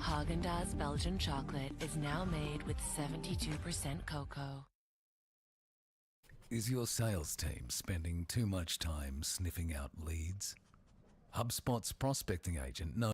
Haagen-Dazs Belgian chocolate is now made with 72% cocoa. Is your sales team spending too much time sniffing out leads? HubSpot's prospecting agent knows.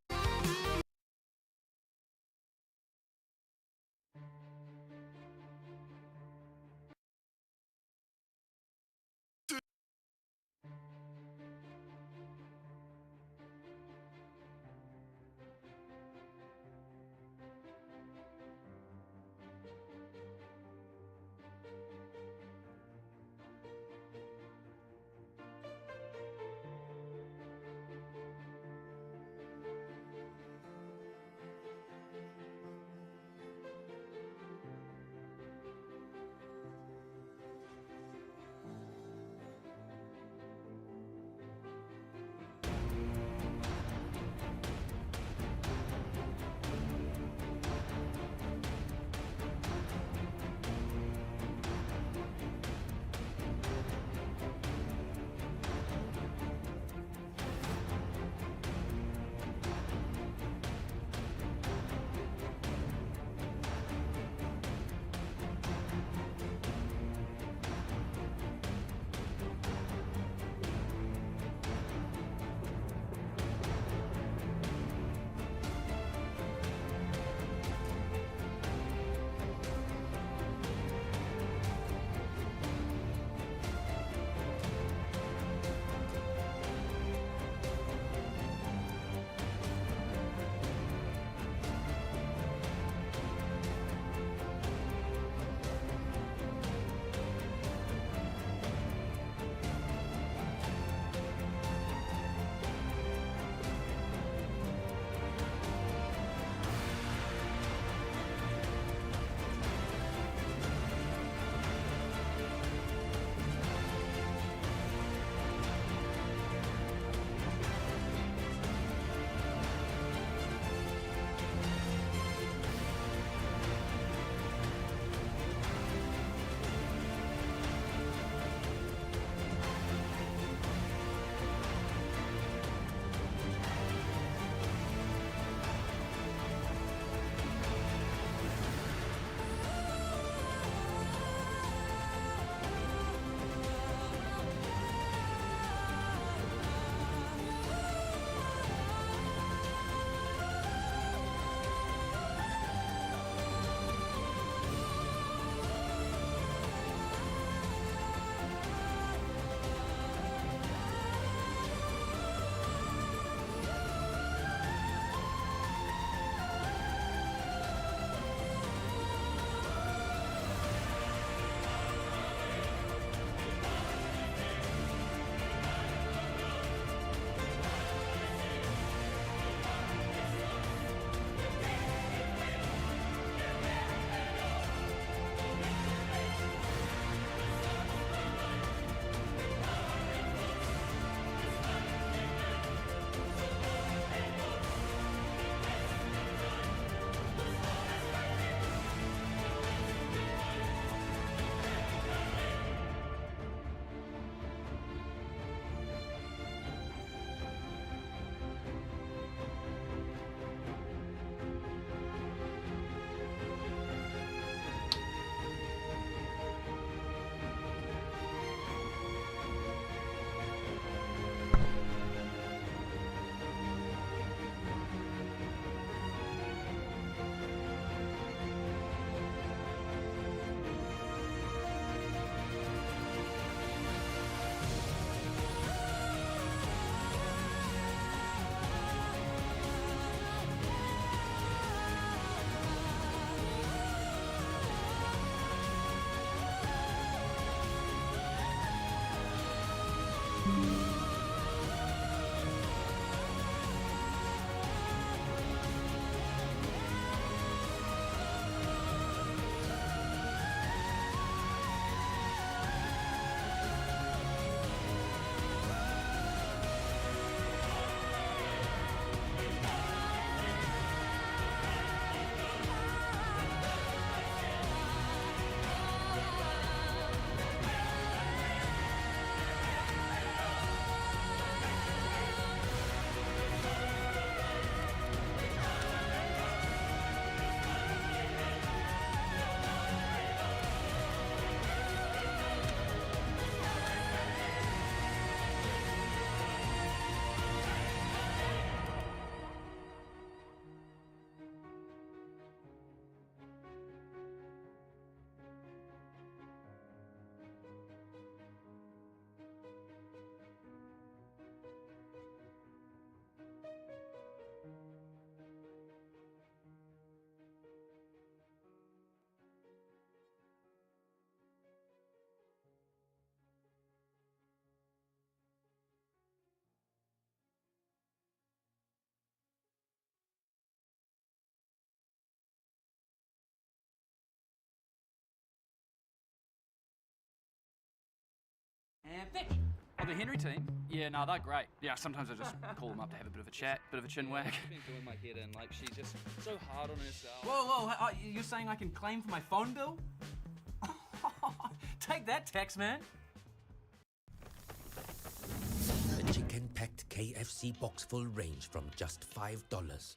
man. Fetch! Oh, the Henry team? Yeah, no, they're great. Yeah, sometimes I just call them up to have a bit of a chat, bit of a chin wag. She's been doing my head in, like, she's just so hard on herself. Whoa, you're saying I can claim for my phone bill? Take that, tax man. A chicken-packed KFC box full range from just $5.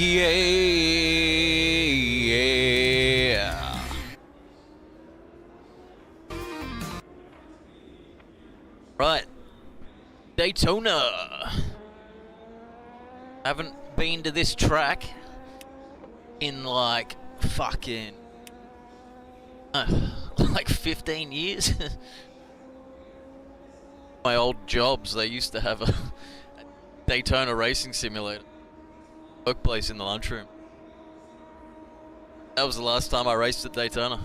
Yeah. Right. Daytona. Haven't been to this track in like fucking like 15 years. My old jobs, they used to have a Daytona racing simulator workplace in the lunchroom. That was the last time I raced at Daytona.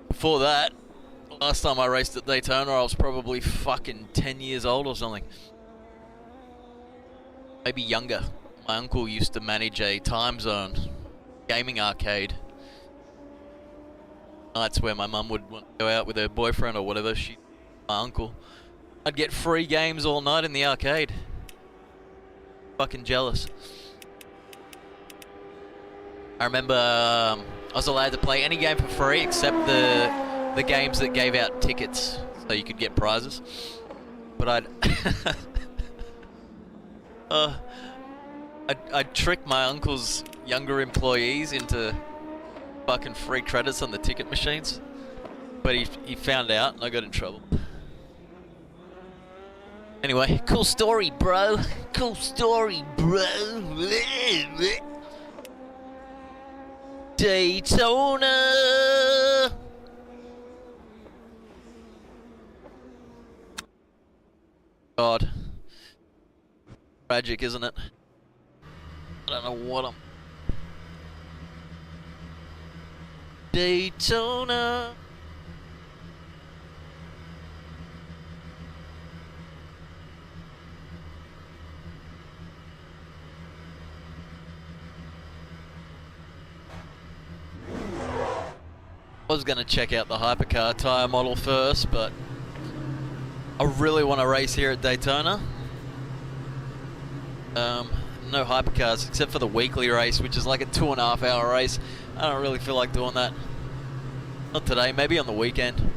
Before that, the last time I raced at Daytona, I was probably fucking 10 years old or something. Maybe younger. My uncle used to manage a time zone gaming arcade. Nights where my mum would want to go out with her boyfriend or whatever, my uncle. I'd get free games all night in the arcade. Fucking jealous. I remember I was allowed to play any game for free except the games that gave out tickets so you could get prizes. But I'd trick my uncle's younger employees into fucking free credits on the ticket machines. But he found out and I got in trouble. Anyway, cool story, bro. Cool story, bro. Daytona. God. Tragic, isn't it? I don't know what I'm... Daytona. I was going to check out the hypercar tyre model first, but I really want to race here at Daytona. No hypercars except for the weekly race, which is like a 2.5 hour race. I don't really feel like doing that. Not today, maybe on the weekend.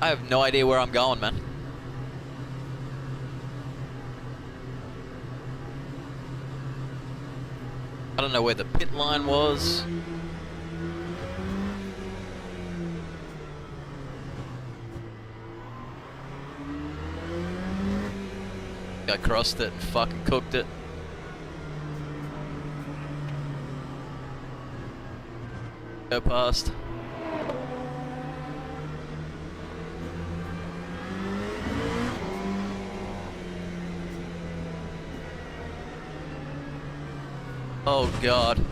I have no idea where I'm going, man. I don't know where the pit line was. I crossed it and fucking cooked it. Go past. Oh God.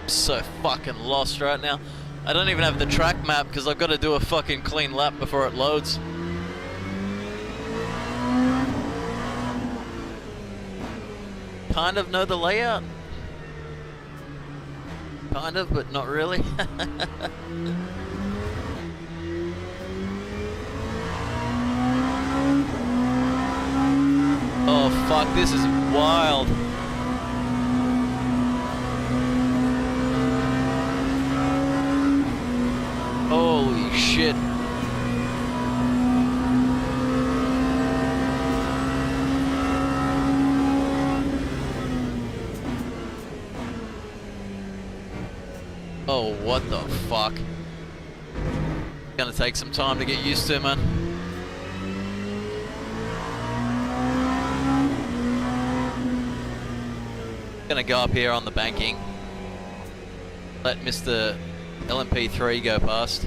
So fucking lost right now. I don't even have the track map because I've got to do a fucking clean lap before it loads. Kind of know the layout. Kind of, but not really. Oh fuck, this is wild. Holy shit. Oh, what the fuck? Gonna take some time to get used to, man. Gonna go up here on the banking. Let Mr. LMP3 go past.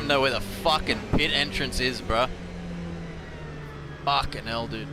know where the fucking pit entrance is, bruh. Fucking hell, dude.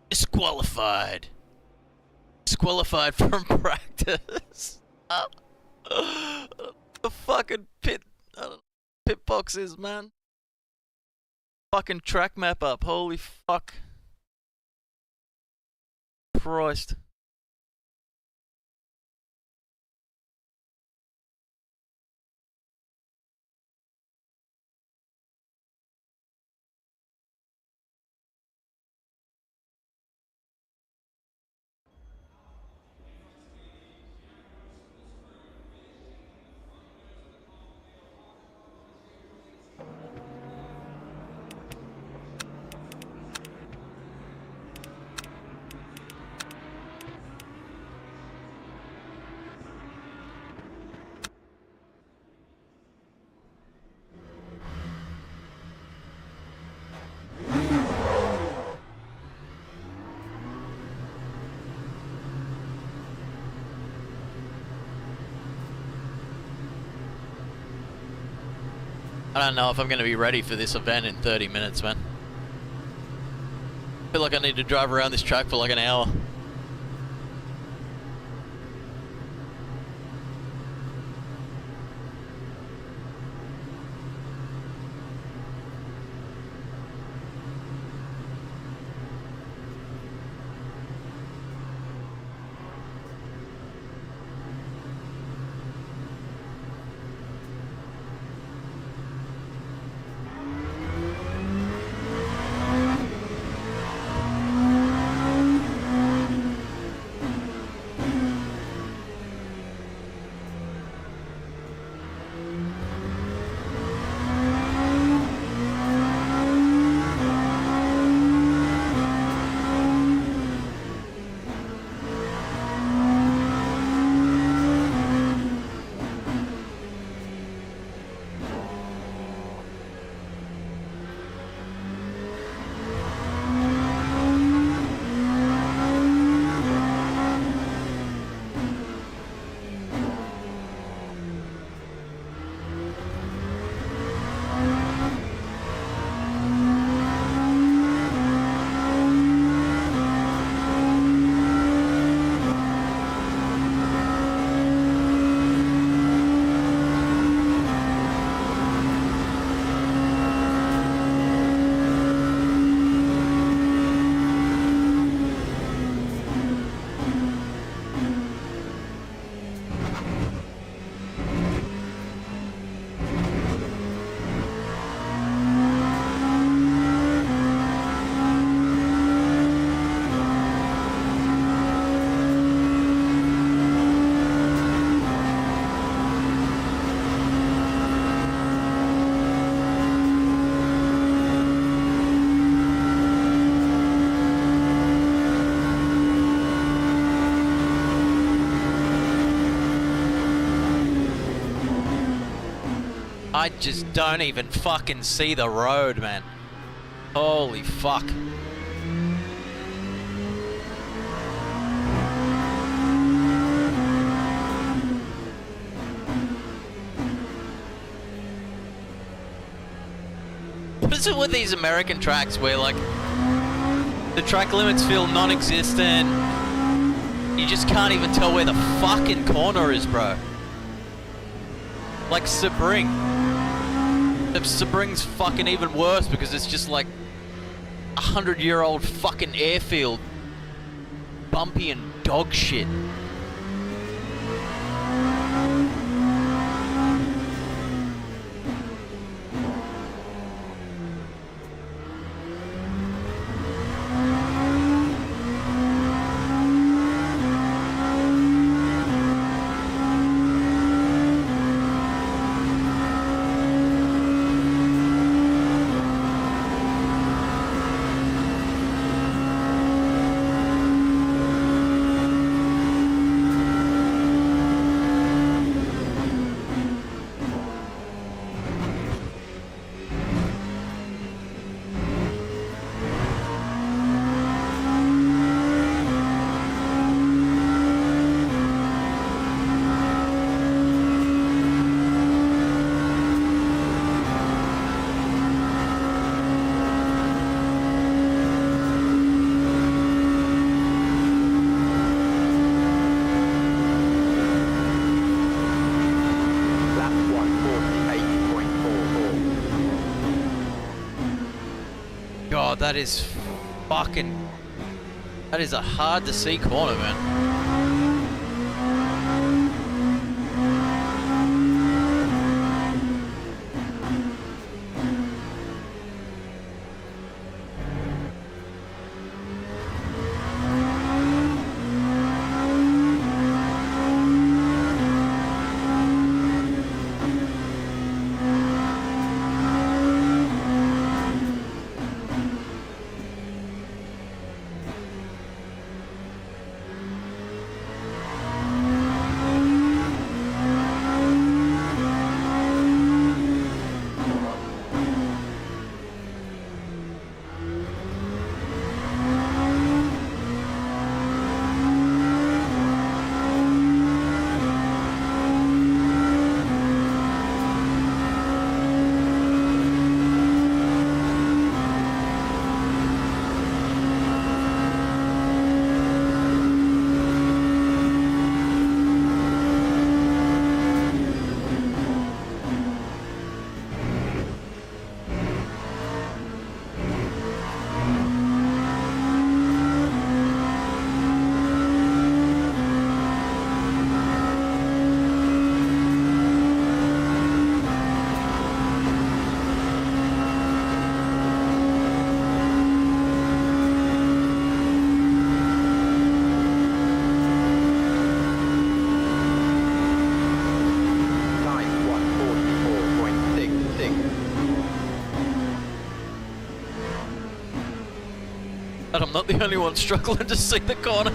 Disqualified. Disqualified from practice. The fucking pit boxes, man. Fucking track map up. Holy fuck. Christ. I don't know if I'm going to be ready for this event in 30 minutes, man. I feel like I need to drive around this track for like an hour. I just don't even fucking see the road, man. Holy fuck. What is it with these American tracks where, like, the track limits feel non-existent? You just can't even tell where the fucking corner is, bro. Like Sebring. Sebring's fucking even worse because it's just like 100-year-old fucking airfield. Bumpy and dog shit. God, that is fucking... That is a hard to see corner, man. And I'm not the only one struggling to see the corner.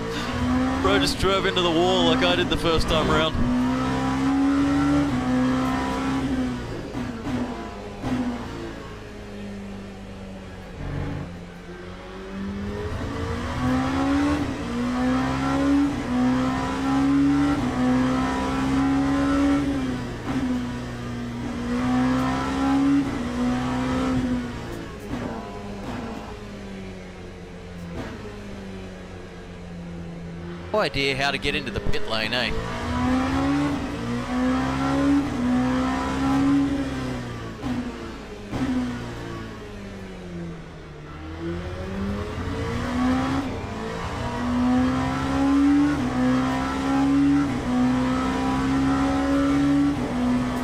Bro just drove into the wall like I did the first time round. No idea how to get into the pit lane, eh?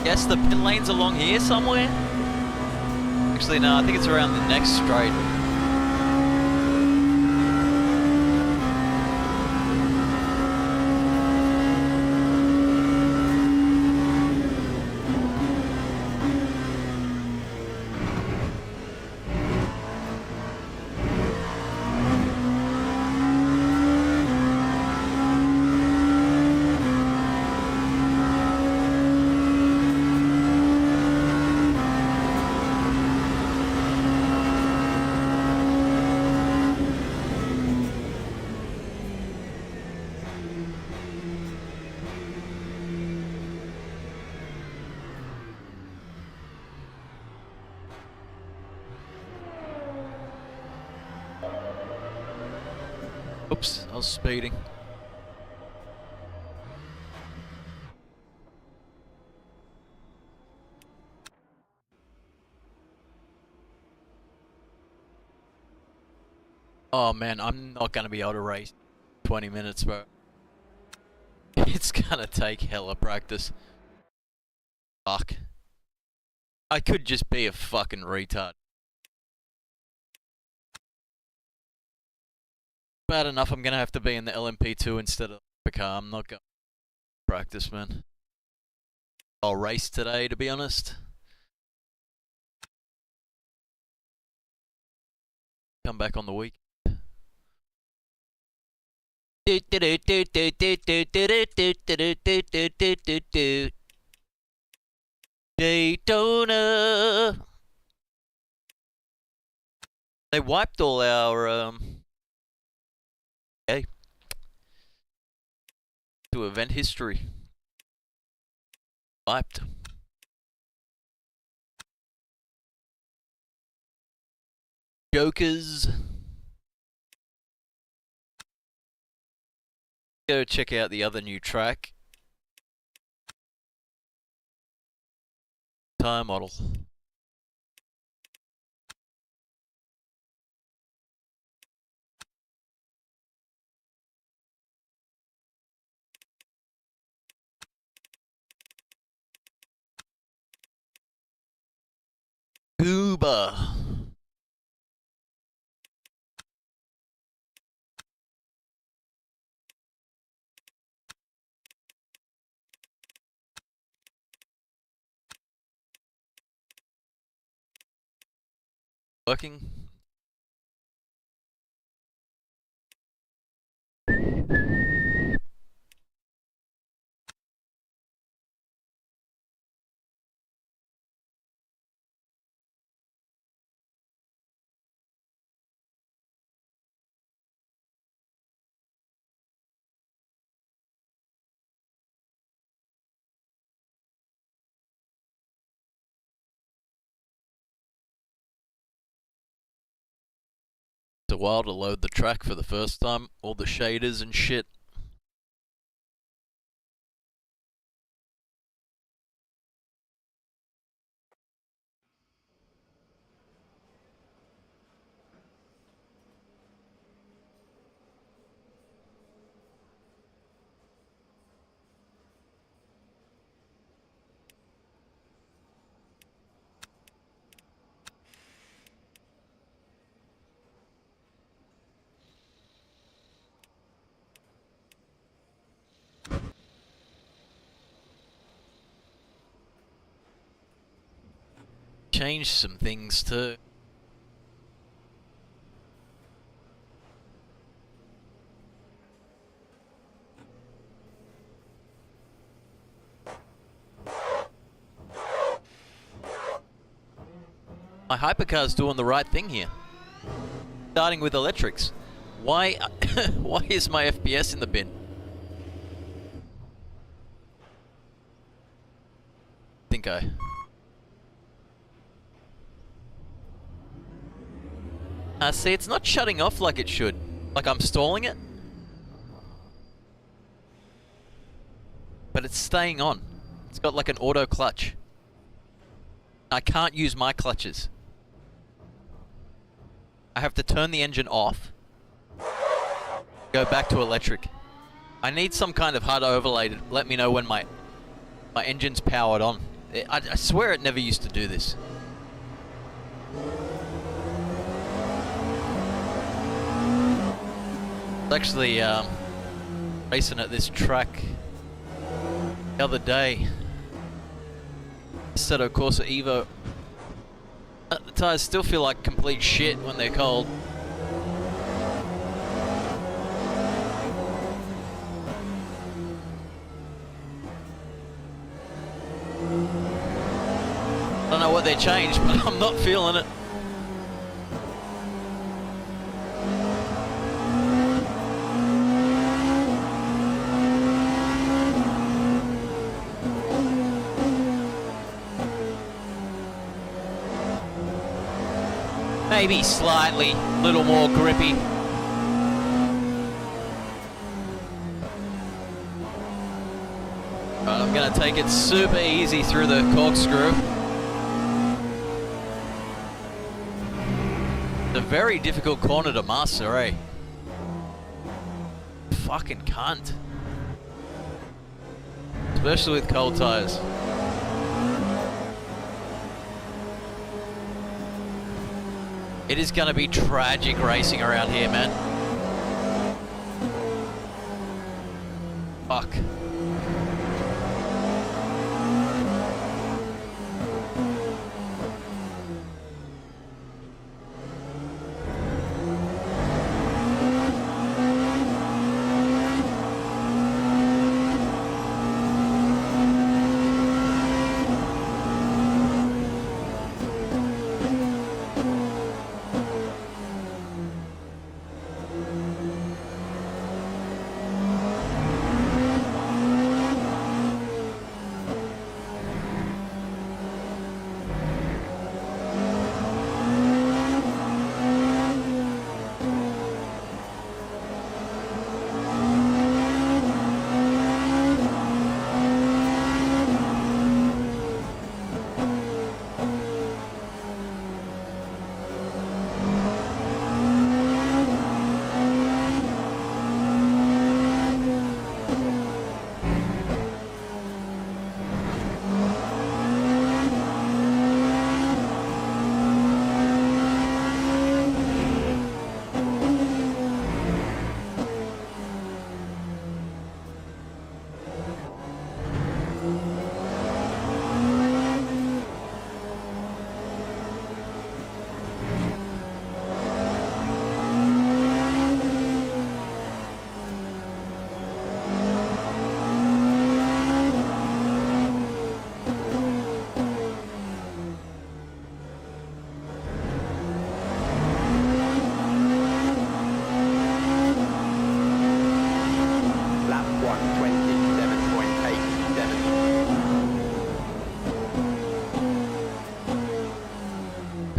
Guess the pit lane's along here somewhere? Actually, no, I think it's around the next straight. Oops, I was speeding. Oh man, I'm not gonna be able to race 20 minutes, bro. It's gonna take hella practice. Fuck. I could just be a fucking retard. Bad enough I'm gonna have to be in the LMP2 instead of the car. I'm not gonna practice, man. I'll race today, to be honest. Come back on the week. Daytona. They wiped all our hey, to event history. Wiped. Jokers. Go check out the other new track. Tire model. Cuba. Working. It's a while to load the track for the first time, all the shaders and shit. Changed some things too. My hypercar's doing the right thing here. Starting with electrics. Why why is my FPS in the bin? Think I see, it's not shutting off like it should. Like I'm stalling it. But it's staying on. It's got like an auto clutch. I can't use my clutches. I have to turn the engine off. Go back to electric. I need some kind of HUD overlay to let me know when my engine's powered on. I swear it never used to do this. Actually racing at this track the other day. Assetto Corsa Evo. The tires still feel like complete shit when they're cold. I don't know what they changed, but I'm not feeling it. Maybe slightly, little more grippy. Right, I'm gonna take it super easy through the corkscrew. It's a very difficult corner to master, eh? Fucking cunt. Especially with cold tires. It is gonna be tragic racing around here, man. Fuck.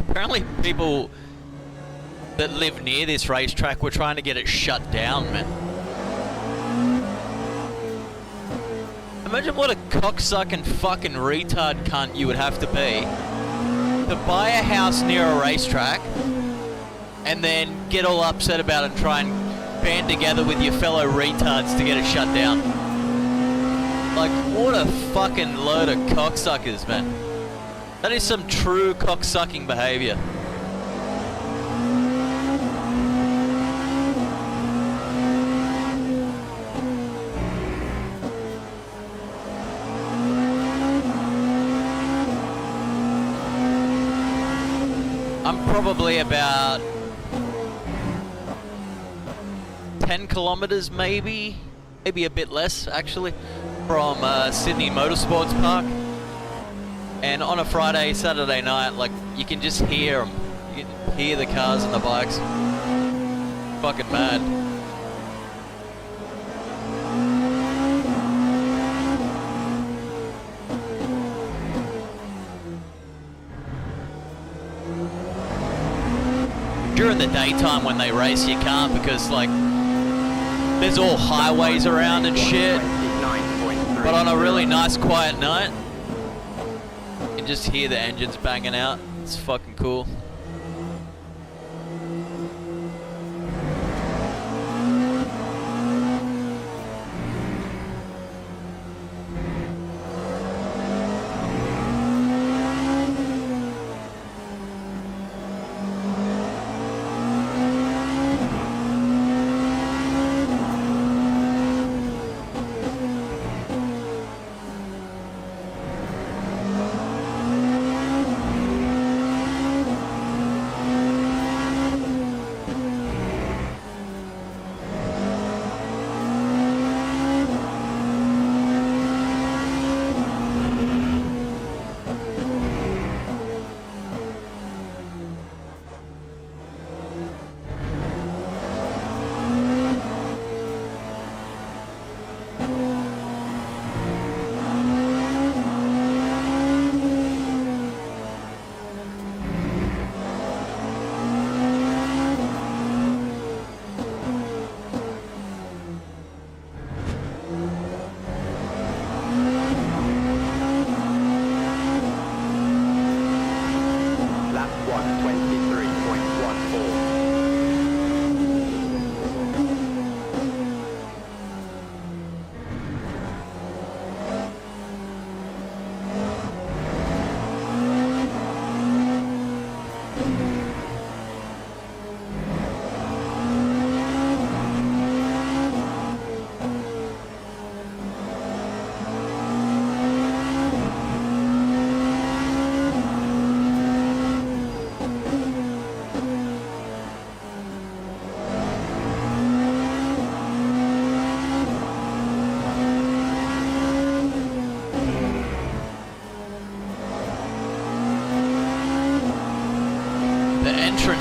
Apparently people that live near this racetrack were trying to get it shut down, man. Imagine what a cocksucking fucking retard cunt you would have to be to buy a house near a racetrack and then get all upset about it and try and band together with your fellow retards to get it shut down. Like, what a fucking load of cocksuckers, man. That is some true cocksucking behavior. I'm probably about 10 kilometers maybe a bit less actually, from Sydney Motorsports Park. And on a Friday, Saturday night, like, you can just hear them. You can hear the cars and the bikes. Fucking mad. During the daytime when they race, you can't, because, like, there's all highways around and shit. But on a really nice, quiet night, you can just hear the engines banging out. It's fucking cool.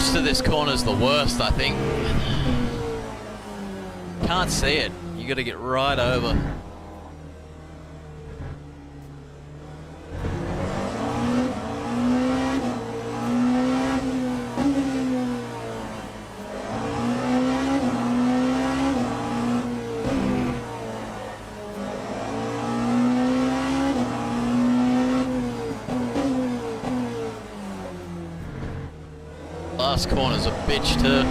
Most of this corner's the worst, I think. Can't see it. You gotta get right over. Last corner's a bitch too.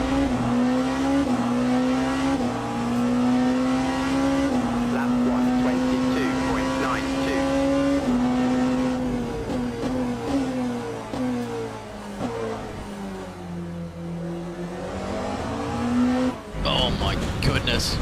Lap 122.92. Oh my goodness.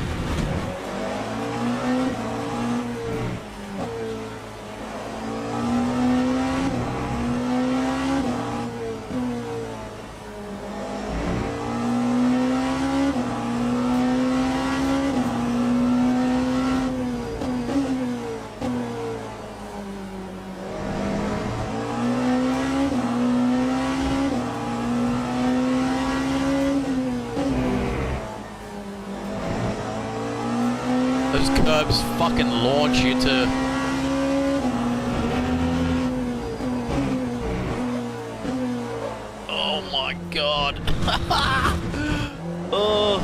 Those curbs fucking launch you to... Oh my god. Oh.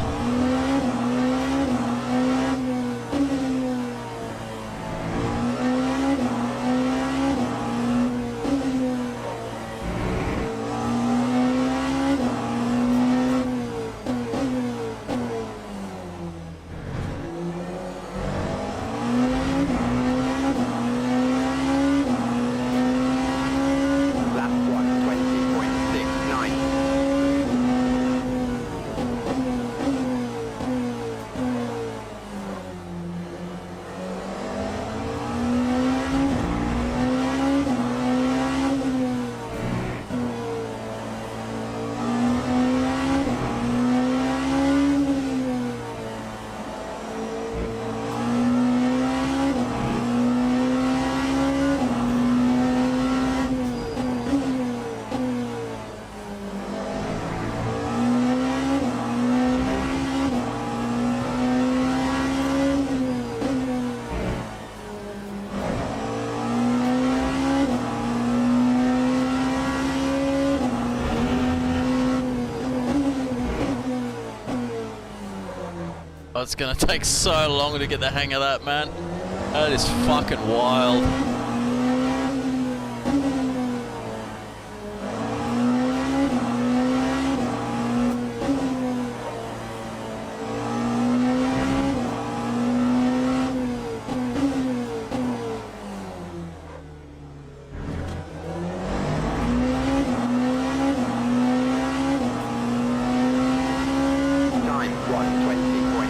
Lap 120.69. Oh, it's gonna take so long to get the hang of that, man. That is fucking wild. Time 120.31.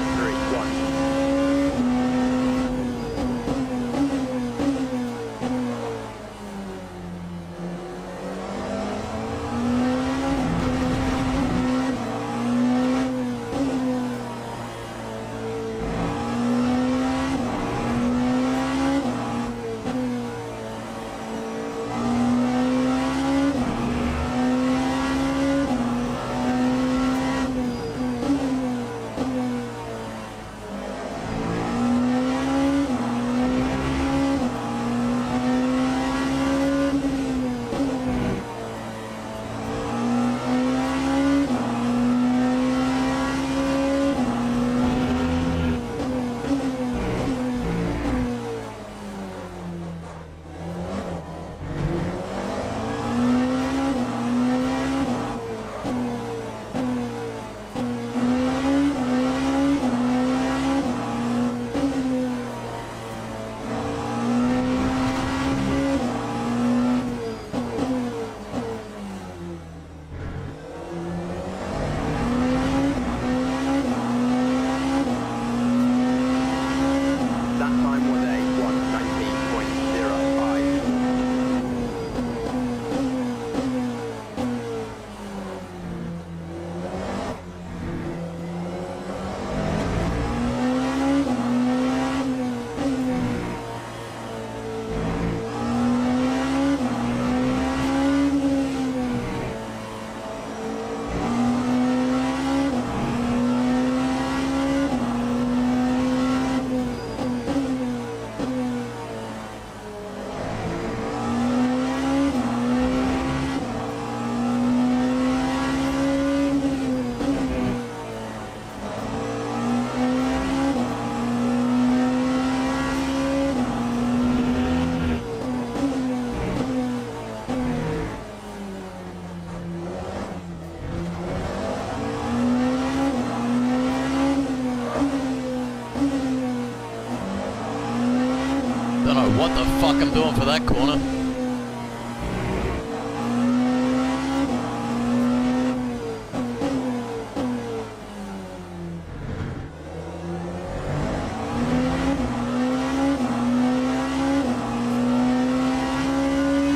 Don't know what the fuck I'm doing for that corner.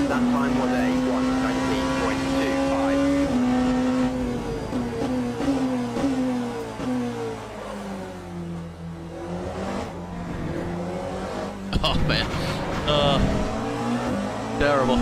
That time was a 1:20.25. Oh man. Terrible.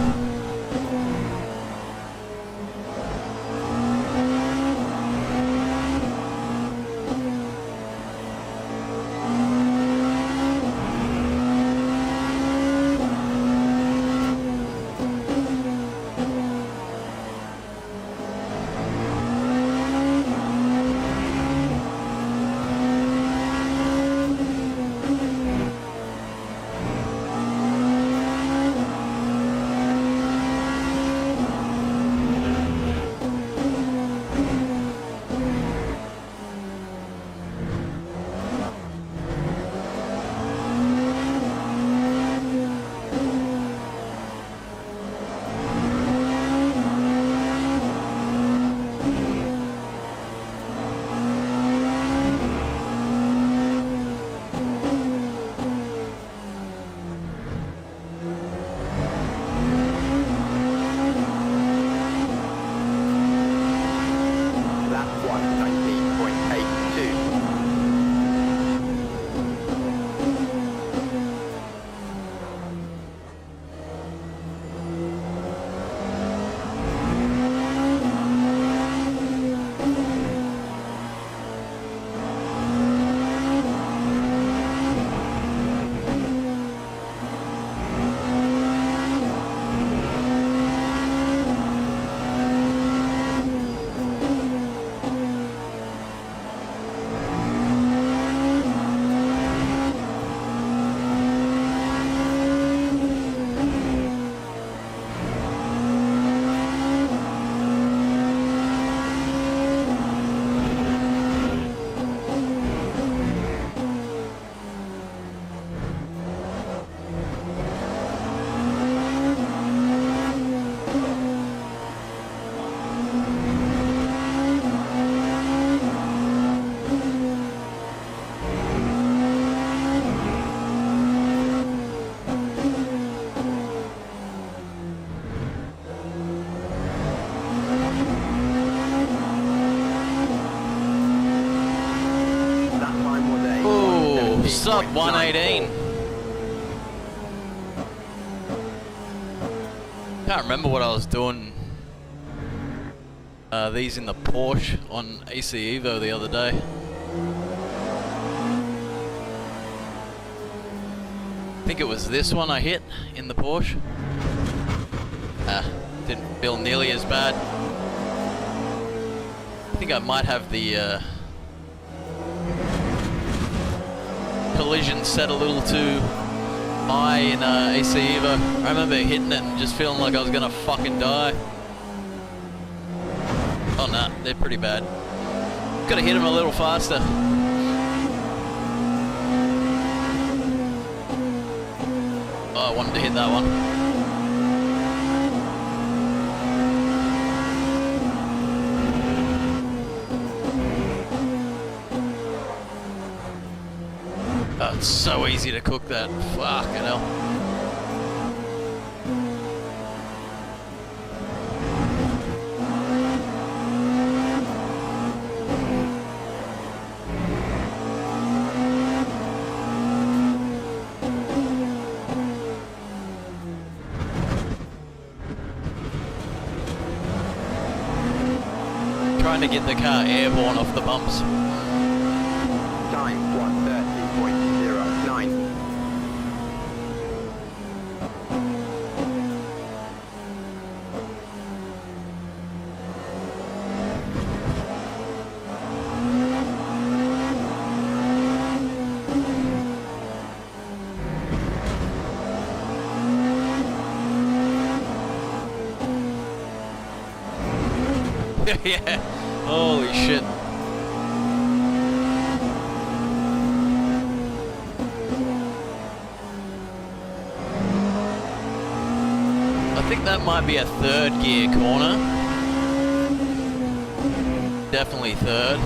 Lap 1:19.82. That time was a Ooh, sub 1:17.94. 118. Can't remember what I was doing these in the Porsche on AC Evo the other day. I think it was this one I hit in the Porsche. Didn't feel nearly as bad. I think I might have the collision set a little too high in AC Evo. I remember hitting it and just feeling like I was gonna fucking die. Oh nah, they're pretty bad. Gotta hit them a little faster. Oh, I wanted to hit that one. Oh, it's so easy to cook that. Fucking hell. Trying to get the car airborne off the bumps. Time 1:30.09. Yeah. Holy shit. think that might be a third gear corner. Definitely third.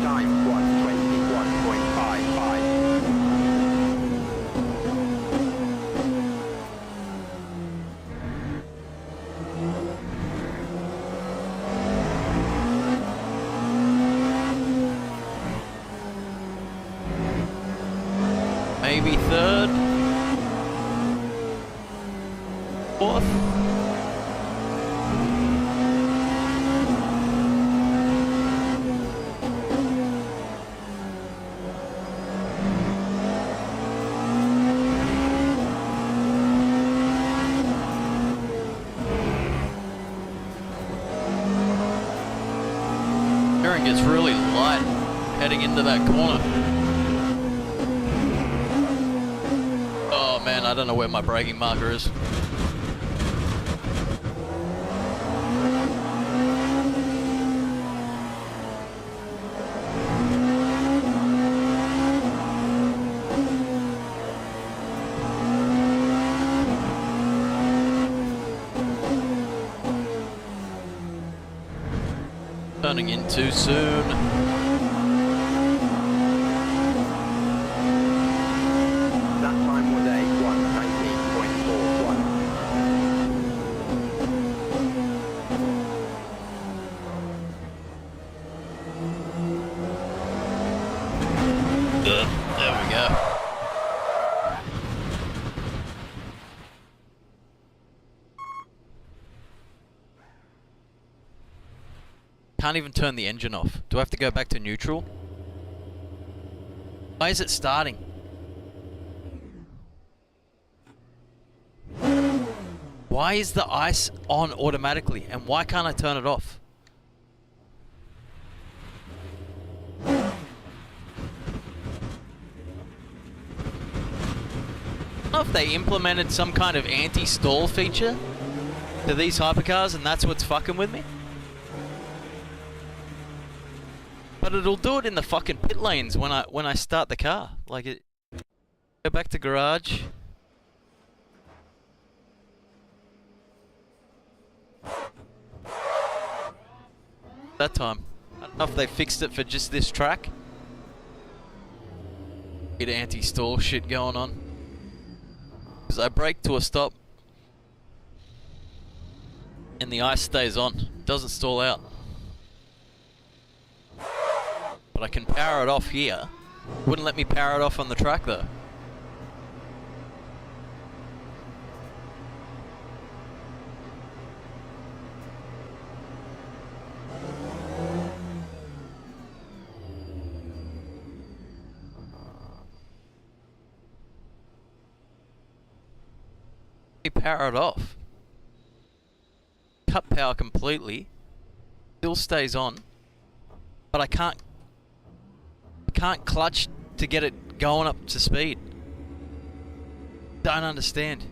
Time 1:21.55. Maybe third. Fourth. Steering gets really light heading into that corner. Oh man, I don't know where my braking marker is. Turning in too soon. That time was a 1:19.41. There we go. Can't even turn the engine off. Do I have to go back to neutral? Why is it starting? Why is the ice on automatically and why can't I turn it off? I don't know if they implemented some kind of anti-stall feature to these hypercars and that's what's fucking with me. But it'll do it in the fucking pit lanes when I start the car. Like it. Go back to garage. That time. I don't know if they fixed it for just this track. Get anti-stall shit going on. Because I brake to a stop. And the ice stays on. Doesn't stall out. But I can power it off here. Wouldn't let me power it off on the track though. Let me power it off. Cut power completely. Still stays on. But I can't clutch to get it going up to speed. Don't understand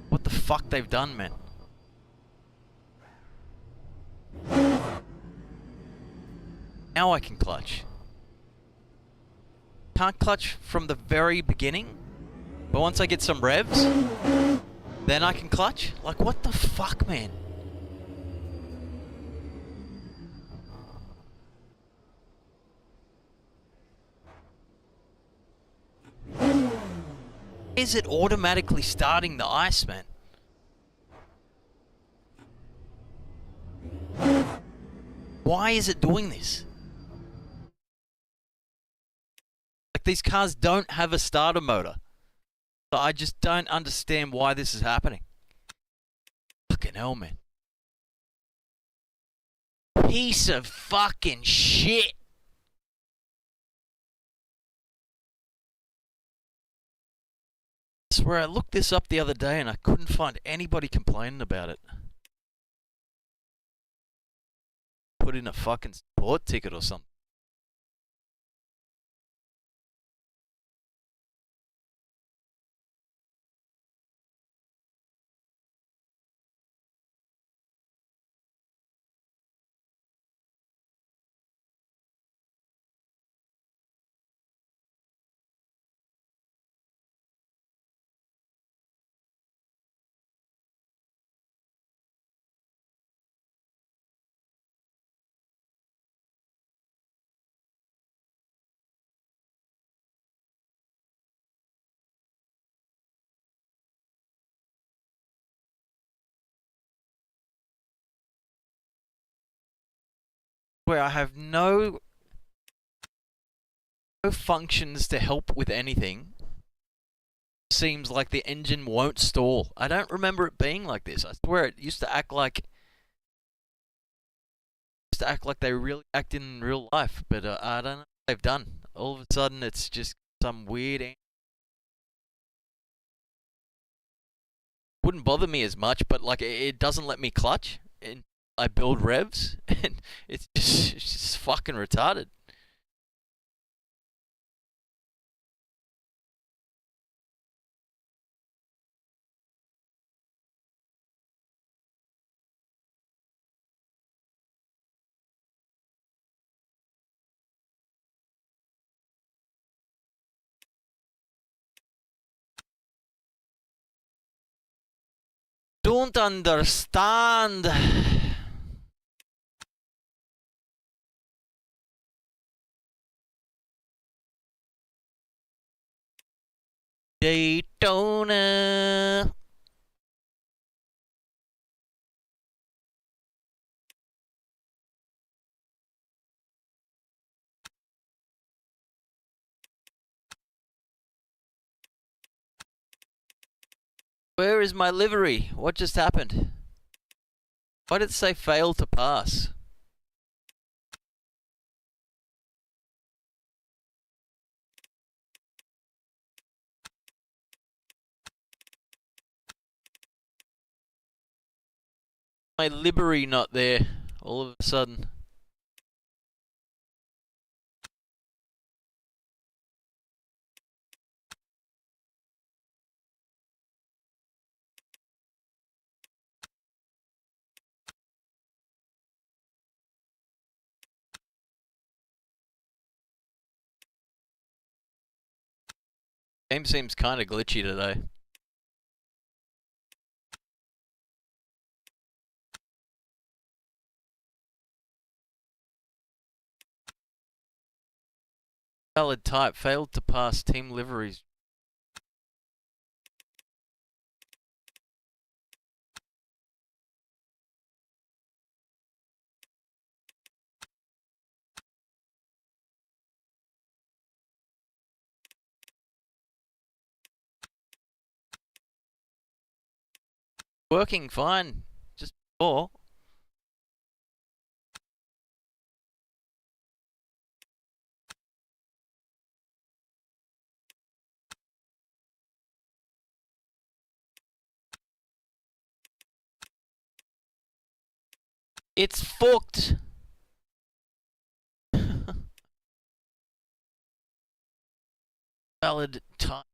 what the fuck they've done, man. Now I can clutch. Can't clutch from the very beginning, but once I get some revs, then I can clutch? Like, what the fuck, man? Is it automatically starting the ice, man? Why is it doing this? Like, these cars don't have a starter motor. So I just don't understand why this is happening. Fucking hell, man. Piece of fucking shit. swear I looked this up the other day and I couldn't find anybody complaining about it. Put in a fucking sport ticket or something. Where I have no functions to help with anything. Seems like the engine won't stall. I don't remember it being like this. I swear it used to act like they really act in real life, but I don't know what they've done. All of a sudden it's just some weird wouldn't bother me as much, but like it doesn't let me clutch and I build revs and it's just fucking retarded. Don't understand. Daytona. Where is my livery? What just happened? Why did it say fail to pass? My livery not there all of a sudden. Game seems kind of glitchy today. Valid type, failed to pass team liveries. Working fine, just before. It's fucked. Valid type.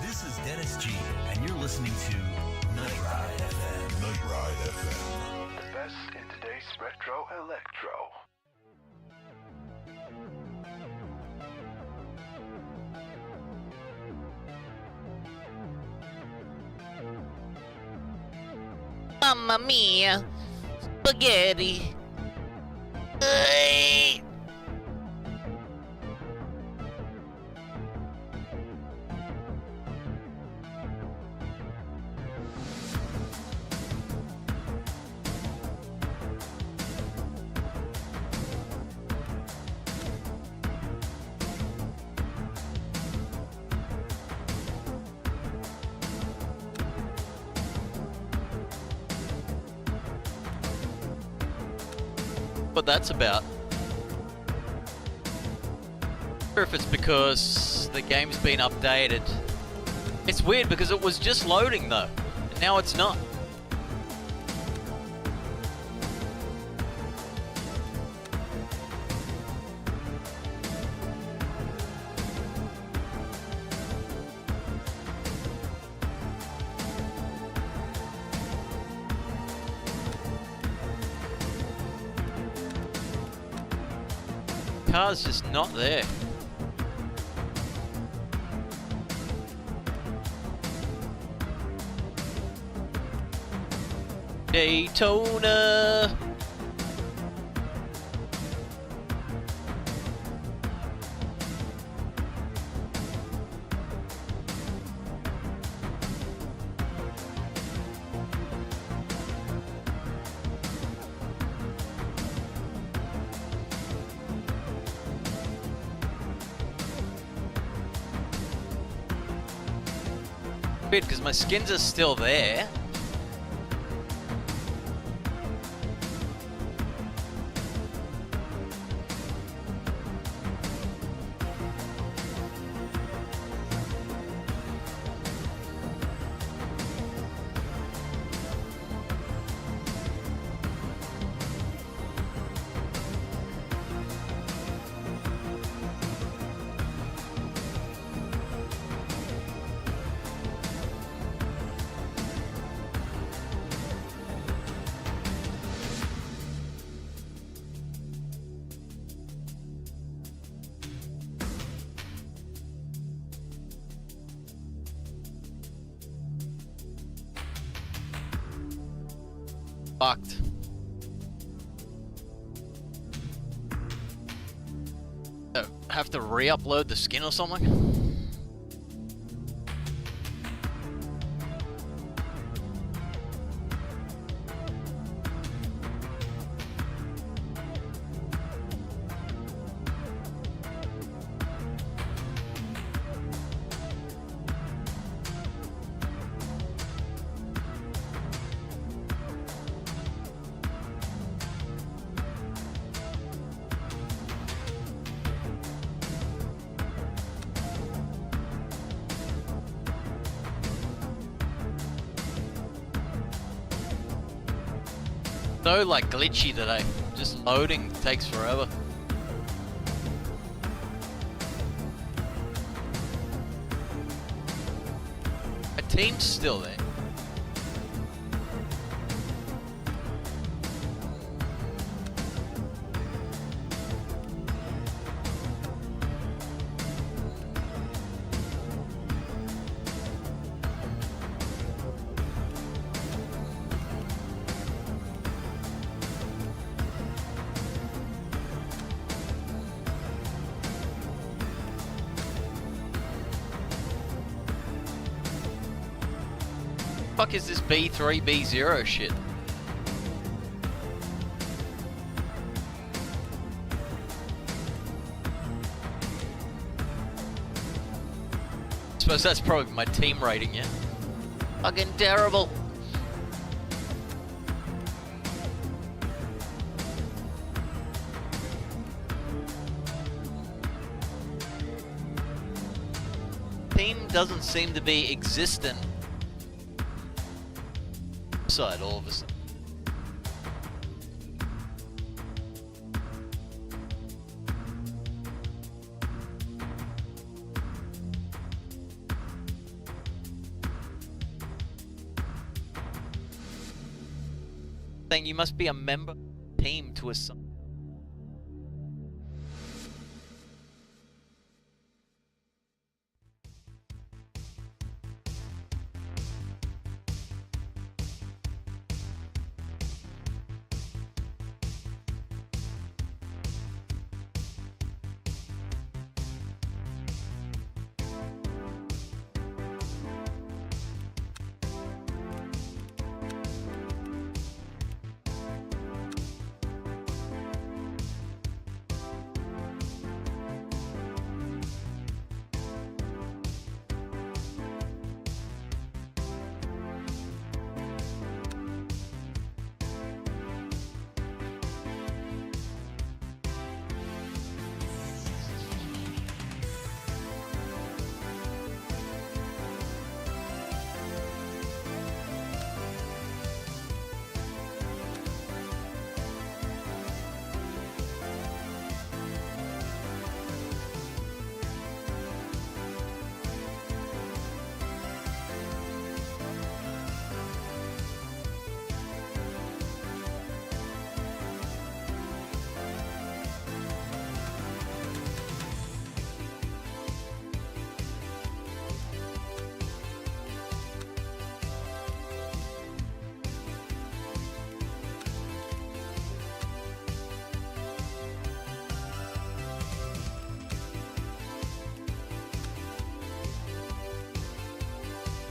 This is Dennis G, and you're listening to Night Ride FM. Night Ride FM. best in today's retro electro. Mamma mia! Spaghetti! Ay! What that's about. Or if it's because the game's been updated. It's weird because it was just loading though, and now it's not. Car's just not there. Daytona. Weird because my skins are still there. Fucked. Have to re-upload the skin or something? So like glitchy today. Just loading takes forever. My team's still there. Fuck is this B3 B0 shit? I suppose that's probably my team rating, yeah? Fucking terrible. Team doesn't seem to be existent. Side all of a sudden. saying you must be a member team to assign.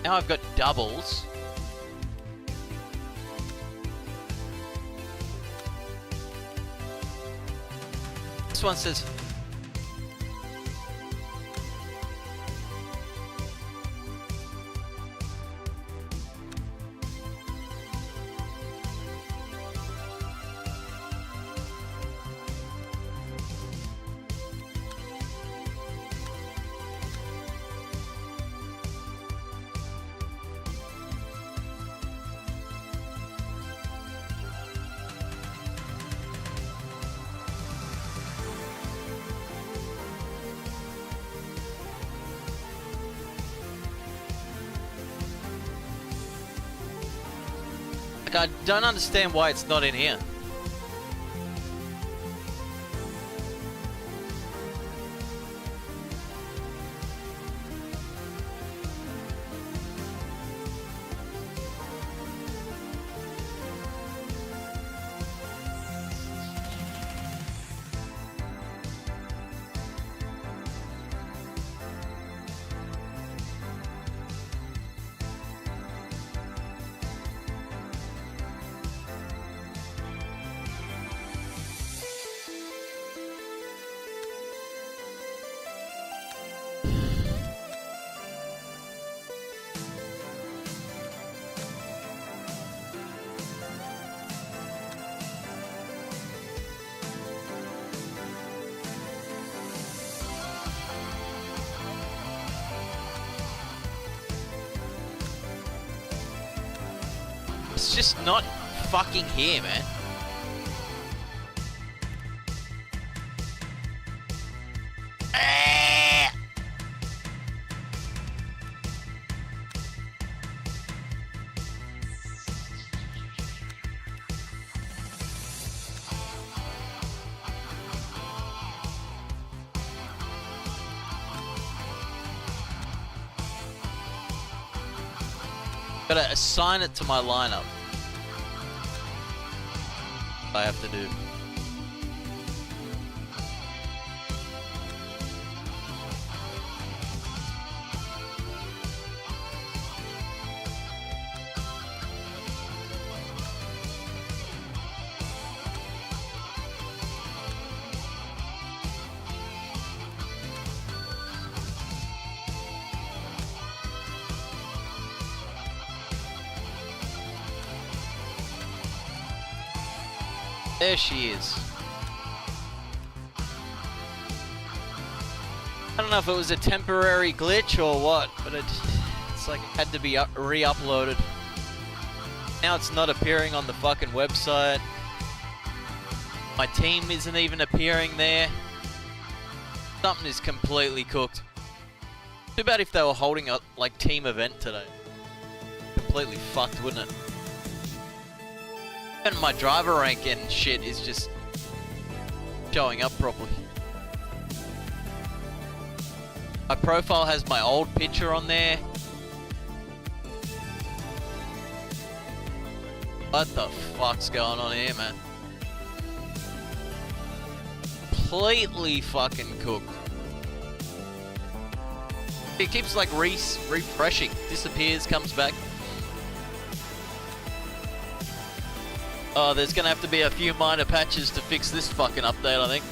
Now I've got doubles. This one says I don't understand why it's not in here. It's just not fucking here, man. Gotta assign it to my lineup. I have to do. There she is. I don't know if it was a temporary glitch or what, but it's like it had to be re-uploaded. Now it's not appearing on the fucking website. My team isn't even appearing there. Something is completely cooked. Too bad if they were holding a like team event today. Completely fucked, wouldn't it? And my driver rank and shit is just showing up properly. My profile has my old picture on there. What the fuck's going on here, man? Completely fucking cooked. It keeps like refreshing, disappears, comes back. Oh, there's gonna have to be a few minor patches to fix this fucking update, I think.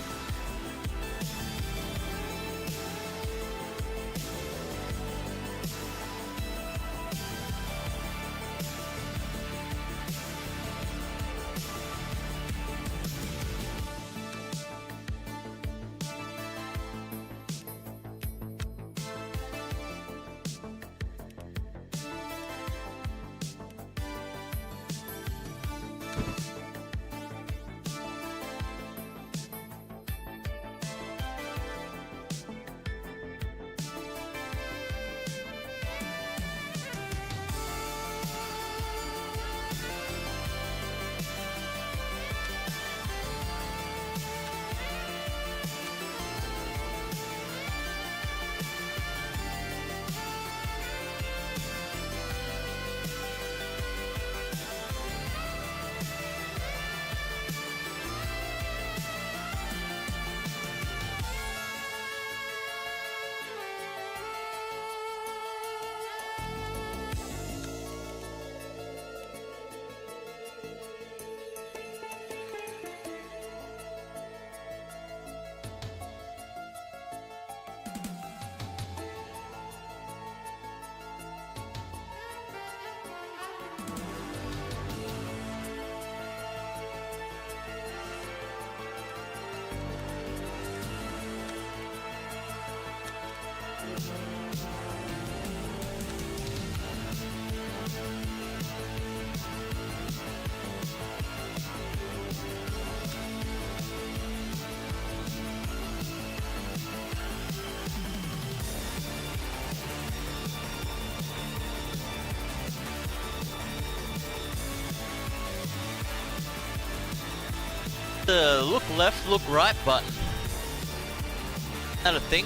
The look left, look right button. Is that a thing?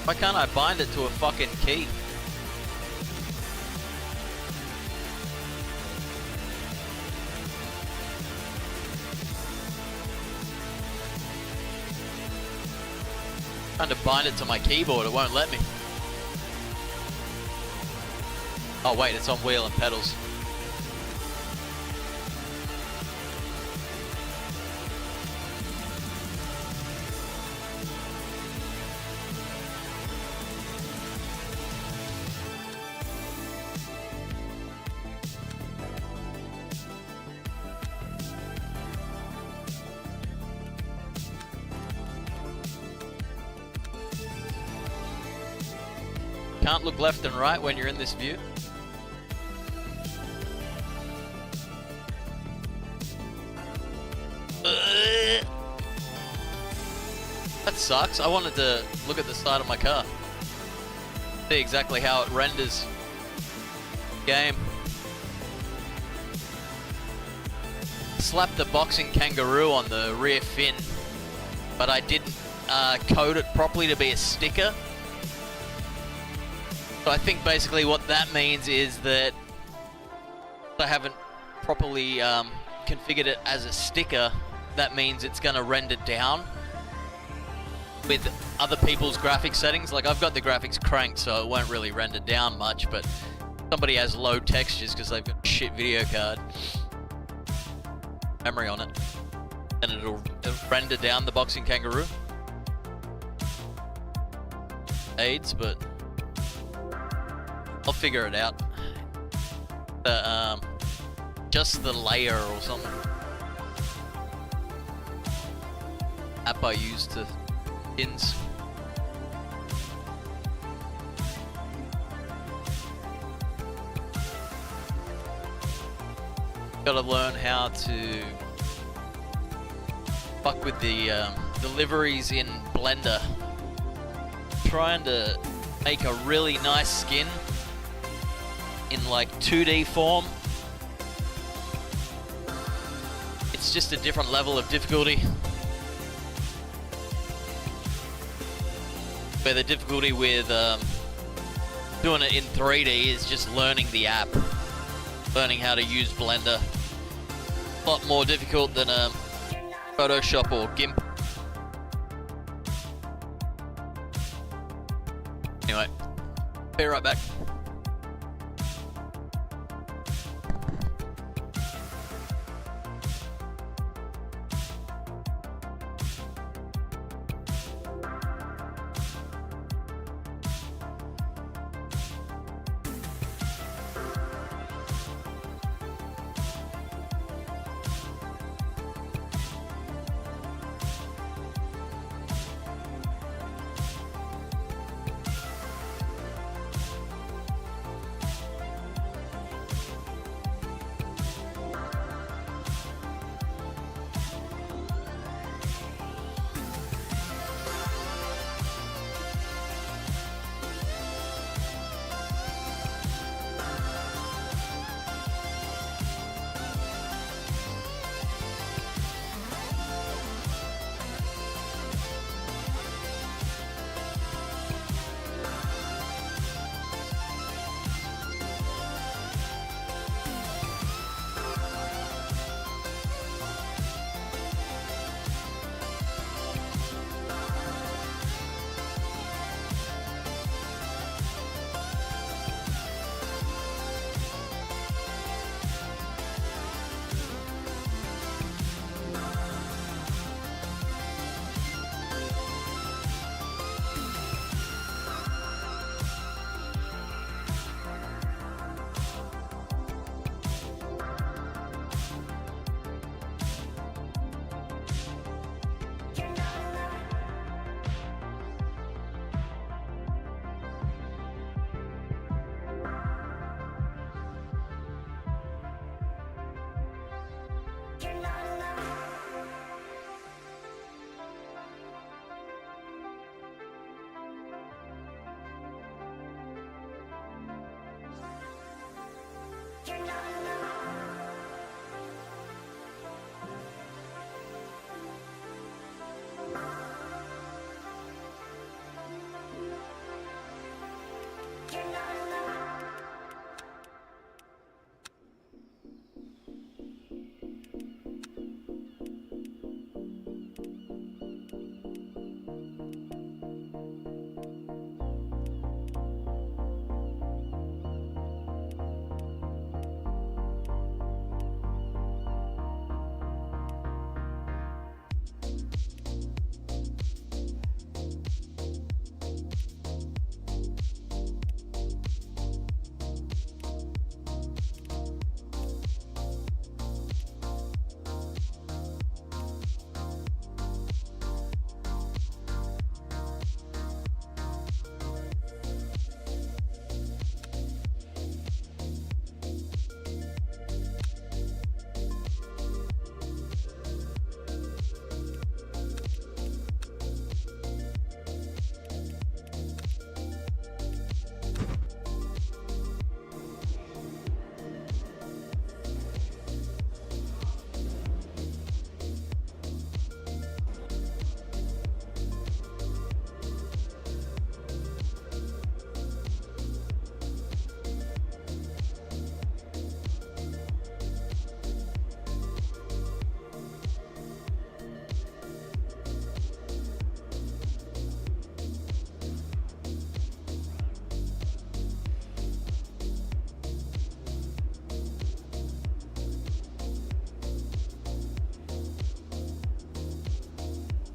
Why can't I bind it to a fucking key? Trying to bind it to my keyboard, it won't let me. Oh wait, it's on wheel and pedals. Can't look left and right when you're in this view. That sucks. I wanted to look at the side of my car. See exactly how it renders game. Slapped the boxing kangaroo on the rear fin, but I didn't code it properly to be a sticker. So I think basically what that means is that I haven't properly configured it as a sticker. That means it's going to render down with other people's graphics settings. Like I've got the graphics cranked so it won't really render down much, but somebody has low textures because they've got a shit video card memory on it, and it'll render down the boxing kangaroo. AIDS, but I'll figure it out. Just the layer or something. App I use to pins. Gotta learn how to fuck with the liveries in Blender. Trying to make a really nice skin in like 2D form. It's just a different level of difficulty. Where the difficulty with doing it in 3D is just learning the app. Learning how to use Blender. A lot more difficult than Photoshop or GIMP. Anyway, be right back.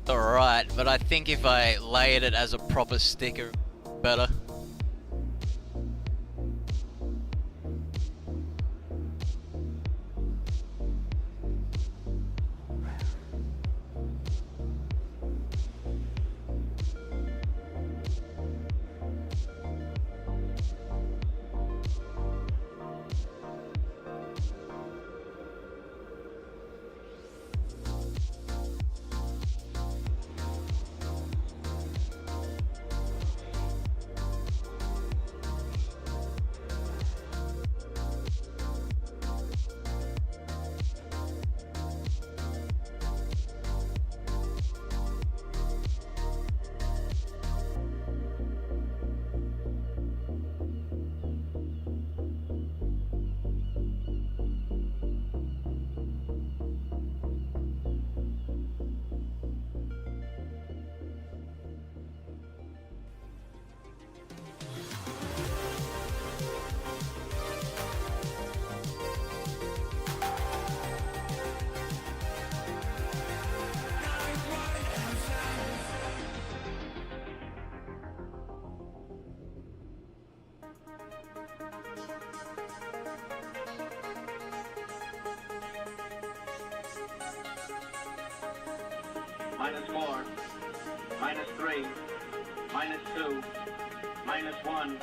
Alright, but I think if I layered it as a proper sticker, better. -4, -3, -2, -1,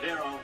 0.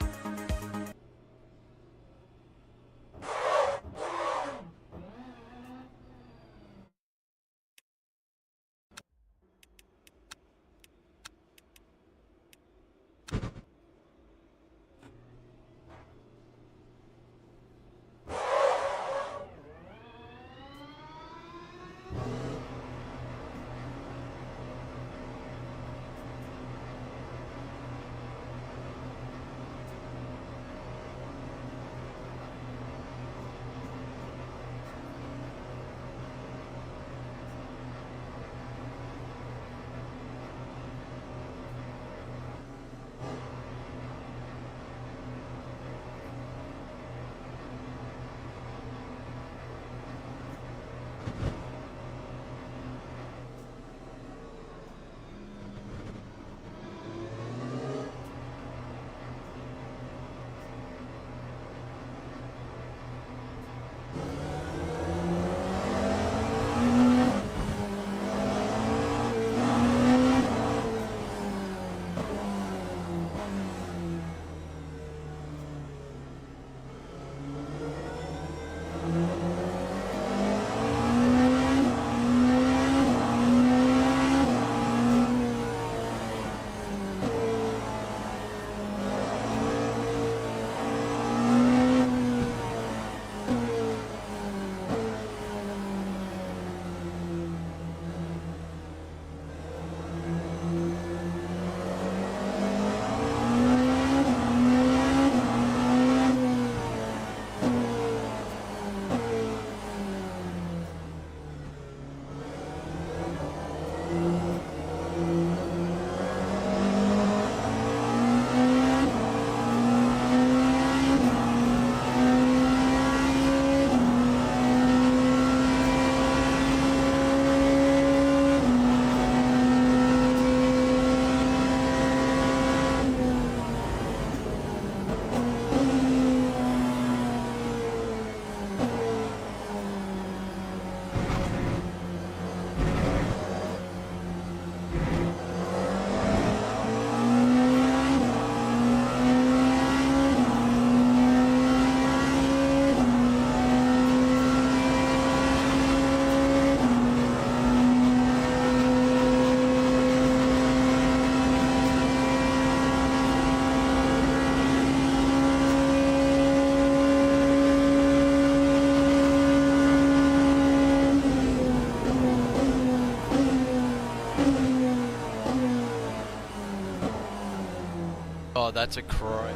Oh, that's a cry.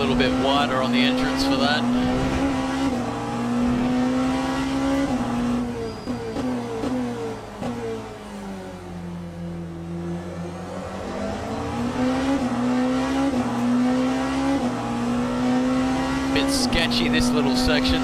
little bit wider on the entrance for that. Bit sketchy, this little section.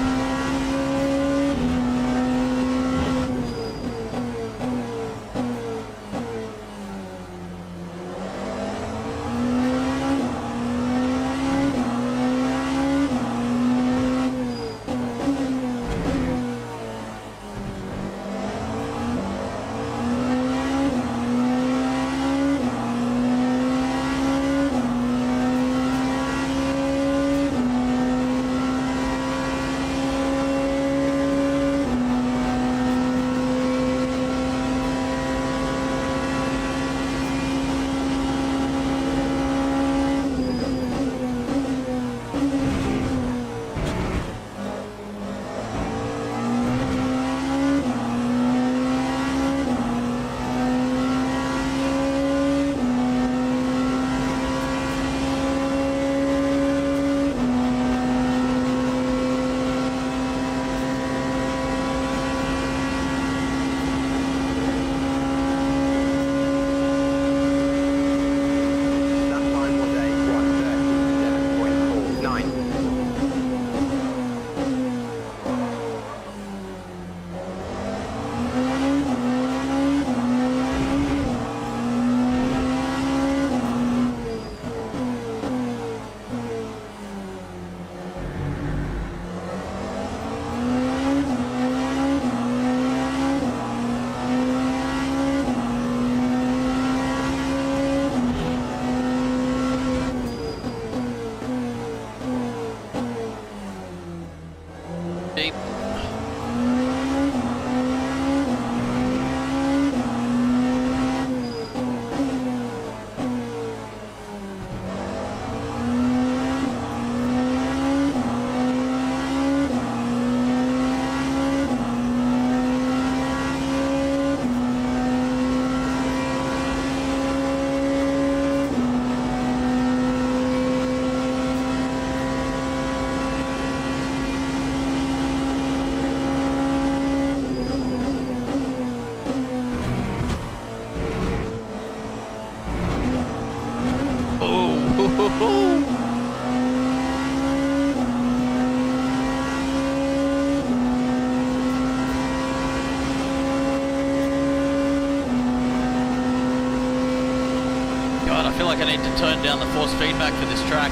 I need to turn down the force feedback for this track.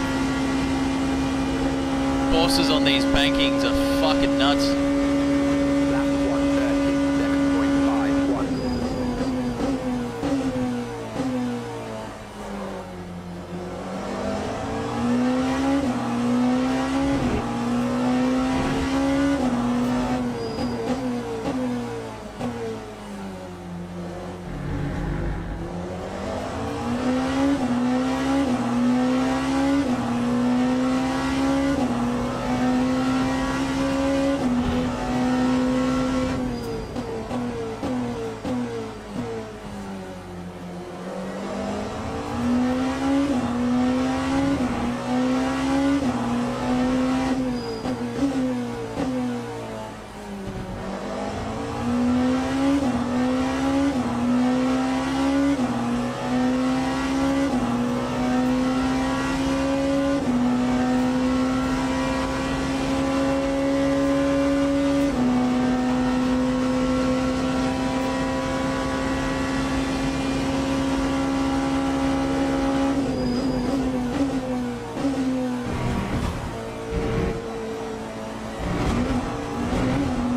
Forces on these bankings are fucking nuts. Lap 1:37.51.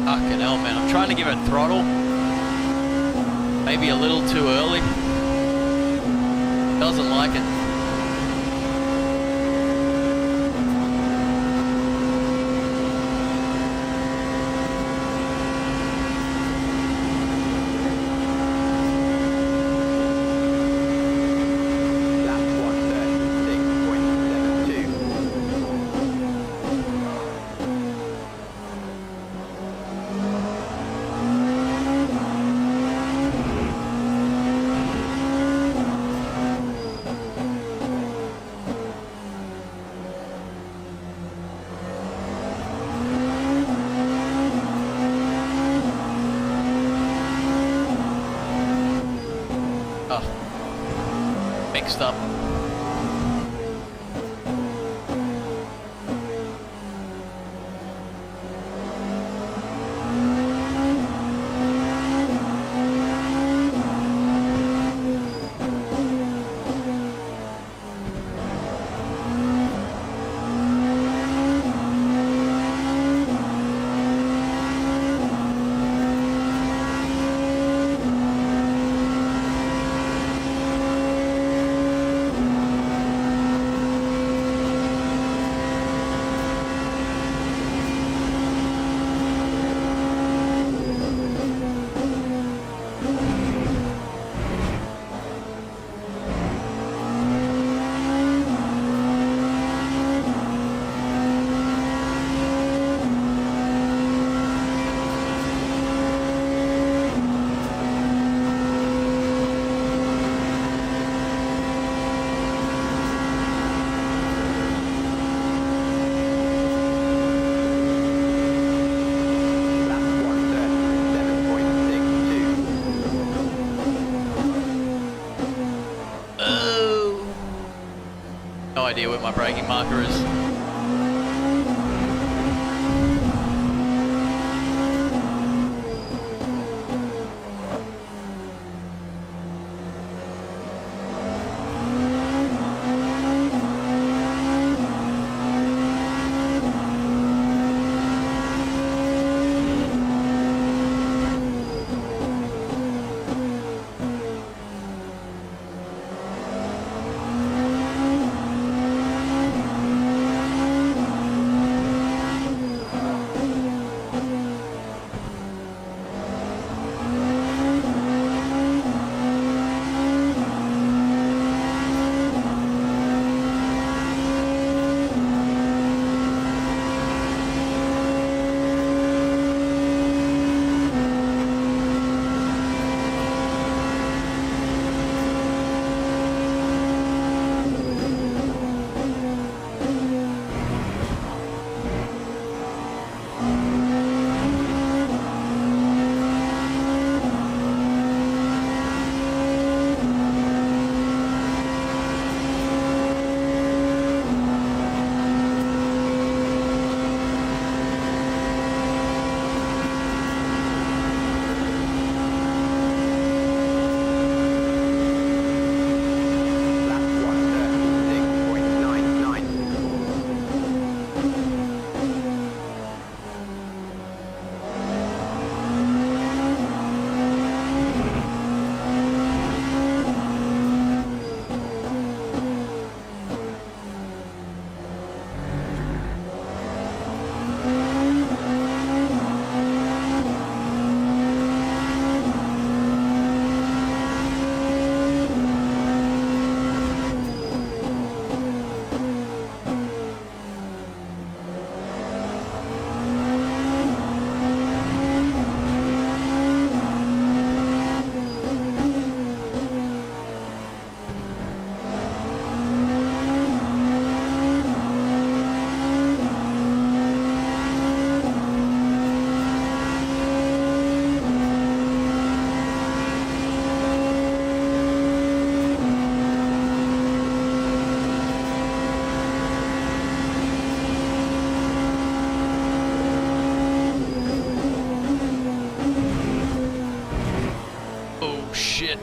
Fucking hell, man. I'm trying to give it throttle. Maybe a little too early. Doesn't like it. Lap 1:36.72. mixed up. No idea where my braking marker is. Shit.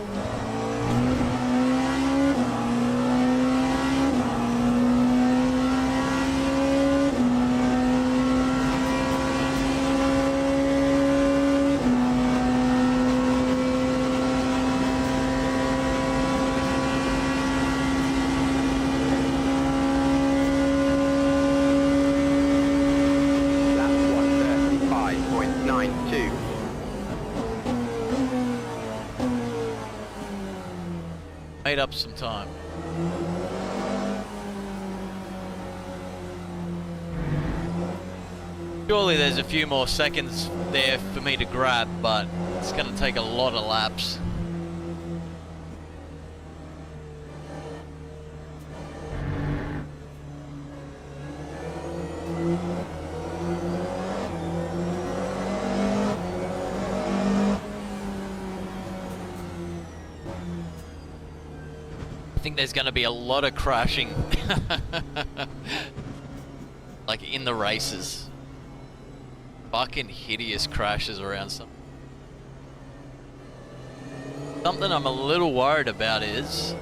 Made up some time. Surely there's a few more seconds there for me to grab, but it's going to take a lot of laps. think there's going to be a lot of crashing. Like in the races. Fucking hideous crashes around something I'm a little worried about is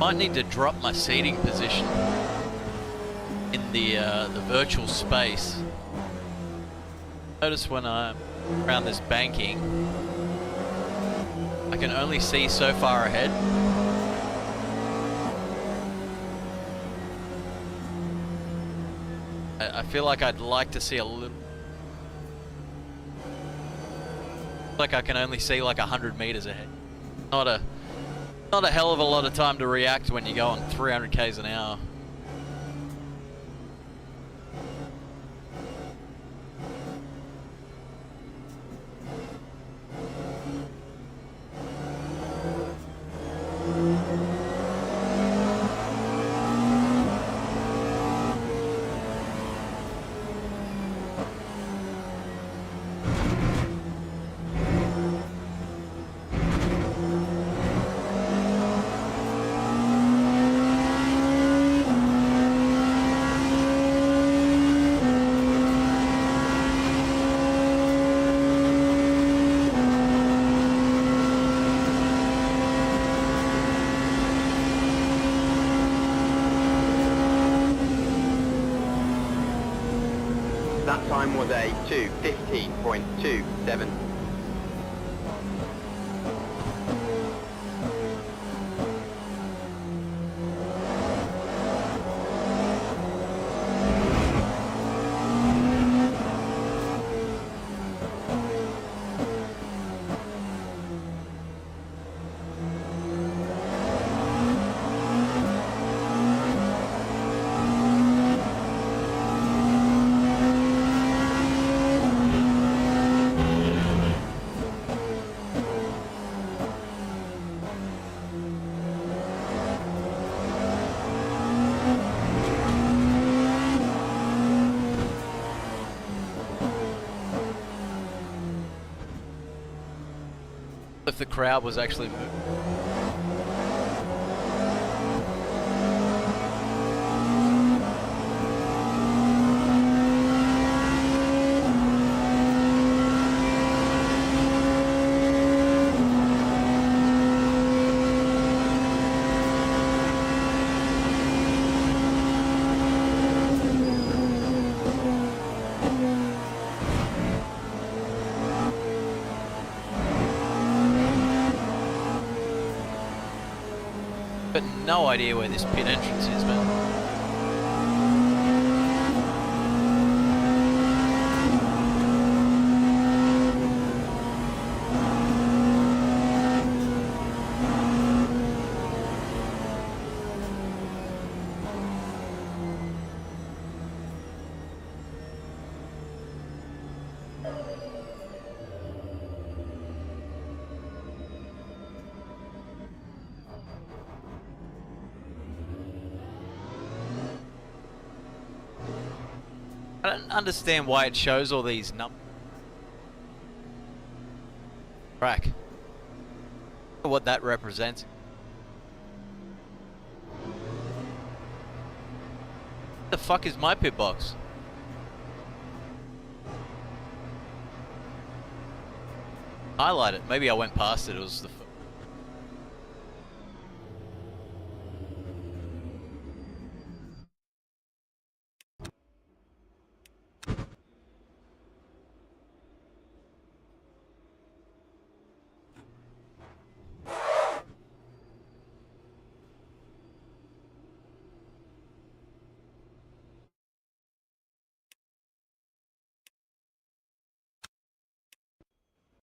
might need to drop my seating position in the virtual space. Notice when I'm around this banking, I can only see so far ahead. I feel like I'd like to see a little. Like I can only see like 100 meters ahead. Not a hell of a lot of time to react when you go on 300 k's an hour. That time was a 2:15.27. If the crowd was actually moving. But no idea where this pit entrance is, man. I don't understand why it shows all these numbers. Track. What that represents. The fuck is my pit box? Highlight it. Maybe I went past it. It was the.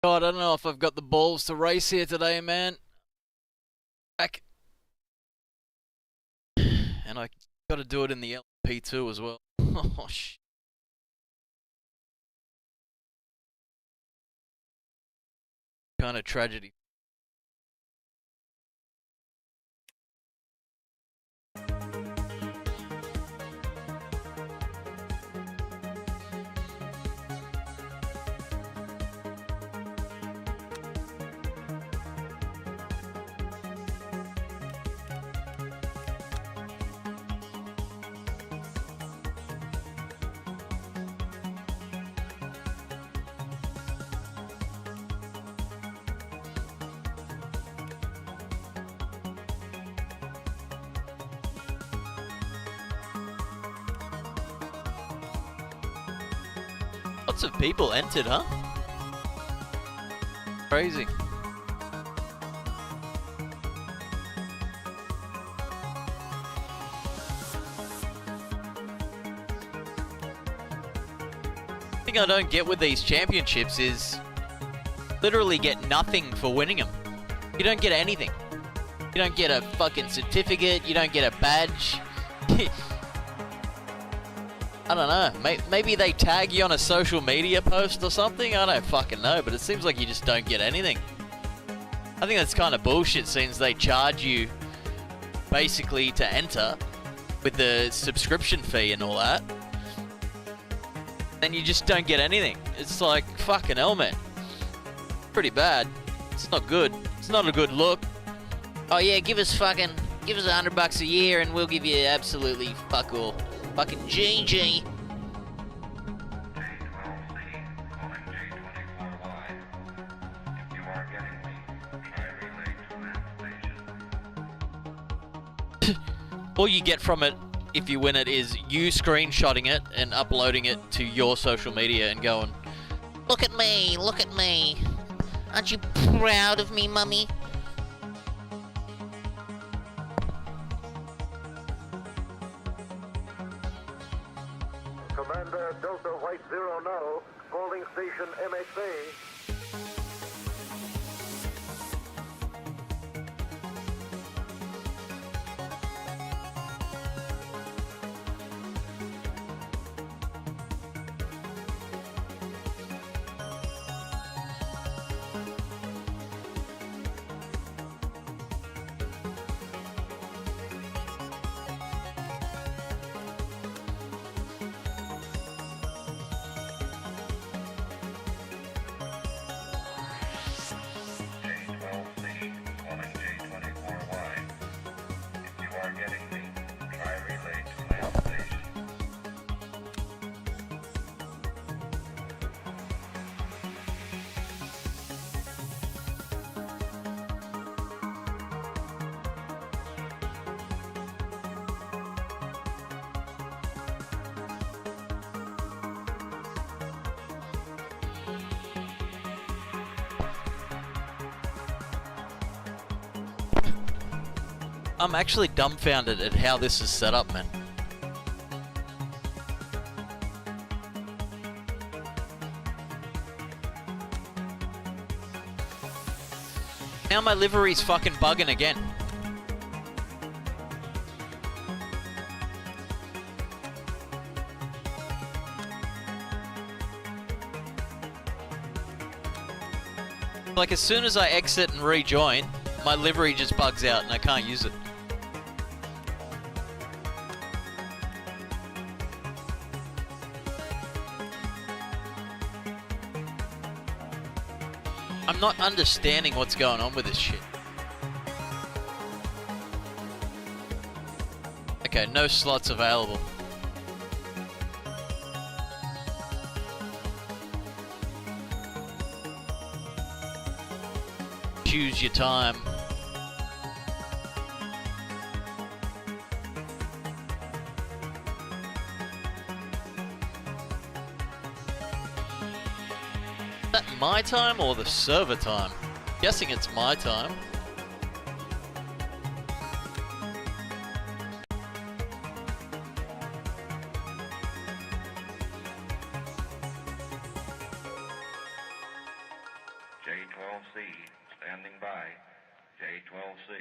God, I don't know if I've got the balls to race here today, man. Back. And I got to do it in the LP2 as well. Oh, shit. Kind of tragedy. Lots of people entered, huh? Crazy. The thing I don't get with these championships is literally get nothing for winning them. You don't get anything. You don't get a fucking certificate. You don't get a badge. I don't know. Maybe they tag you on a social media post or something. I don't fucking know. But it seems like you just don't get anything. I think that's kind of bullshit since they charge you basically to enter with the subscription fee and all that. Then you just don't get anything. It's like, fucking hell, man. Pretty bad. It's not good. It's not a good look. Oh yeah, give us $100 a year and we'll give you absolutely fuck all. Fucking GG. All you get from it, if you win it, is you screenshotting it and uploading it to your social media and going, look at me, look at me. Aren't you proud of me, mummy? Commander Delta White Zero now, calling station MXA. I'm actually dumbfounded at how this is set up, man. Now my livery's fucking bugging again. Like as soon as I exit and rejoin, my livery just bugs out and I can't use it. I'm not understanding what's going on with this shit. Okay, no slots available. Choose your time. Is that my time or the server time? Guessing it's my time. J12C, standing by. J12C.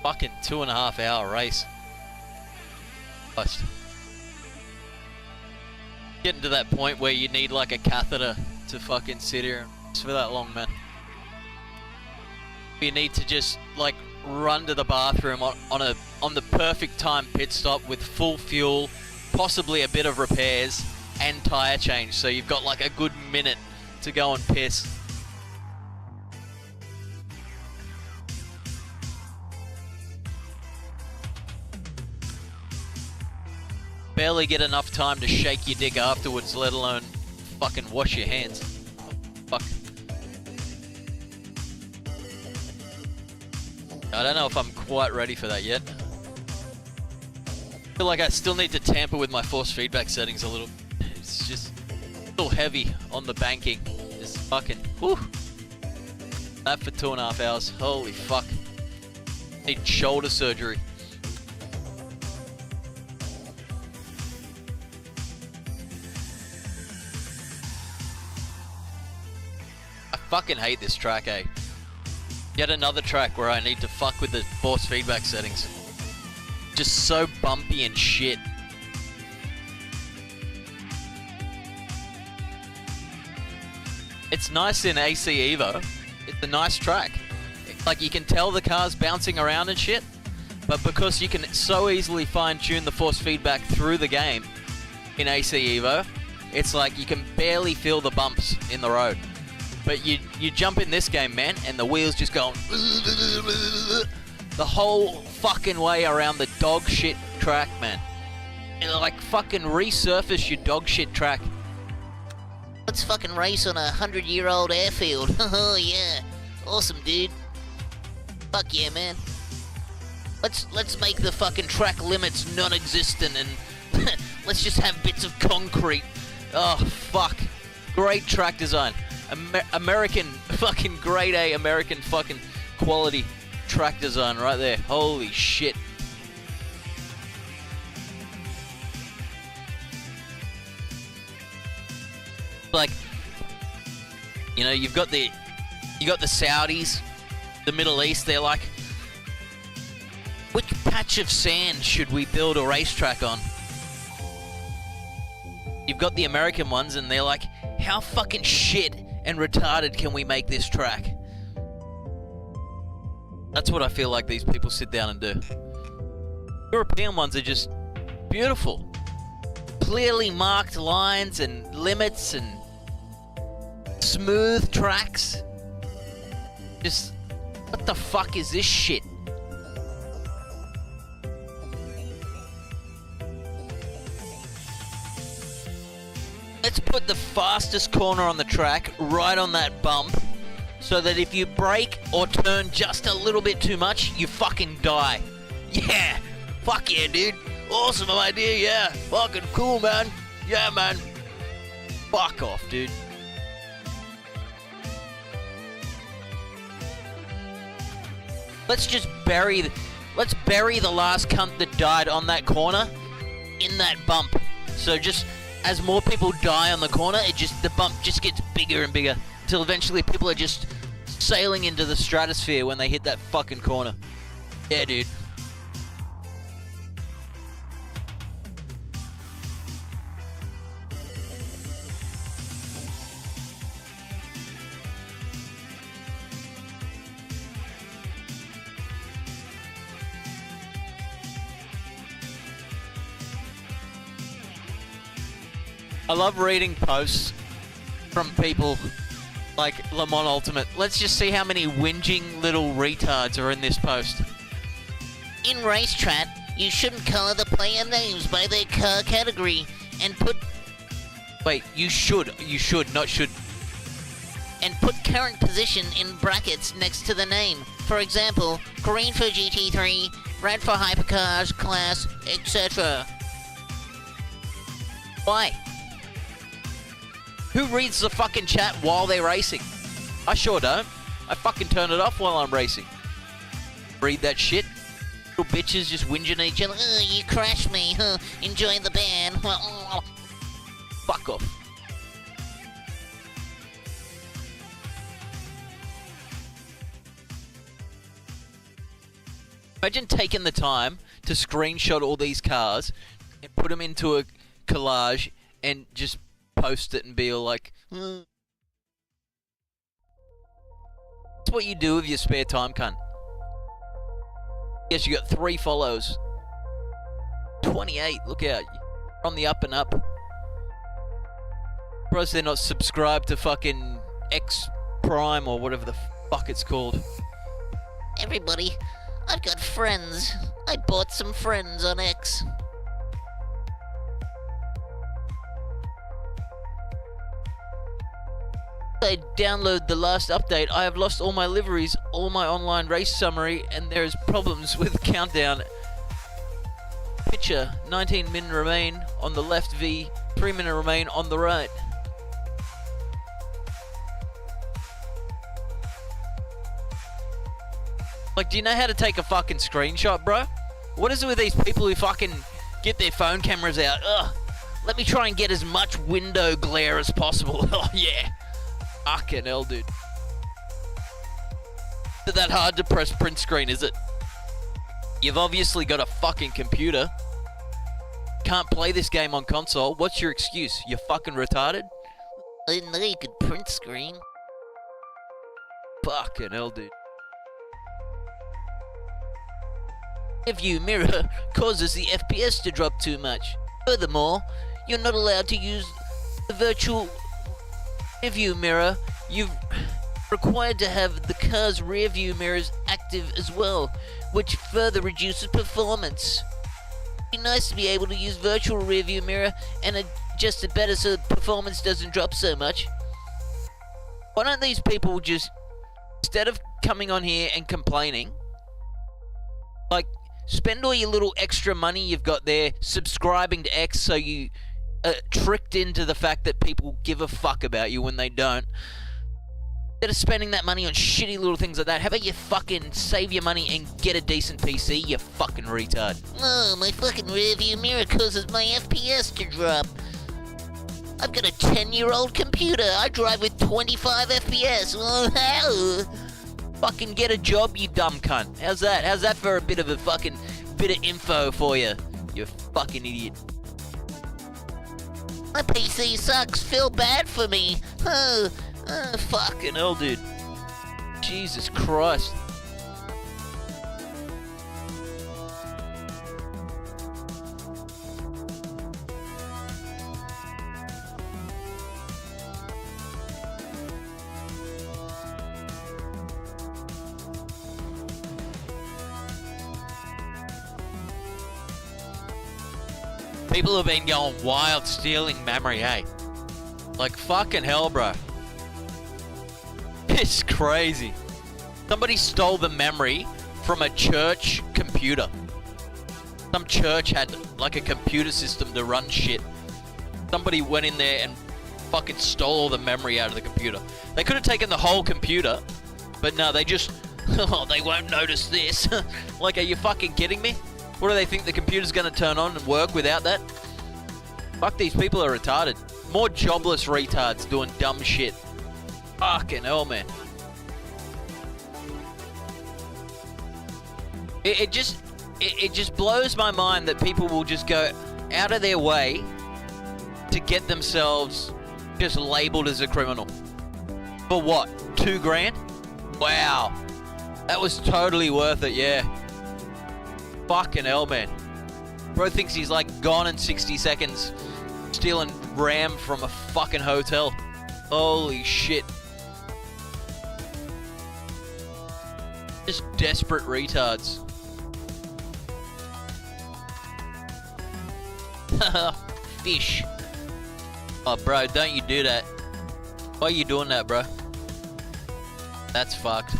Fucking 2.5 hour race. Christ. Getting to that point where you need like a catheter to fucking sit here for that long, man. You need to just like run to the bathroom on the perfect time pit stop with full fuel, possibly a bit of repairs and tire change. So you've got like a good minute to go and piss. Barely get enough time to shake your dick afterwards, let alone fucking wash your hands. I don't know if I'm quite ready for that yet. I feel like I still need to tamper with my force feedback settings a little. It's just still heavy on the banking. It's fucking, whew. That for 2.5 hours. Holy fuck. Need shoulder surgery. I fucking hate this track, eh? Yet another track where I need to fuck with the force feedback settings. Just so bumpy and shit. It's nice in AC Evo. It's a nice track. Like, you can tell the car's bouncing around and shit, but because you can so easily fine-tune the force feedback through the game in AC Evo, it's like you can barely feel the bumps in the road. But you jump in this game, man, and the wheels just going the whole fucking way around the dog shit track, man. And like, fucking resurface your dog shit track. Let's fucking race on a 100-year-old airfield. Oh yeah, awesome, dude. Fuck yeah, man. Let's make the fucking track limits non-existent and let's just have bits of concrete. Oh fuck, great track design. American fucking grade A American fucking quality track design right there. Holy shit. Like, you know, you got the Saudis, the Middle East. They're like, which patch of sand should we build a racetrack on? You've got the American ones, and they're like, how fucking shit and retarded can we make this track? That's what I feel like these people sit down and do. European ones are just beautiful. Clearly marked lines and limits and smooth tracks. Just, what the fuck is this shit? Let's put the fastest corner on the track right on that bump, so that if you brake or turn just a little bit too much, you fucking die. Yeah! Fuck yeah, dude! Awesome idea, yeah! Fucking cool, man! Yeah, man! Fuck off, dude. Let's just bury the last cunt that died on that corner in that bump. So just as more people die on the corner, the bump just gets bigger and bigger until eventually people are just sailing into the stratosphere when they hit that fucking corner. Yeah, dude. I love reading posts from people like Le Mans Ultimate. Let's just see how many whinging little retards are in this post. In Racetrat, you shouldn't color the player names by their car category and put... Wait, you should, not should. And put current position in brackets next to the name. For example, green for GT3, red for hypercars, class, etc. Why? Who reads the fucking chat while they're racing? I sure don't. I fucking turn it off while I'm racing. Read that shit. Little bitches just whinging at each other. Oh, you crashed me. Enjoy the ban. Fuck off. Imagine taking the time to screenshot all these cars and put them into a collage and just post it and be all like, That's what you do with your spare time, cunt. Yes, you got 3 follows. 28, look out. You're on the up and up. Surprised they're not subscribed to fucking X Prime or whatever the fuck it's called. Everybody, I've got friends. I bought some friends on X. I download the last update, I have lost all my liveries, all my online race summary, and there is problems with countdown. Picture, 19 min remain on the left V, 3 min remain on the right. Like, do you know how to take a fucking screenshot, bro? What is it with these people who fucking get their phone cameras out? Ugh, let me try and get as much window glare as possible. Oh, yeah. Fucking hell, dude. Is that hard to press print screen, is it? You've obviously got a fucking computer. Can't play this game on console. What's your excuse? You're fucking retarded? I didn't know you could print screen. Fucking hell, dude. Rear view mirror causes the FPS to drop too much. Furthermore, you're not allowed to use the virtual rear view mirror. You're required to have the car's rear view mirrors active as well, which further reduces performance. It'd be nice to be able to use virtual rear view mirror and adjust it better so the performance doesn't drop so much. Why don't these people just, instead of coming on here and complaining, like, spend all your little extra money you've got there subscribing to X so you tricked into the fact that people give a fuck about you when they don't. Instead of spending that money on shitty little things like that, how about you fucking save your money and get a decent PC, you fucking retard. Oh, my fucking rearview mirror causes my FPS to drop. I've got a 10-year-old computer. I drive with 25 FPS. Oh, hell. Fucking get a job, you dumb cunt. How's that? How's that for a bit of info for you? You fucking idiot. My PC sucks. Feel bad for me. Oh, fucking hell, dude. Jesus Christ. People have been going wild stealing memory, hey? Like, fucking hell, bro. It's crazy. Somebody stole the memory from a church computer. Some church had, like, a computer system to run shit. Somebody went in there and fucking stole all the memory out of the computer. They could have taken the whole computer, but no, they just... Oh, they won't notice this. Like, are you fucking kidding me? What do they think, the computer's gonna turn on and work without that? Fuck, these people are retarded. More jobless retards doing dumb shit. Fucking hell, man. It just blows my mind that people will just go out of their way to get themselves just labeled as a criminal. For what? $2 grand? Wow. That was totally worth it, yeah. Fucking hell, man. Bro thinks he's like gone in 60 seconds stealing RAM from a fucking hotel. Holy shit. Just desperate retards. Fish. Oh, bro, don't you do that. Why are you doing that, bro? That's fucked.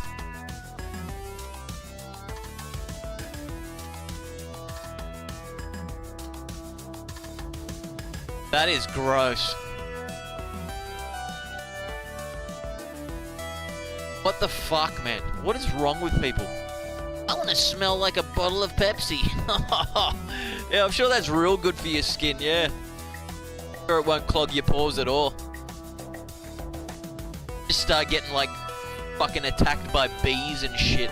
That is gross. What the fuck, man? What is wrong with people? I want to smell like a bottle of Pepsi. Yeah, I'm sure that's real good for your skin, yeah. I'm sure it won't clog your pores at all. Just start getting, like, fucking attacked by bees and shit.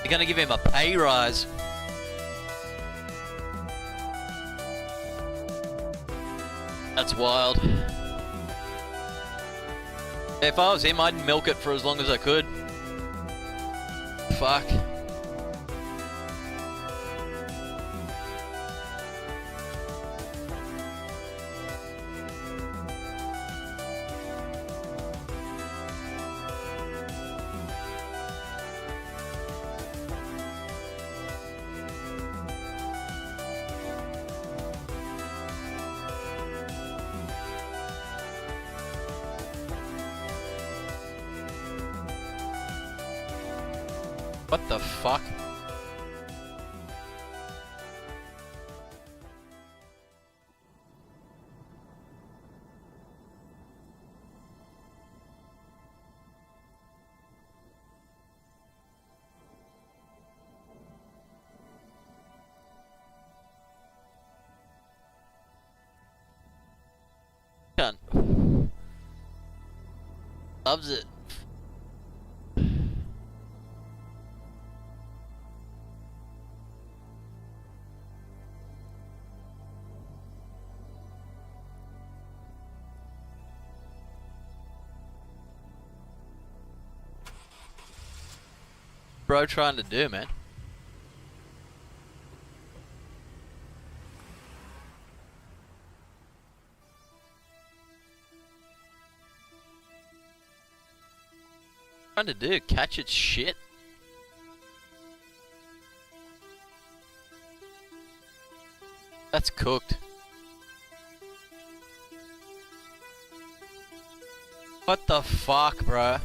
They're gonna give him a pay rise. That's wild. If I was him, I'd milk it for as long as I could. Fuck. What the fuck? Cunt. Loves it. Bro trying to do, man? Trying to do? Catch its shit? That's cooked. What the fuck, bro?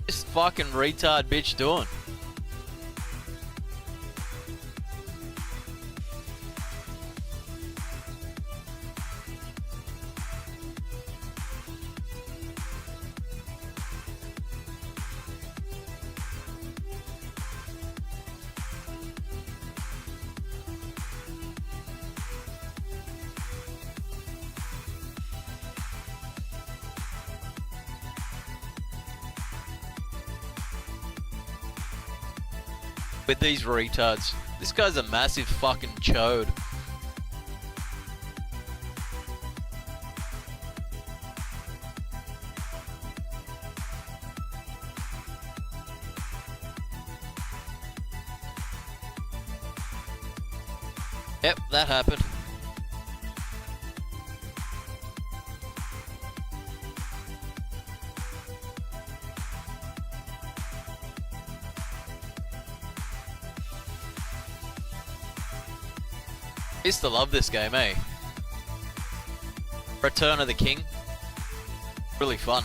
This fucking retard bitch doing? With these retards. This guy's a massive fucking chode. Yep, that happened. I used to love this game, eh? Return of the King. Really fun.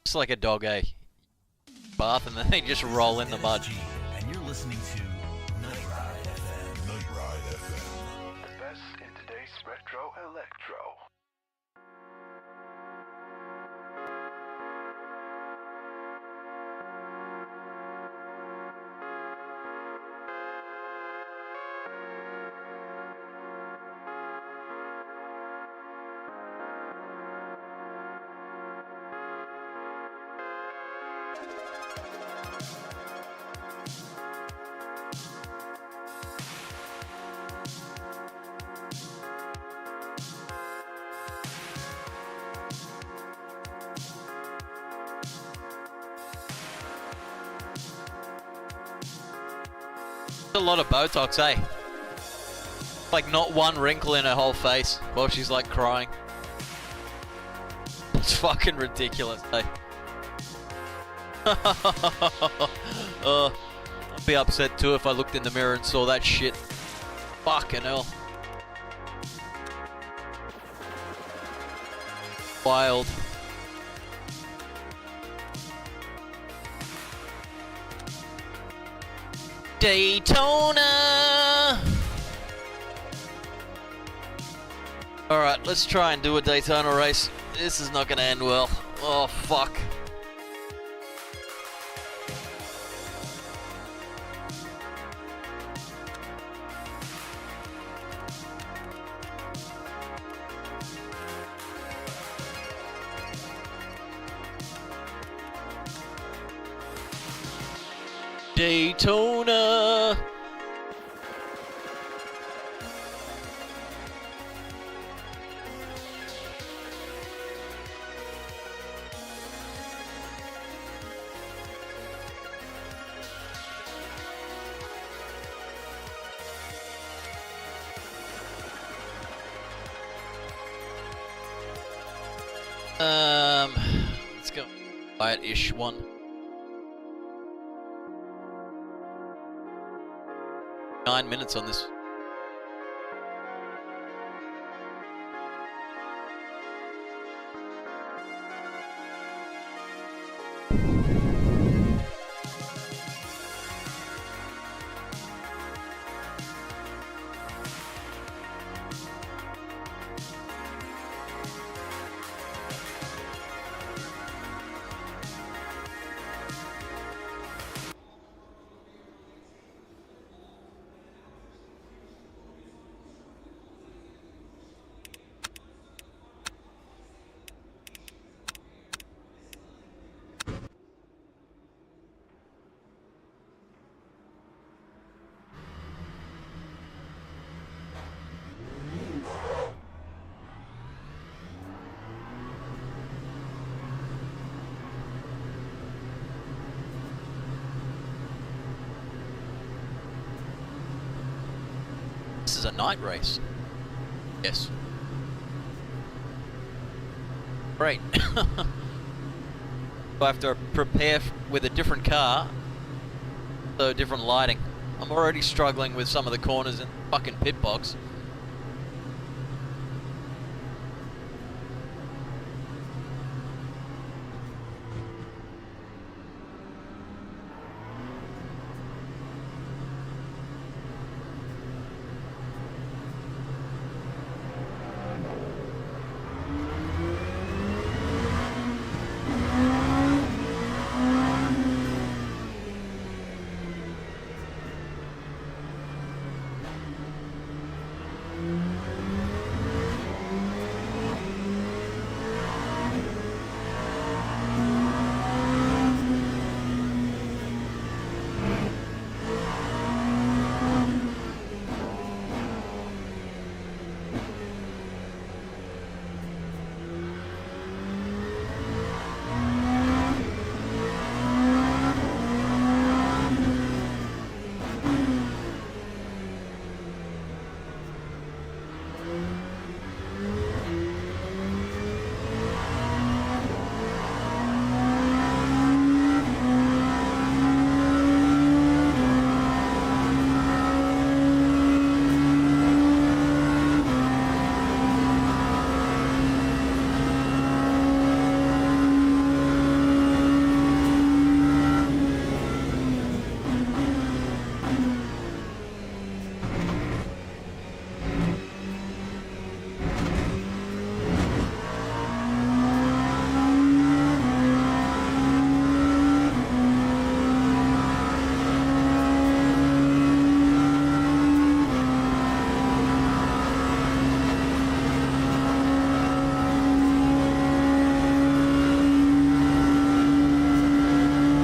Just like a dog, eh? Bath and then they just roll in the mud. And you're listening to Night Ride FM. Night Ride FM. The best in today's retro electro. A lot of Botox, eh? Like not one wrinkle in her whole face while she's like crying. It's fucking ridiculous, eh? I'd be upset too if I looked in the mirror and saw that shit. Fucking hell. Wild. Daytona! Alright, let's try and do a Daytona race. This is not going to end well. Oh, fuck. Daytona! Let's go quiet-ish one. Nine minutes on this. This is a night race. Yes. Great. I have to prepare with a different car, so different lighting. I'm already struggling with some of the corners in the fucking pit box.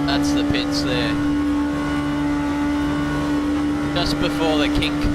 That's the pits there. Just before the kink.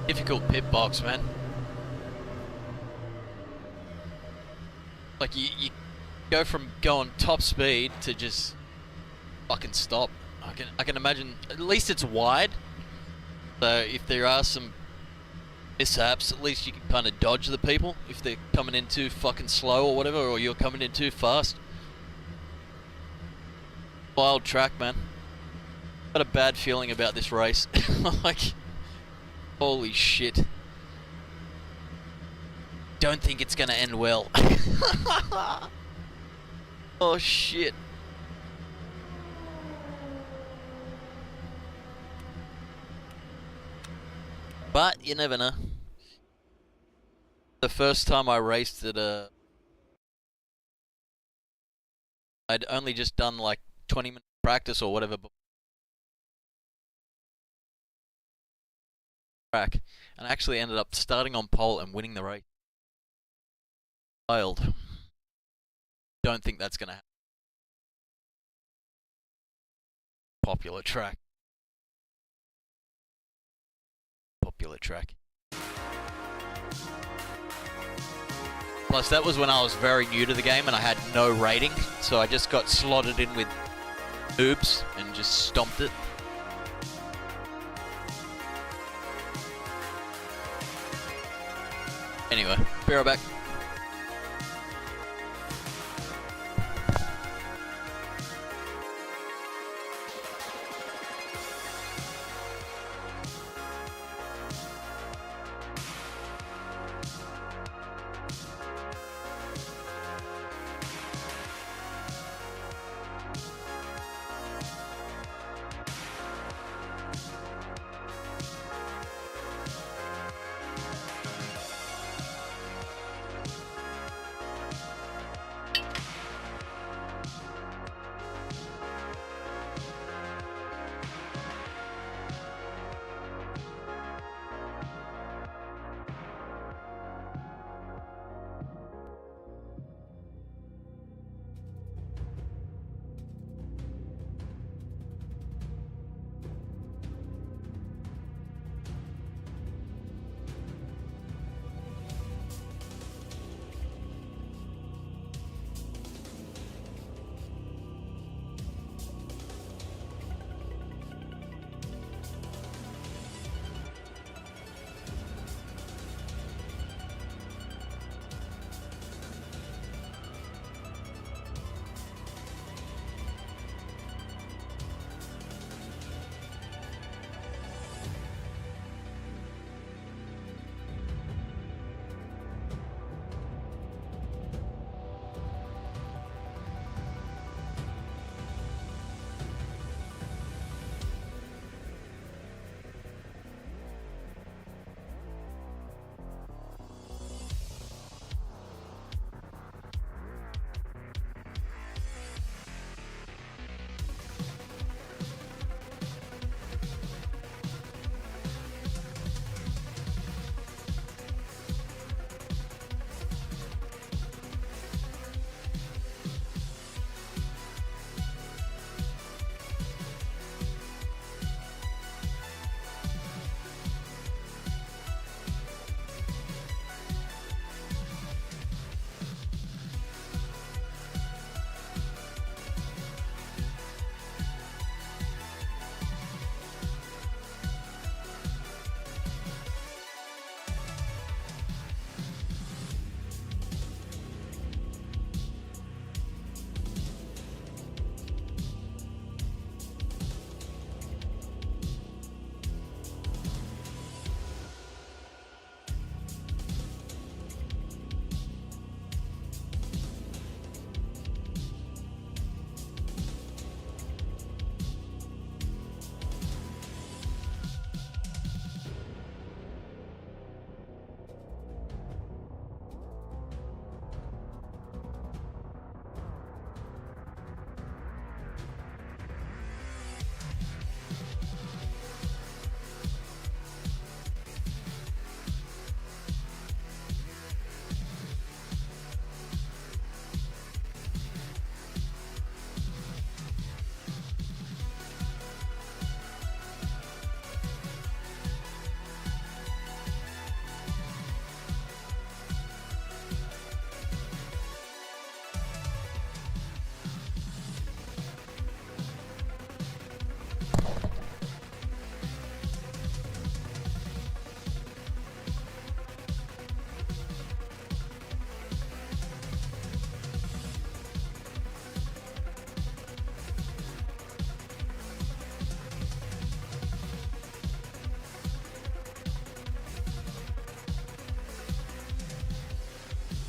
difficult pit box, man. Like you go from going top speed to just fucking stop. I can imagine. At least it's wide, so if there are some mishaps, at least you can kind of dodge the people if they're coming in too fucking slow or whatever, or you're coming in too fast. Wild track, man. Got a bad feeling about this race. Like, holy shit. Don't think it's gonna end well. Oh shit. But you never know. The first time I raced at I'd only just done like 20-minute practice or whatever track, and I actually ended up starting on pole and winning the race. Wild. Don't think that's gonna happen. Popular track. Popular track. Plus that was when I was very new to the game and I had no rating, so I just got slotted in with noobs and just stomped it. Anyway, be right back.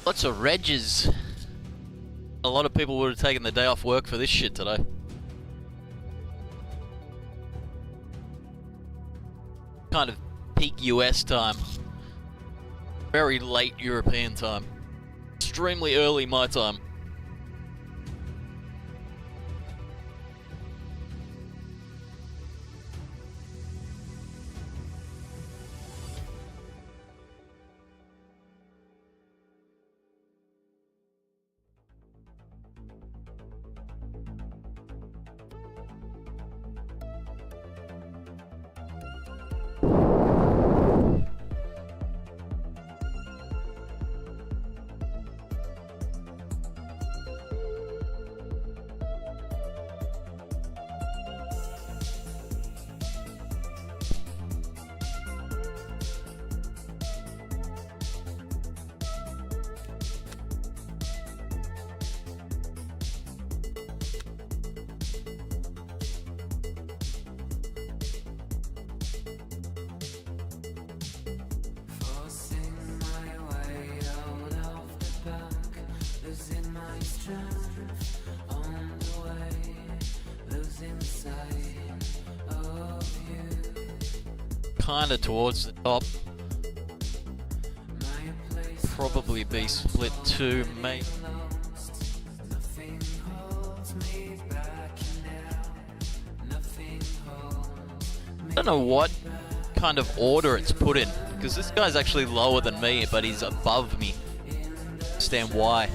Lots of regs. A lot of people would have taken the day off work for this shit today. Kind of peak US time. Very late European time. Extremely early my time. Kinda towards the top. Probably be split 2, mate. I don't know what kind of order it's put in, because this guy's actually lower than me, but he's above me. Understand why?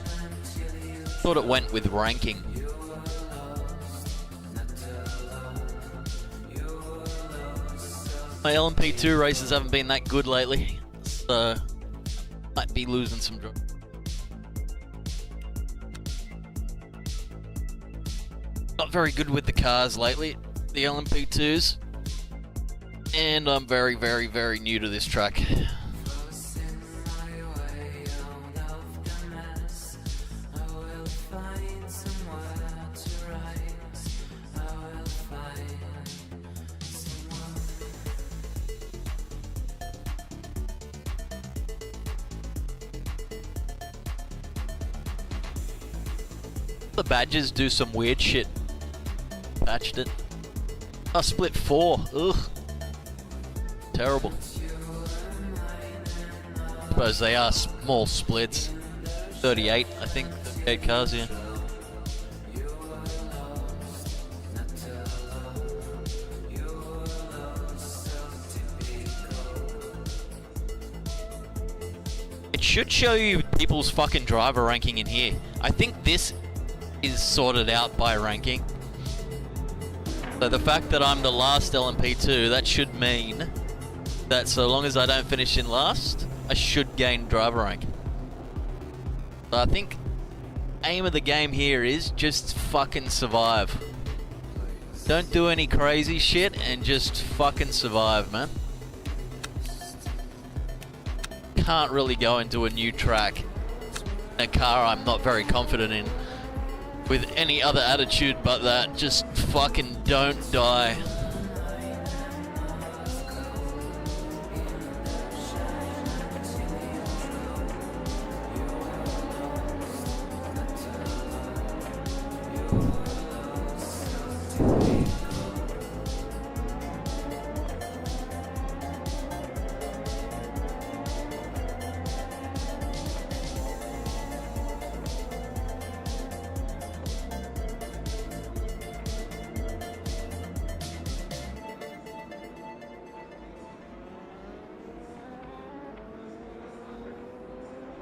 Thought it went with ranking. My LMP2 races haven't been that good lately, so might be losing some drive. Not very good with the cars lately, the LMP2s, and I'm very, very, very new to this track. The badges do some weird shit. Patched it. Oh, split 4. Ugh. Terrible. Suppose they are small splits. 38, I think. 38 cars here. It should show you people's fucking driver ranking in here. I think this is sorted out by ranking. So the fact that I'm the last LMP2, that should mean that so long as I don't finish in last, I should gain driver rank. So I think aim of the game here is just fucking survive. Don't do any crazy shit and just fucking survive, man. Can't really go into a new track, a car I'm not very confident in, with any other attitude but that. Just fucking don't die.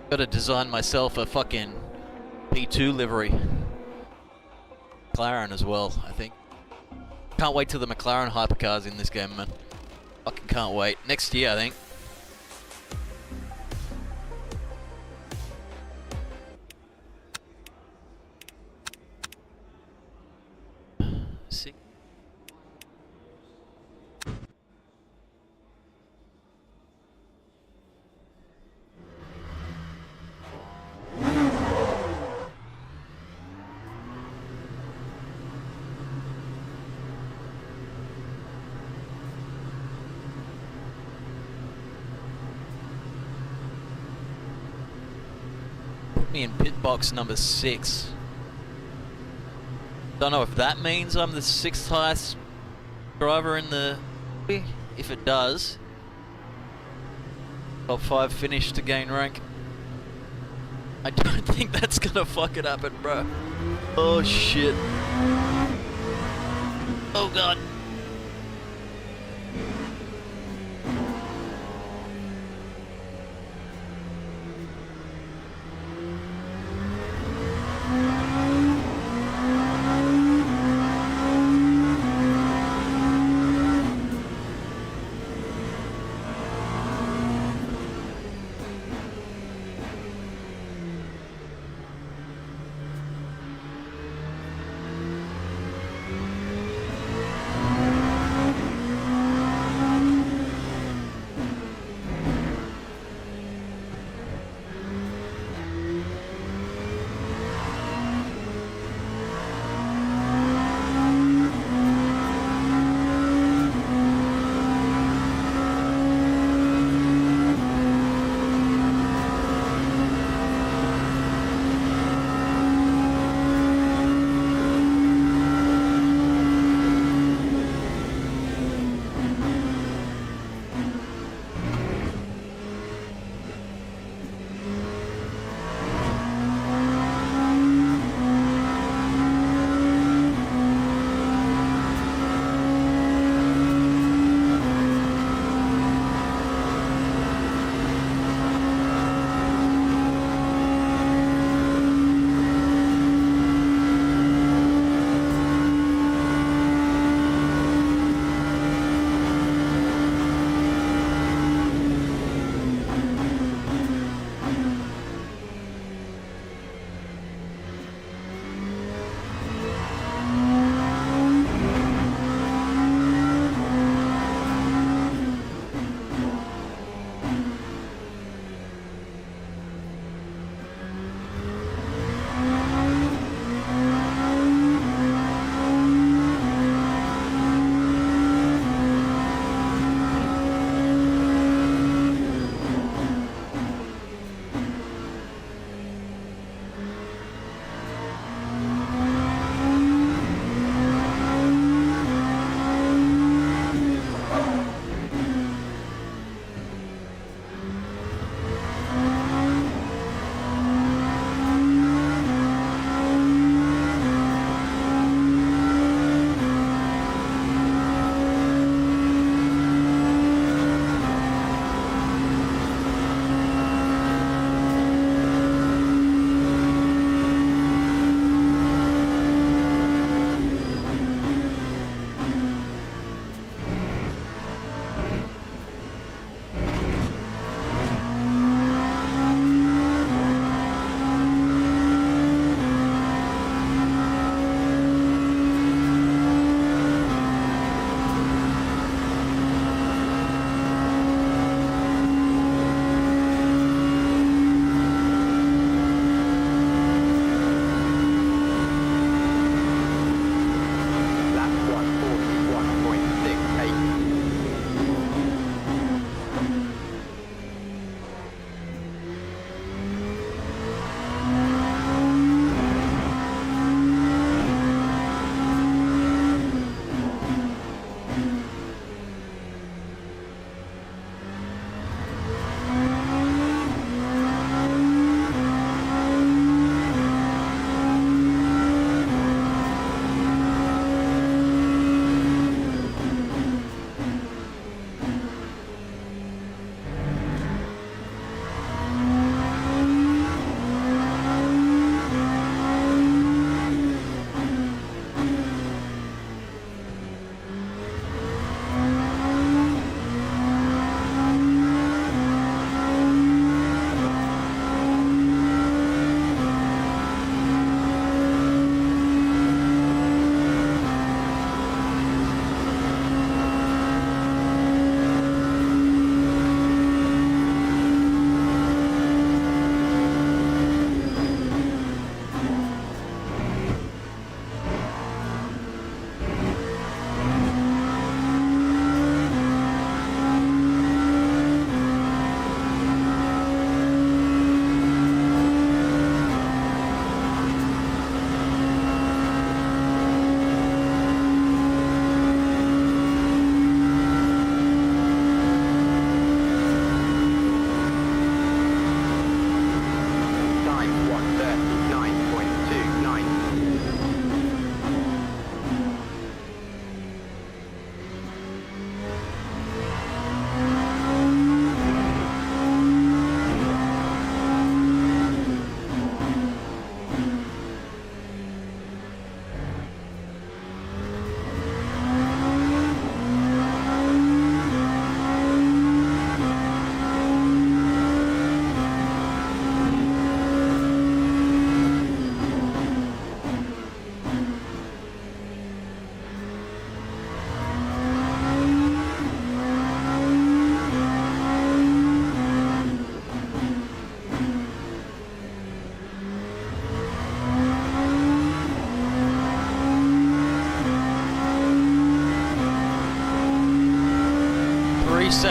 Gotta design myself a fucking P2 livery. McLaren as well, I think. Can't wait till the McLaren hypercars in this game, man. Fucking can't wait. Next year, I think. Sick. put me in pit box number 6. Don't know if that means I'm the 6th highest driver in the... If it does, top 5 finish to gain rank. I don't think that's gonna fuck it up, bro. Oh shit. Oh god.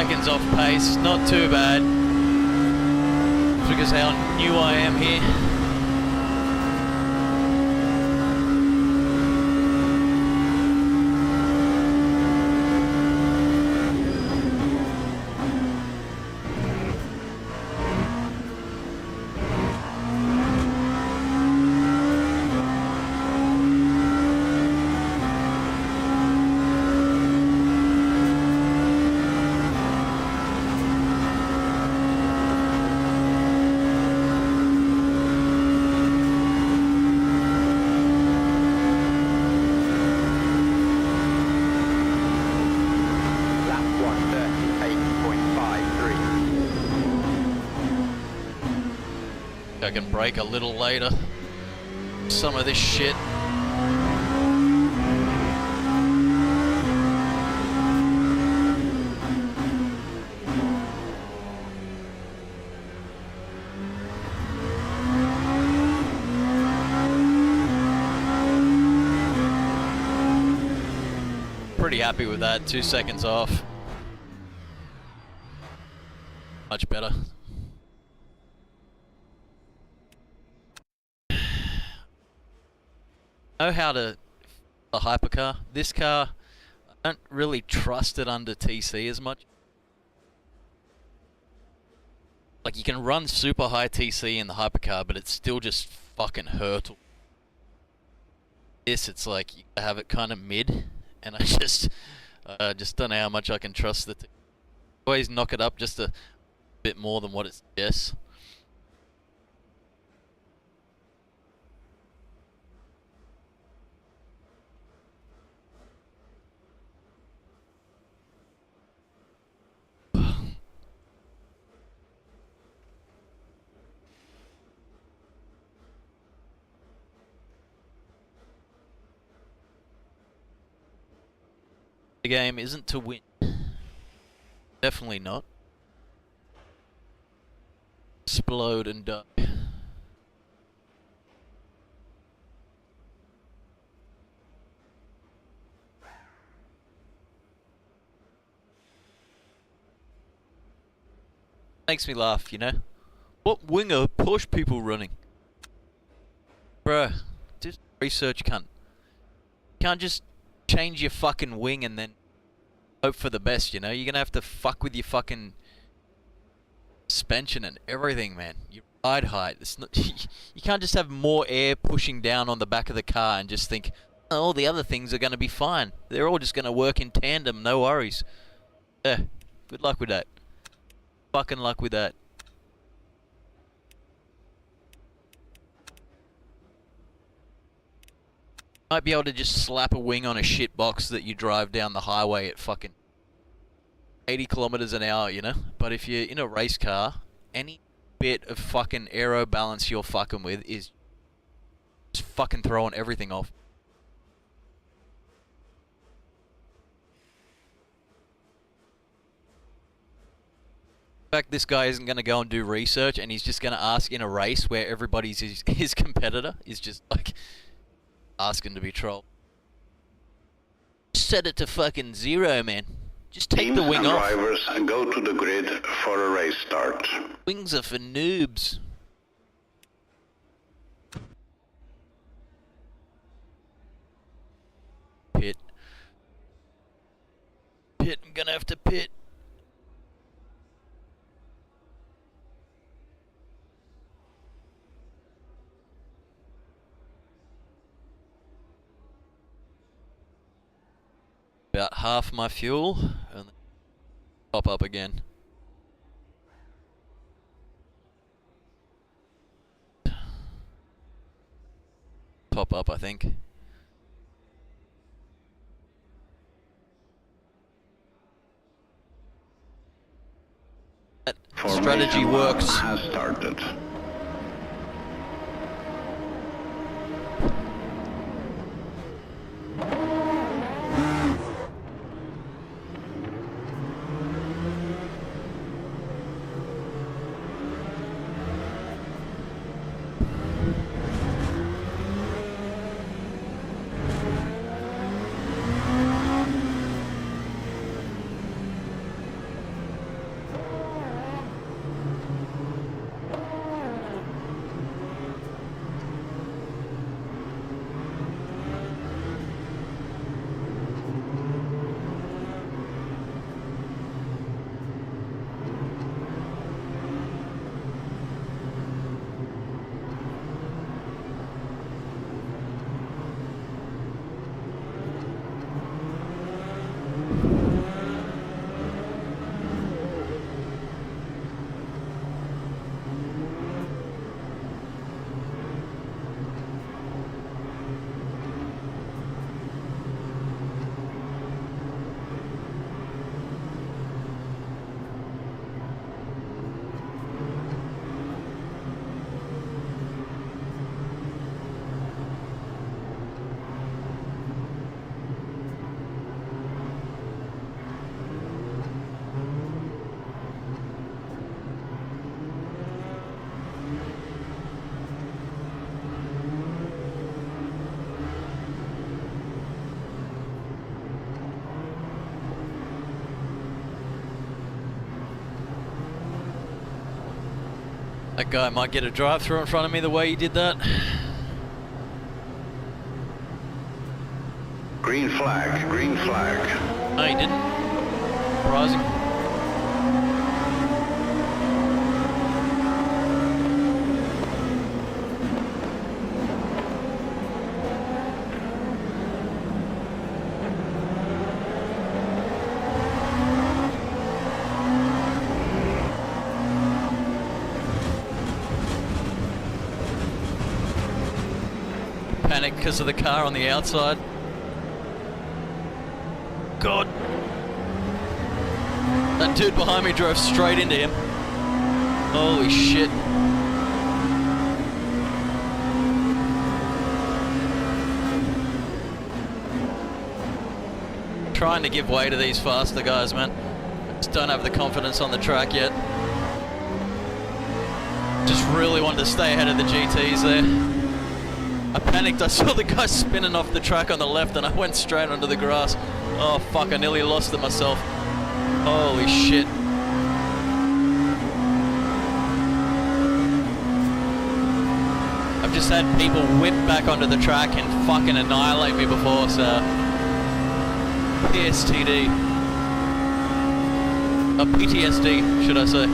seconds off pace, not too bad. Because how new I am here. I can brake a little later. Some of this shit. Pretty happy with that. 2 seconds off. Much better. Know how to the hypercar. This car, I don't really trust it under TC as much. Like, you can run super high TC in the hypercar, but it's still just fucking hurtle. This, it's like you have it kind of mid, and I just don't know how much I can trust it. Always knock it up just a bit more than what it suggests. The game isn't to win. Definitely not. Explode and die. Makes me laugh, you know? What wing are Porsche people running? Bruh, just research, cunt. Can't just change your fucking wing and then hope for the best, you know? You're gonna have to fuck with your fucking suspension and everything, man. Your ride height. It's not, you can't just have more air pushing down on the back of the car and just think, oh, all the other things are gonna be fine. They're all just gonna work in tandem, no worries. Yeah, good luck with that. Fucking luck with that. Might be able to just slap a wing on a shit box that you drive down the highway at fucking 80 kilometers an hour, you know? But if you're in a race car, any bit of fucking aero balance you're fucking with is just fucking throwing everything off. In fact, this guy isn't going to go and do research, and he's just going to ask in a race where everybody's his competitor is just like asking to be trolled. Set it to fucking 0, man. Just take the wing off. Drivers go to the grid for a race start. Wings are for noobs. Pit. Pit, I'm gonna have to pit. About half my fuel, and then top up again. Top up, I think. That strategy works. Has started. That guy might get a drive-through in front of me the way he did that. Green flag, green flag. No, he didn't. Surprising. Panic because of the car on the outside. God. That dude behind me drove straight into him. Holy shit. Trying to give way to these faster guys, man. Just don't have the confidence on the track yet. Just really wanted to stay ahead of the GTs there. I panicked, I saw the guy spinning off the track on the left and I went straight onto the grass. Oh fuck, I nearly lost it myself. Holy shit. I've just had people whip back onto the track and fucking annihilate me before, so... PSTD. PTSD, should I say.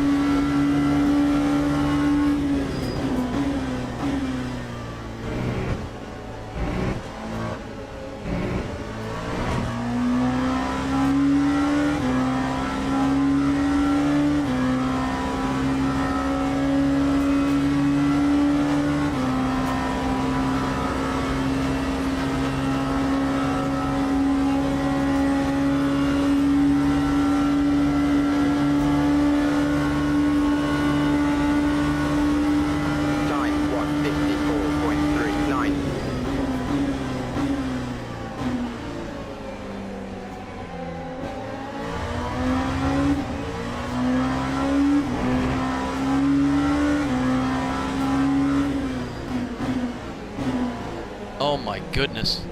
Oh my goodness.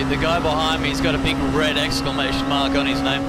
The guy behind me's got a big red exclamation mark on his name.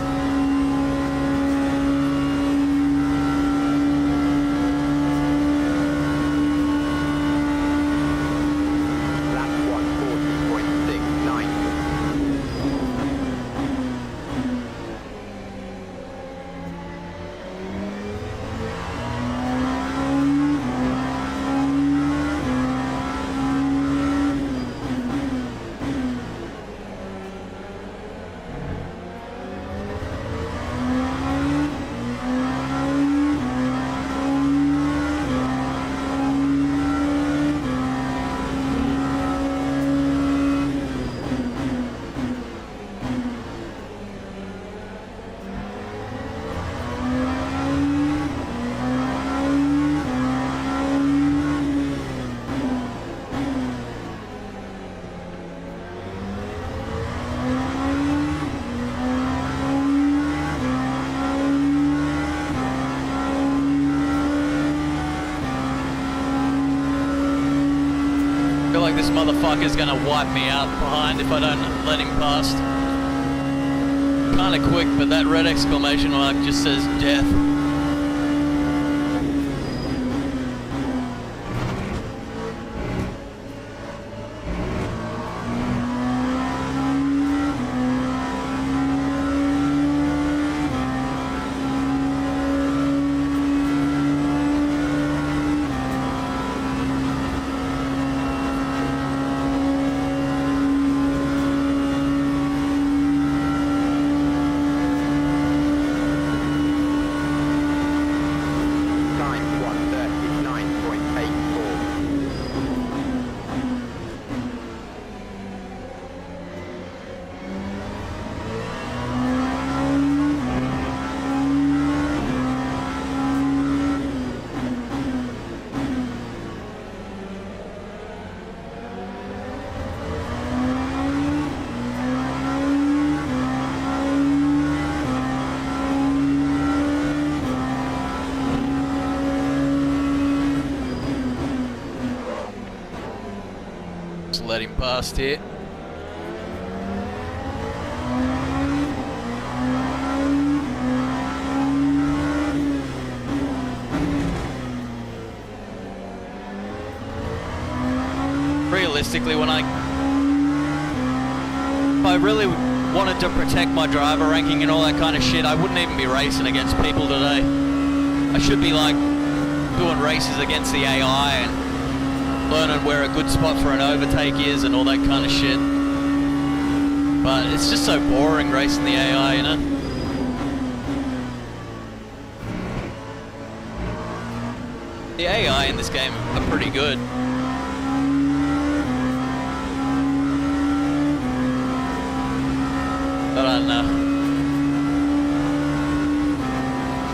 Like this motherfucker's gonna wipe me out behind if I don't let him past. Kinda quick, but that red exclamation mark just says death. let him past here. Realistically, if I really wanted to protect my driver ranking and all that kind of shit, I wouldn't even be racing against people today. I should be like doing races against the AI and learning where a good spot for an overtake is and all that kind of shit. But it's just so boring racing the AI, you know? The AI in this game are pretty good. But I don't know.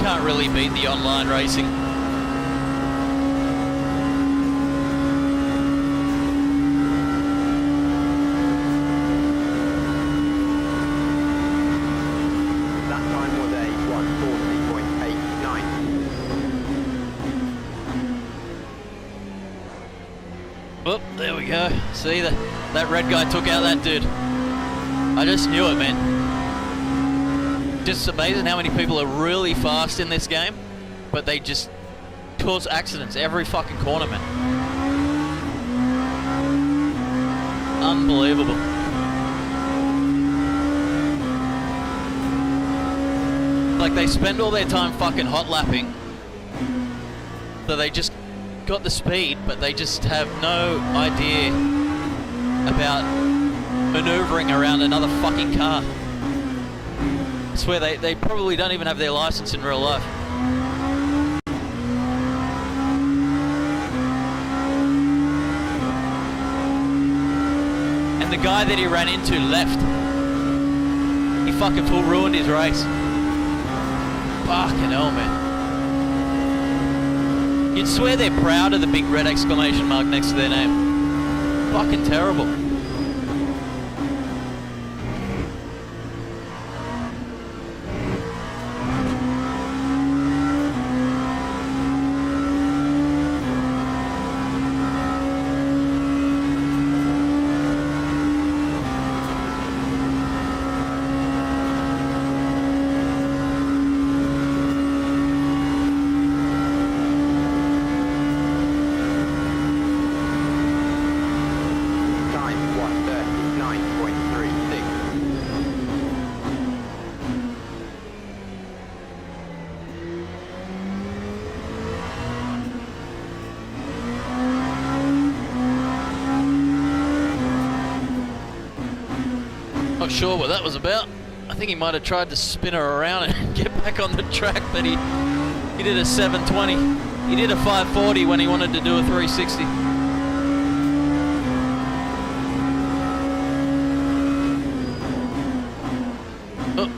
Can't really beat the online racing. That time was a 1:40.89. Oh, there we go. See, that red guy took out that dude. I just knew it, man. Just amazing how many people are really fast in this game, but they just cause accidents every fucking corner, man. Unbelievable. Like, they spend all their time fucking hot lapping, so they just got the speed, but they just have no idea about maneuvering around another fucking car. I swear they probably don't even have their license in real life. And the guy that he ran into left. He fucking full ruined his race. Fucking hell, man. You'd swear they're proud of the big red exclamation mark next to their name. Fucking terrible. Not sure what that was about. I think he might have tried to spin her around and get back on the track, but he did a 720. He did a 540 when he wanted to do a 360. Oh.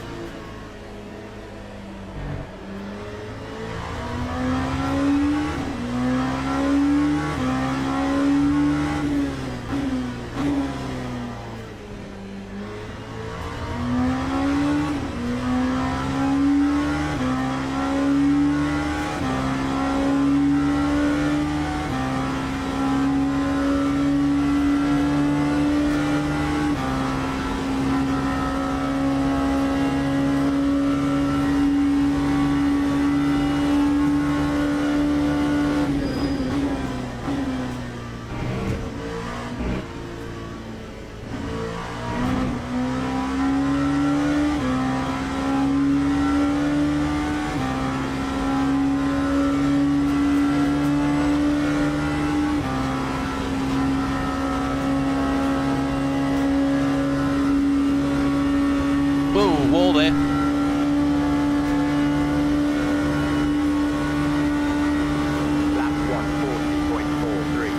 Whoa, wall there. Lap 1:40.43.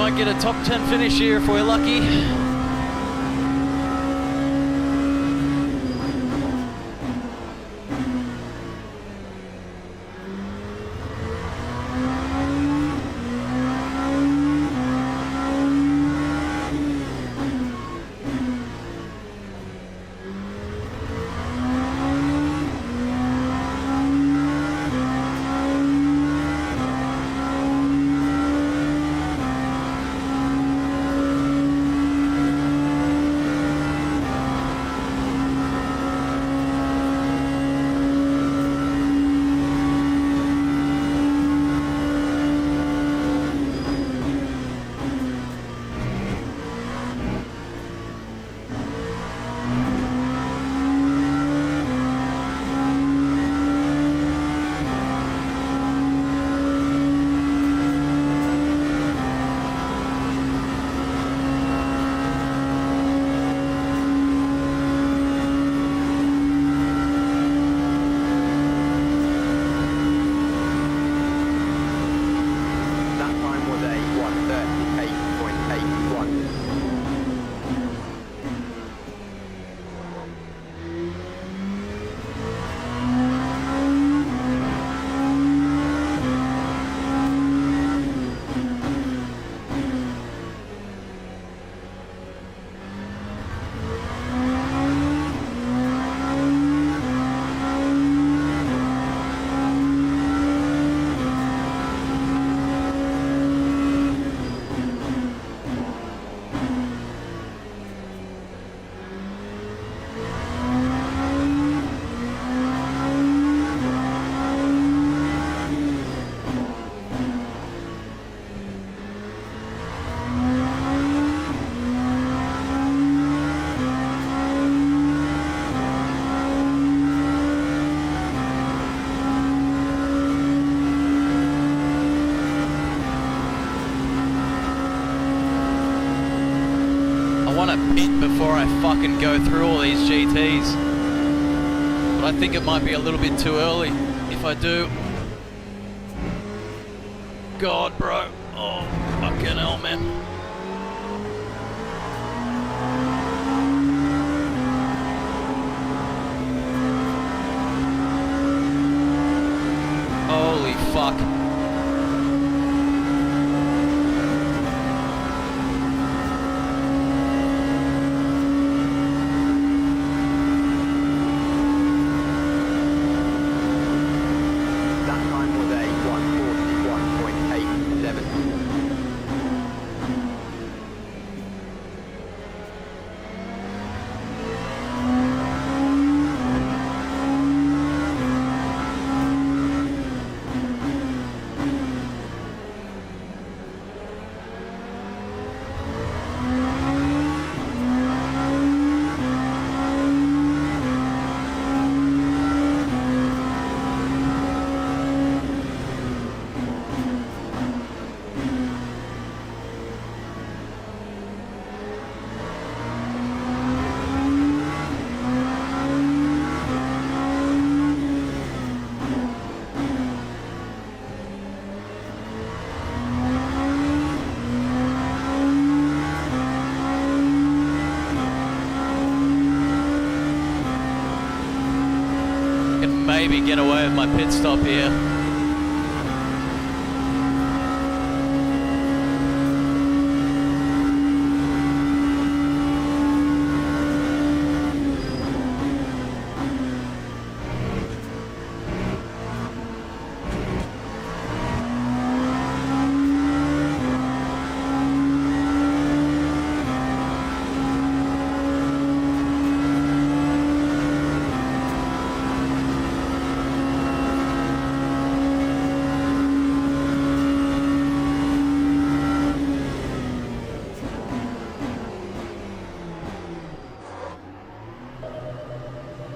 might get a top 10 finish here if we're lucky. Before I fucking go through all these GTs. But I think it might be a little bit too early if I do. God, bro. Oh, fucking hell, man. Holy fuck. Maybe get away with my pit stop here.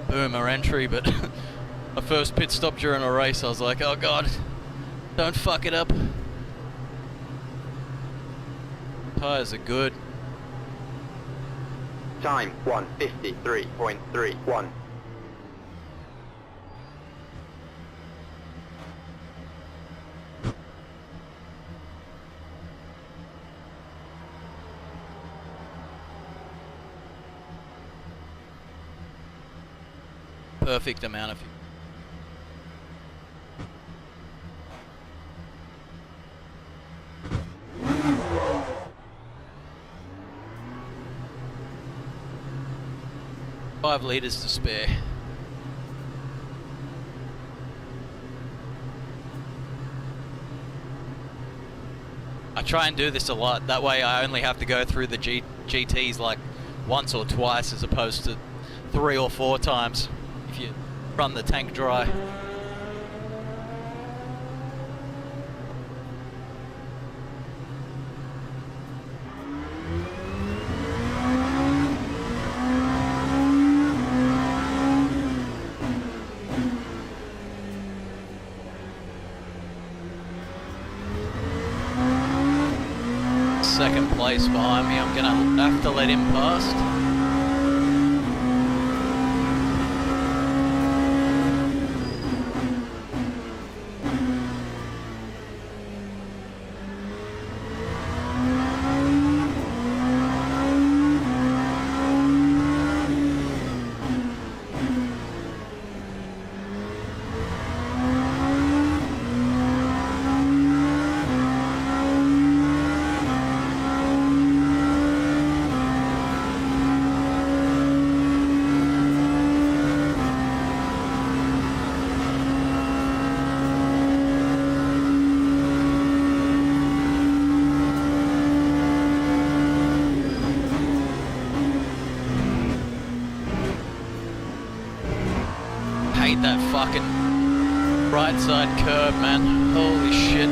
Boomer entry, but my first pit stop during a race, I was like, oh god, don't fuck it up. Tires are good. Time 1:53.31. perfect amount of fuel. 5 litres to spare. I try and do this a lot, that way I only have to go through the GTs like once or twice as opposed to 3 or 4 times if you run the tank dry. Second place behind me, I'm gonna have to let him past. Hate that fucking right side curb, man. Holy shit.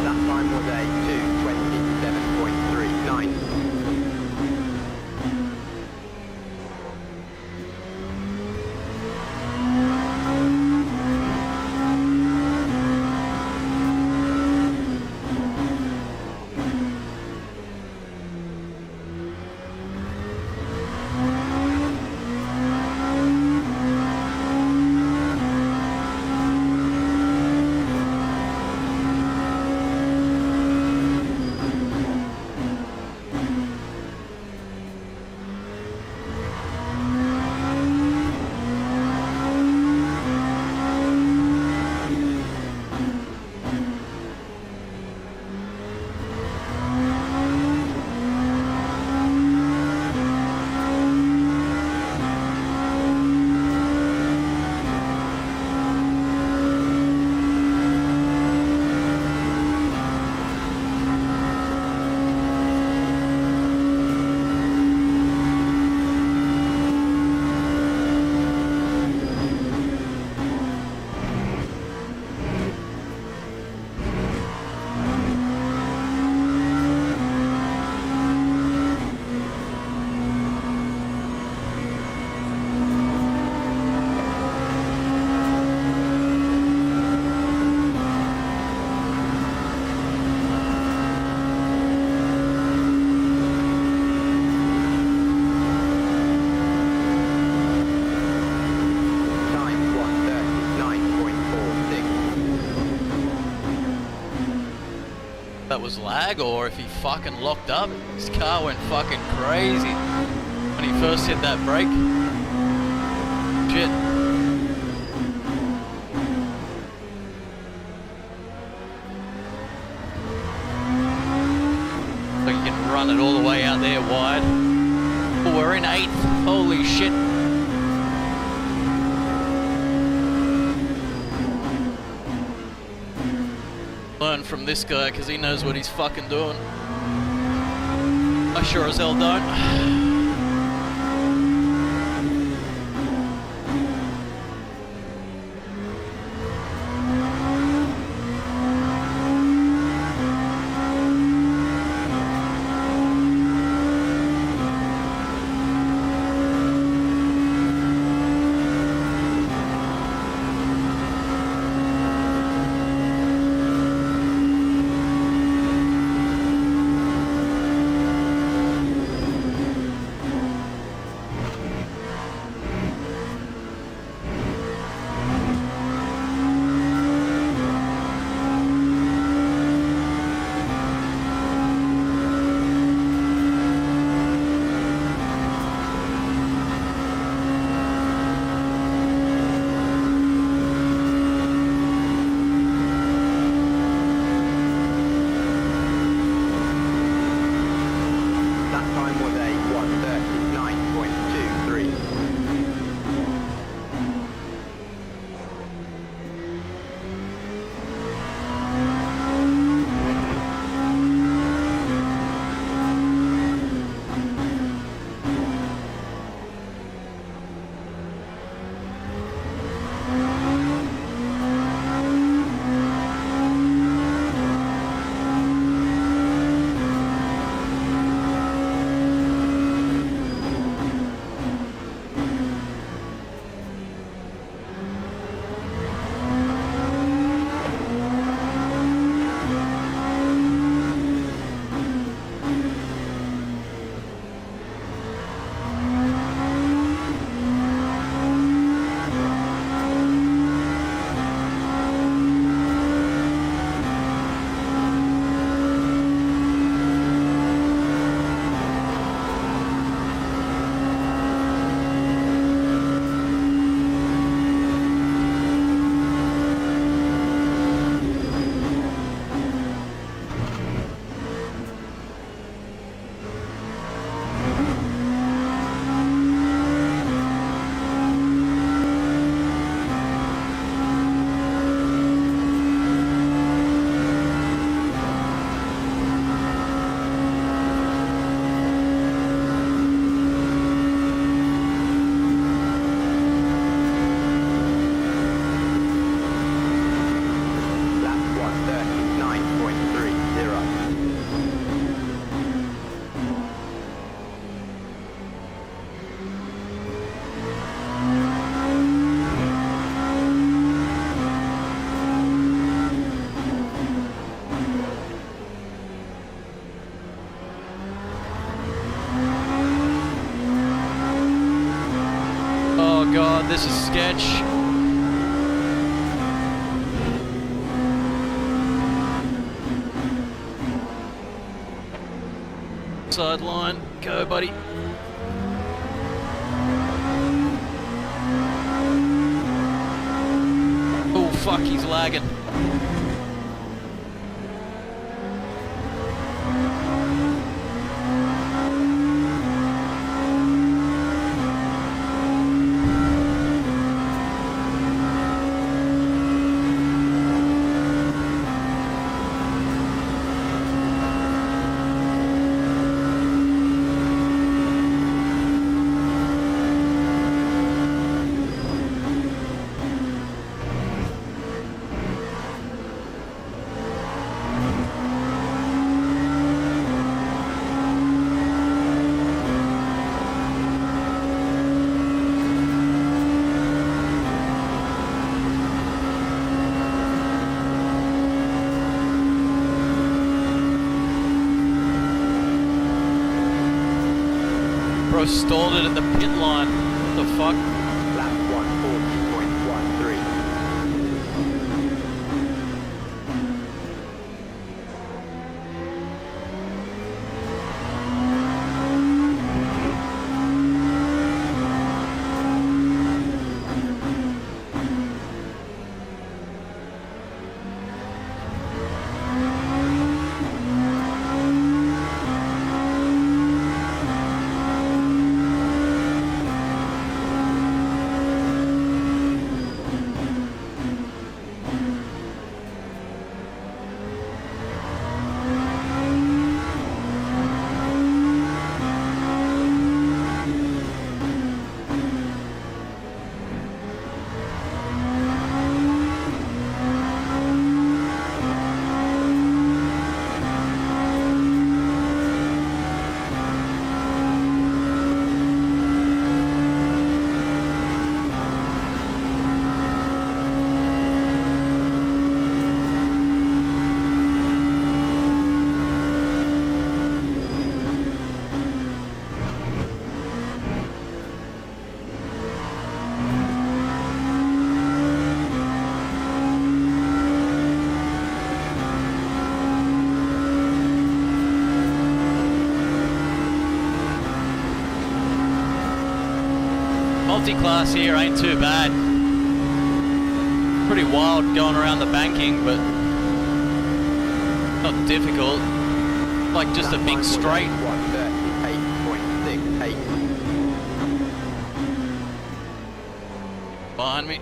That time was a 2:27.39. That was lag, or if he fucking locked up. His car went fucking crazy when he first hit that brake. Shit. So you can run it all the way out there wide. Oh, we're in 8th. Holy shit. Learn from this guy because he knows what he's fucking doing. I sure as hell don't. god, this is sketch. Sideline, go buddy. Oh fuck, he's lagging. Bro stalled it at the pit line. What the fuck? Lap 140.13. Multi-class here ain't too bad. Pretty wild going around the banking, but not difficult. Like just a big straight. 138.68. Behind me.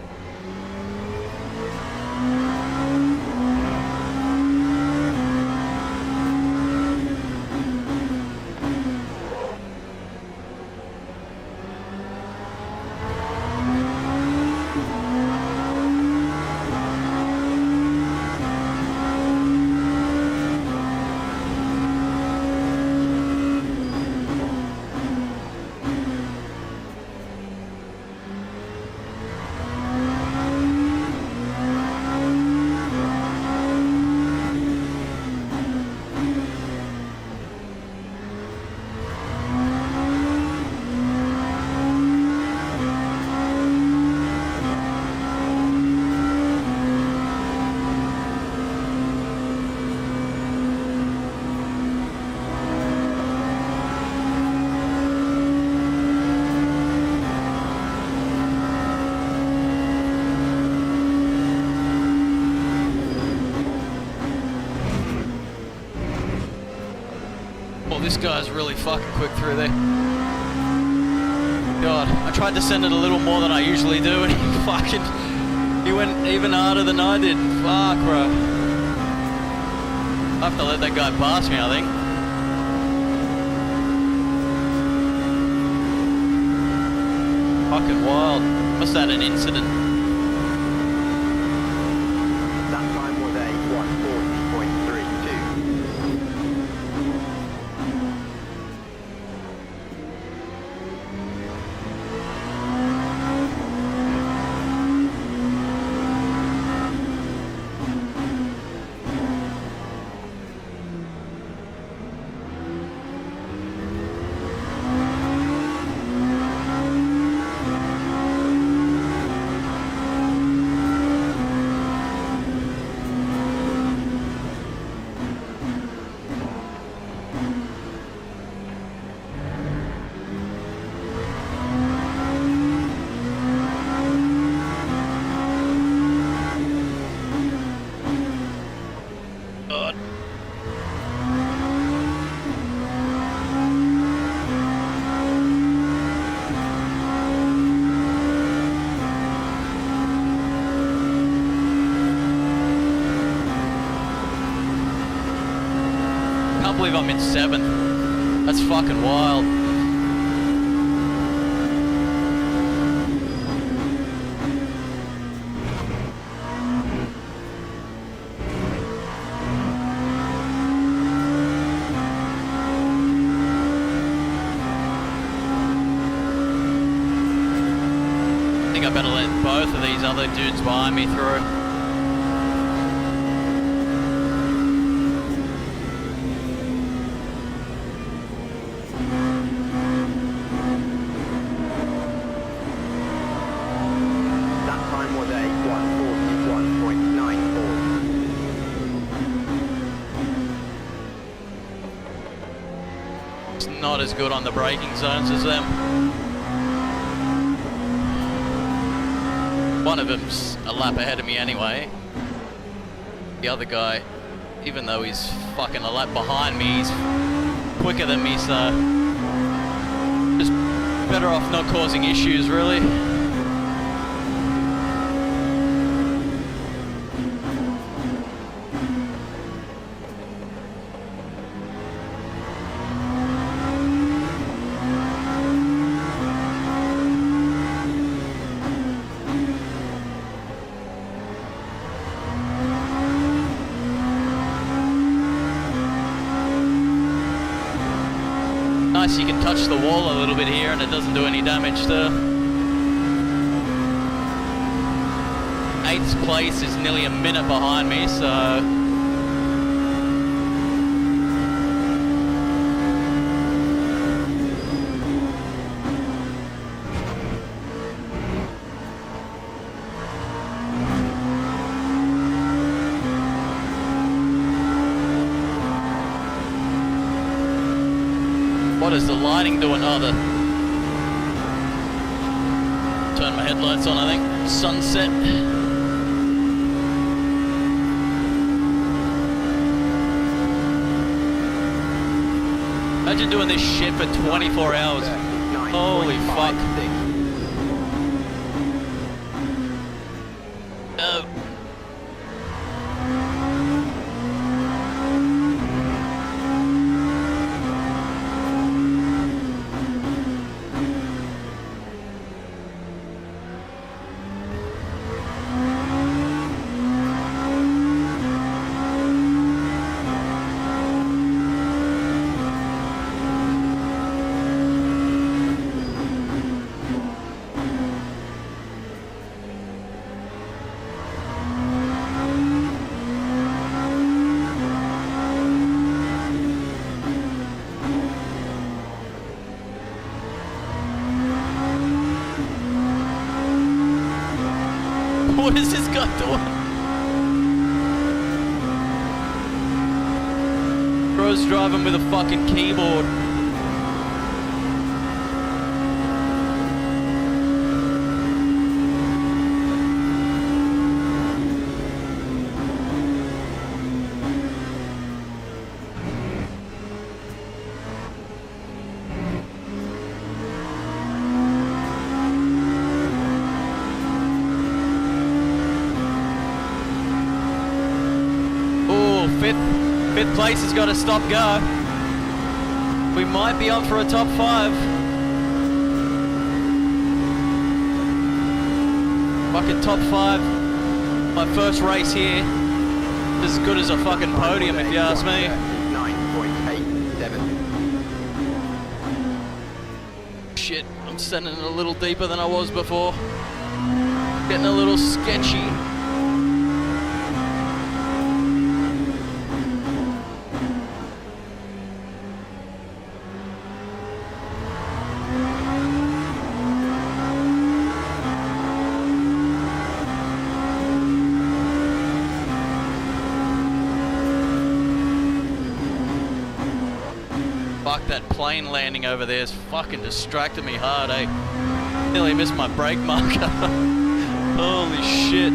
This guy's really fucking quick through there. God, I tried to send it a little more than I usually do, and he went even harder than I did. Fuck, bro. I have to let that guy pass me, I think. Fucking wild. Must have had an incident. That time was a 140.32. believe I'm in 7th. That's fucking wild. I think I better let both of these other dudes behind me through. That time was a 141.94. It's not as good on the braking zones as them. One of them's a lap ahead of me anyway. The other guy, even though he's fucking a lap behind me, he's quicker than me, so just better off not causing issues, really. Nice, you can touch the wall a little bit here and it doesn't do any damage to. 8th place is nearly a minute behind me, so what is the lighting doing? Oh, turn my headlights on, I think. Sunset. Imagine doing this shit for 24 hours. Holy fuck. No. What is this guy doing? Bro's driving with a fucking keyboard. Fifth place has got to stop go. We might be on for a top 5. Fucking top 5. My first race here. As good as a fucking podium, if you ask me. 9.87. Shit, I'm standing a little deeper than I was before. Getting a little sketchy. Fuck, that plane landing over there is fucking distracted me hard, eh? Nearly missed my brake marker. Holy shit.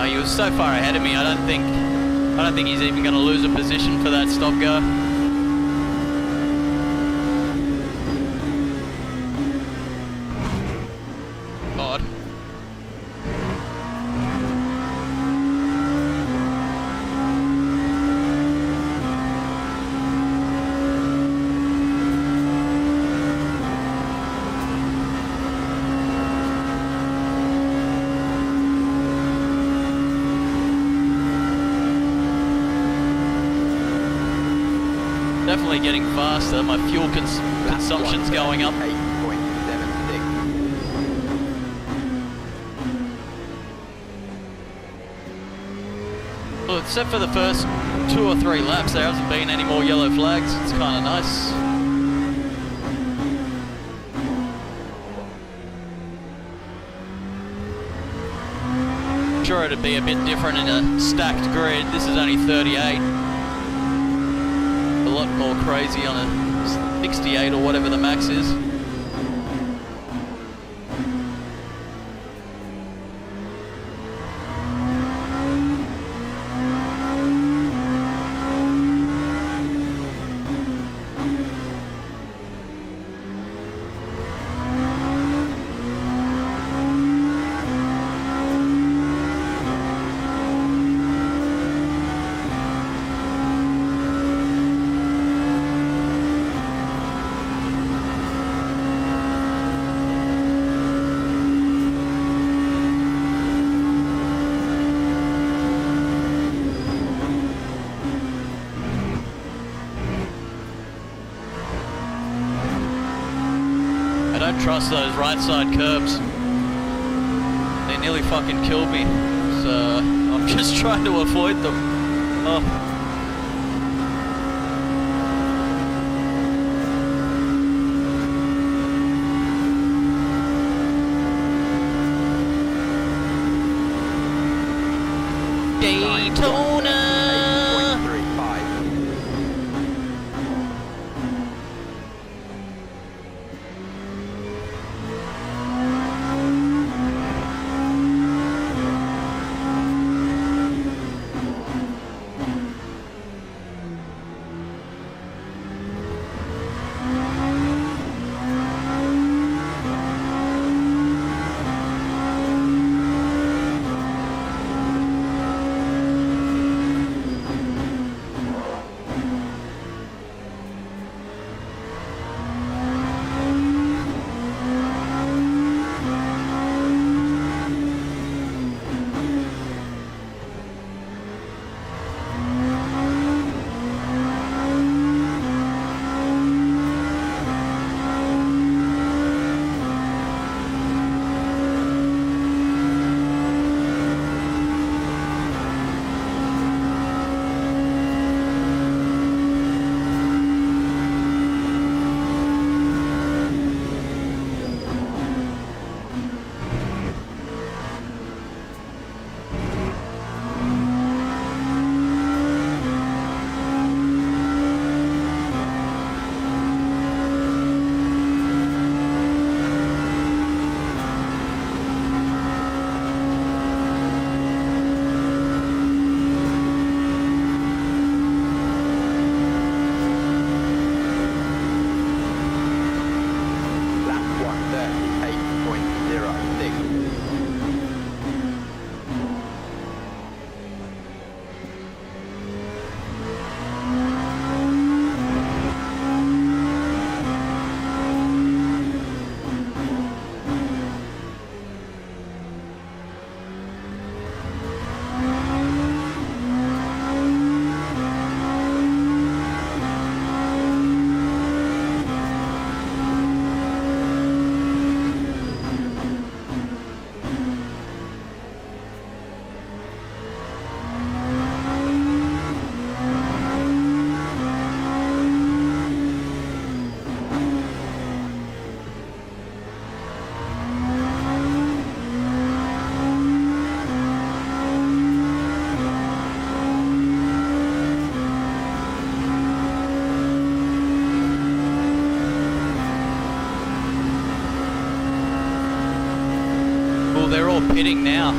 He was so far ahead of me. I don't think he's even going to lose a position for that stop go. Odd. Definitely getting faster. My fuel consumption's going up. 8.76. Well, except for the first 2 or 3 laps, there hasn't been any more yellow flags. It's kind of nice. Sure, it'd be a bit different in a stacked grid. This is only 38. A lot more crazy on a 68 or whatever the max is. I don't trust those right side curbs. They nearly fucking killed me. So I'm just trying to avoid them. Oh. Daytona. 8.35. They're all pitting now.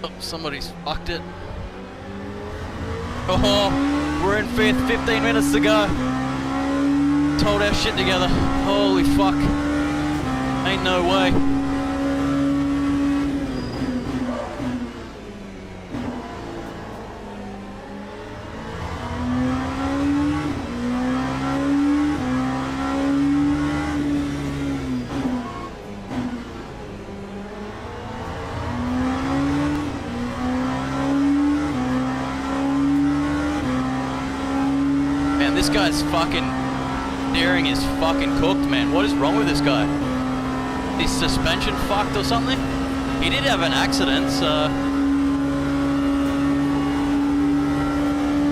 Oh, somebody's fucked it. Oh, we're in 5th, 15 minutes to go. Hold our shit together. Holy fuck. Ain't no way. Man, this guy's fucking steering is fucking cooked, man. What is wrong with this guy? His suspension fucked or something? He did have an accident, so...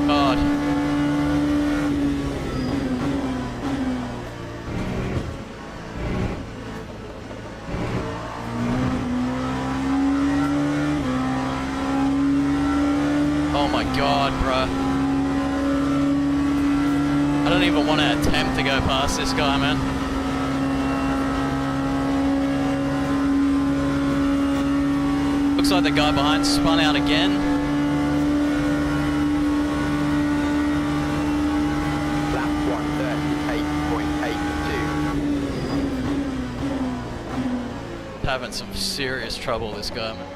God. Oh my God, bruh. I don't even want to attempt to go past this guy, man. Looks like the guy behind spun out again. Lap 138.82. Having some serious trouble, this guy, man.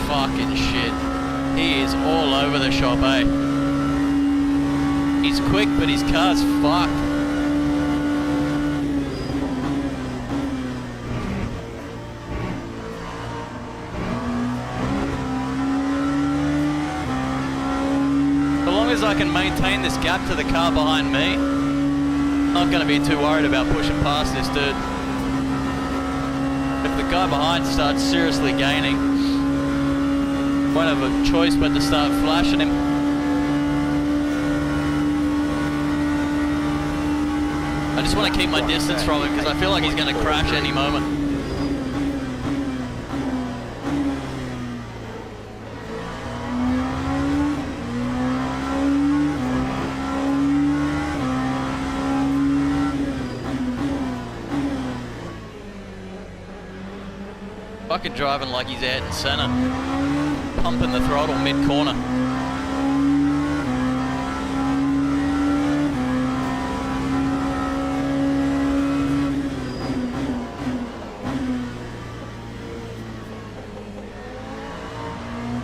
Fucking shit. He is all over the shop, eh? He's quick, but his car's fucked. So long as I can maintain this gap to the car behind me, I'm not going to be too worried about pushing past this dude. If the guy behind starts seriously gaining, won't have a choice but to start flashing him. I just want to keep my distance from him because I feel like he's going to crash any moment. Fucking driving like he's Ayrton Senna. Pumping the throttle mid-corner.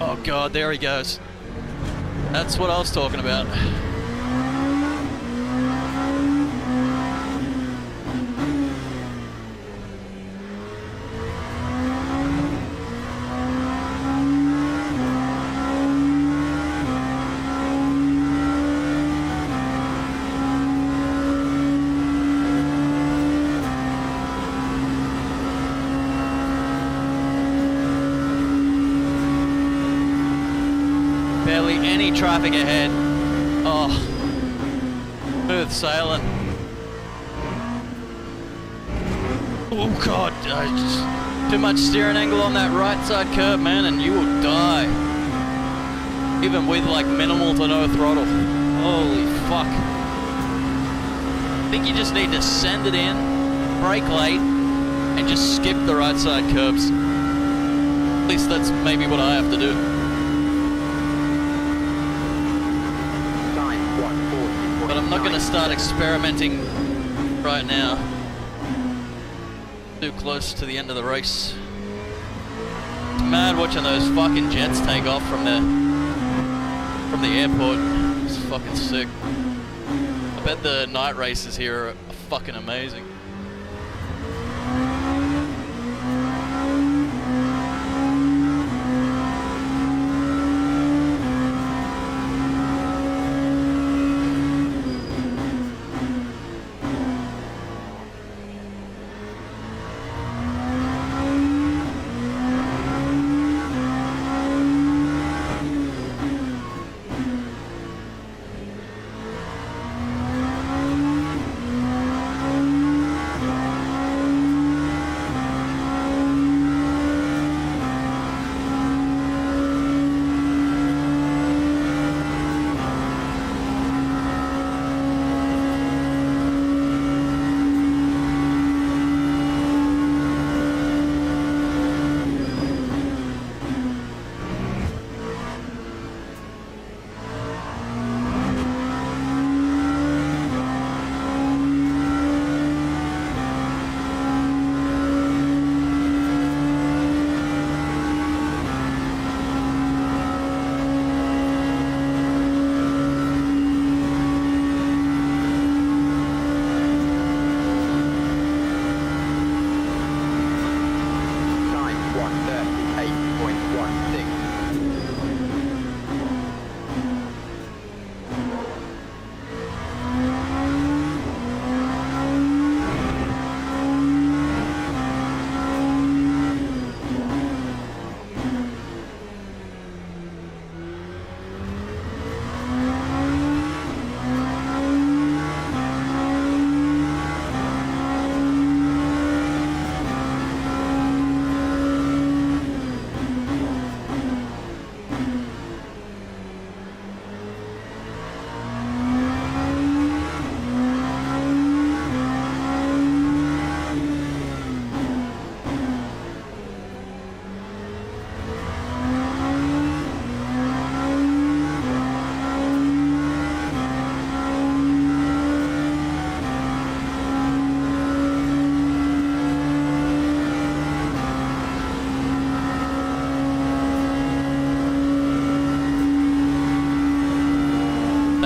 Oh God, there he goes. That's what I was talking about. Barely any traffic ahead. Oh, smooth sailing. Oh God, too much steering angle on that right side curb, man, and you will die. Even with like minimal to no throttle. Holy fuck. I think you just need to send it in, brake late, and just skip the right side curbs. At least that's maybe what I have to do. But I'm not going to start experimenting right now. Too close to the end of the race. It's mad watching those fucking jets take off from the airport. It's fucking sick. I bet the night races here are fucking amazing.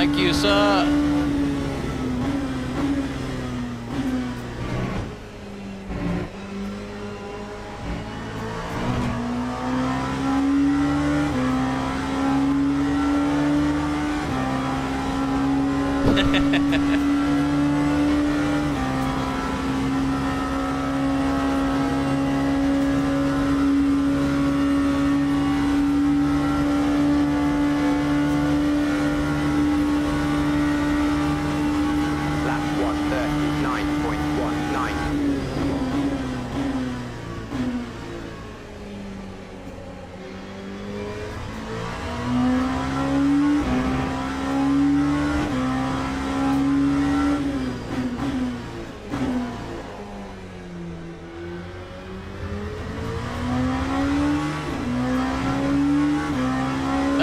Thank you, sir.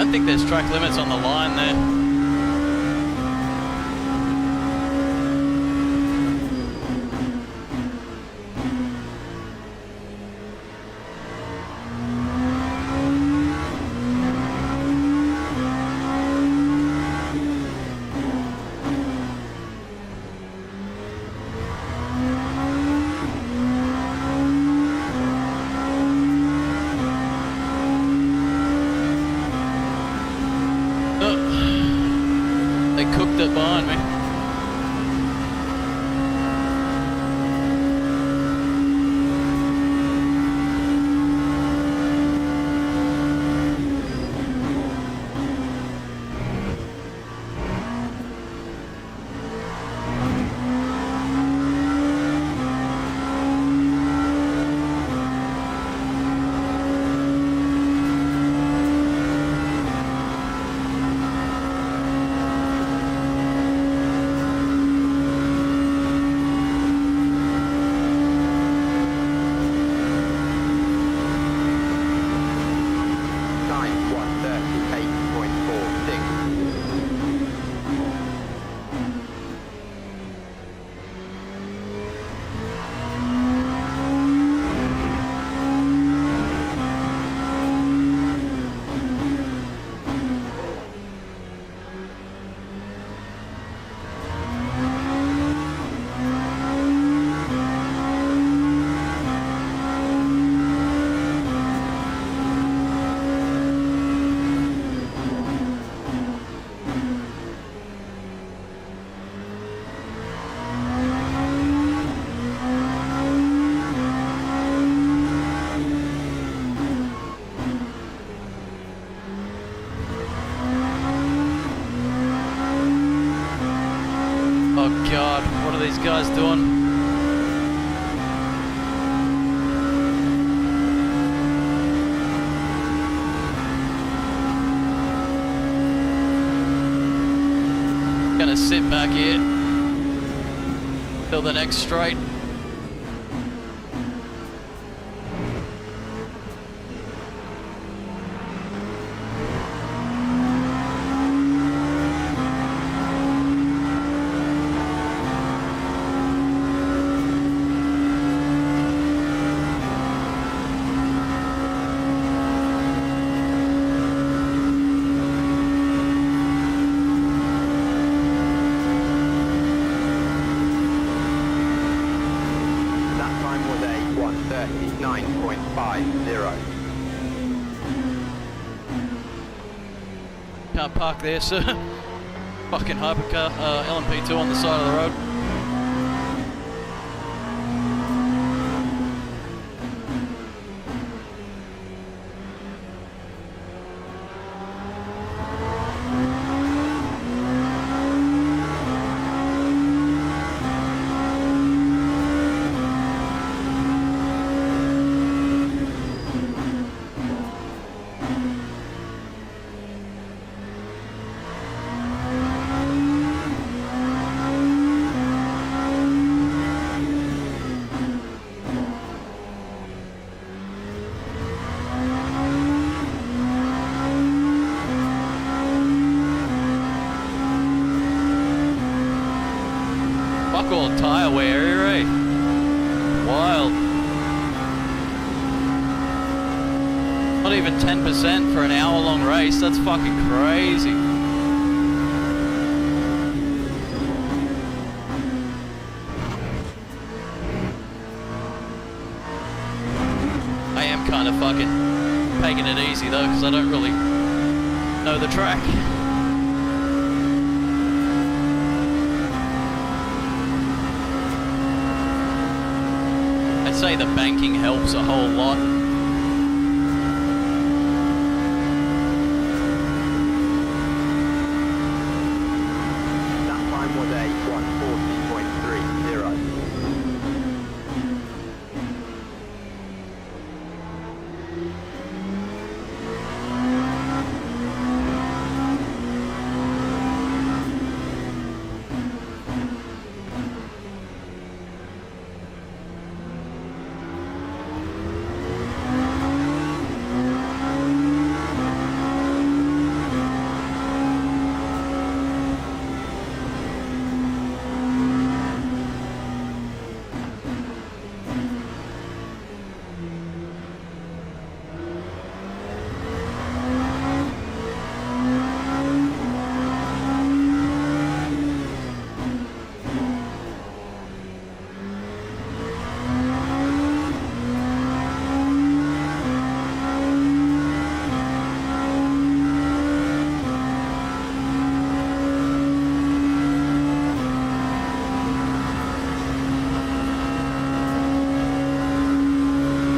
I think there's track limits on the line there. They cooked it behind me. back here. Till the next straight. That time was a 1:39.50. Can't park there, sir. Fucking hypercar, LMP2 on the side of the road. Fuck all tyre wear here, eh? Wild. Not even 10% for an hour-long race. That's fucking crazy. I am kind of fucking taking it easy though, because I don't really know the track. I'd say the banking helps a whole lot. That time was a 1:40.30.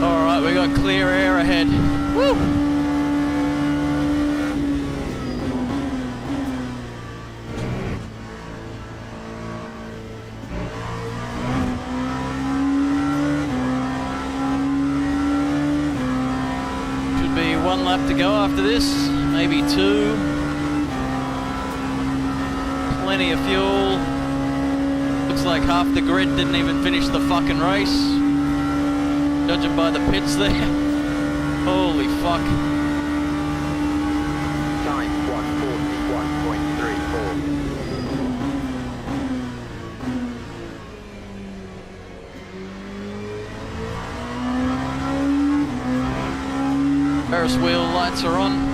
Alright, we got clear air ahead. Woo! Should be one lap to go after this, maybe two. Plenty of fuel. Looks like half the grid didn't even finish the fucking race. Judging by the pits there. Holy fuck. Time 1:41.34. Ferris wheel lights are on.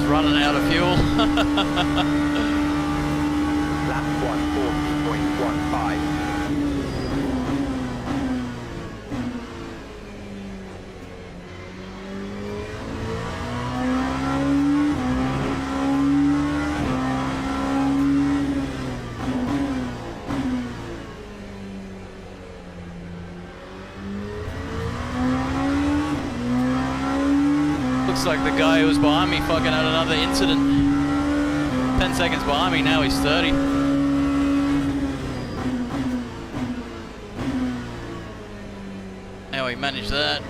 just running out of fuel. Lap 140.15. Looks like the guy who was behind me fucking had another incident. 10 seconds behind me, now he's 30. How he managed that.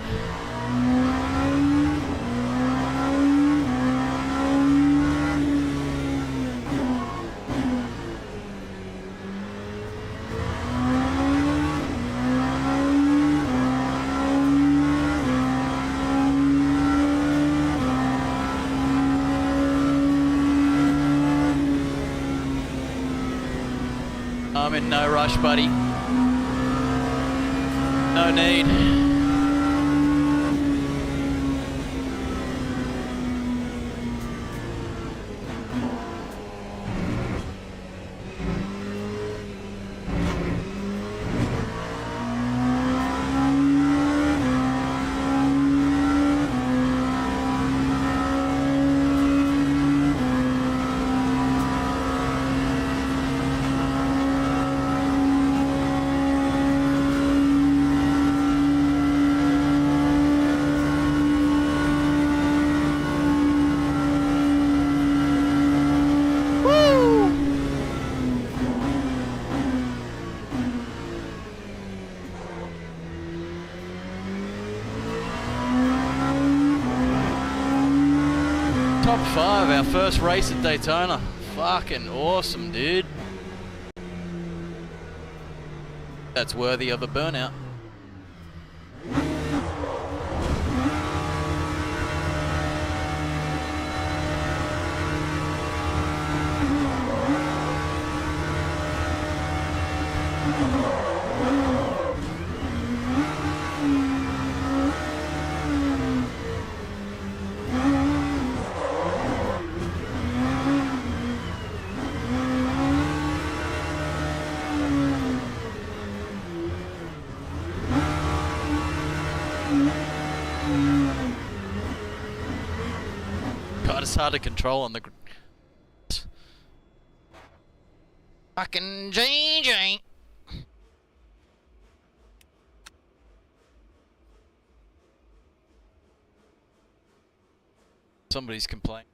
I'm in no rush, buddy. No need. Top 5, our first race at Daytona. Fucking awesome, dude. That's worthy of a burnout. God, it's hard to control on the fucking JJ. Somebody's complaining.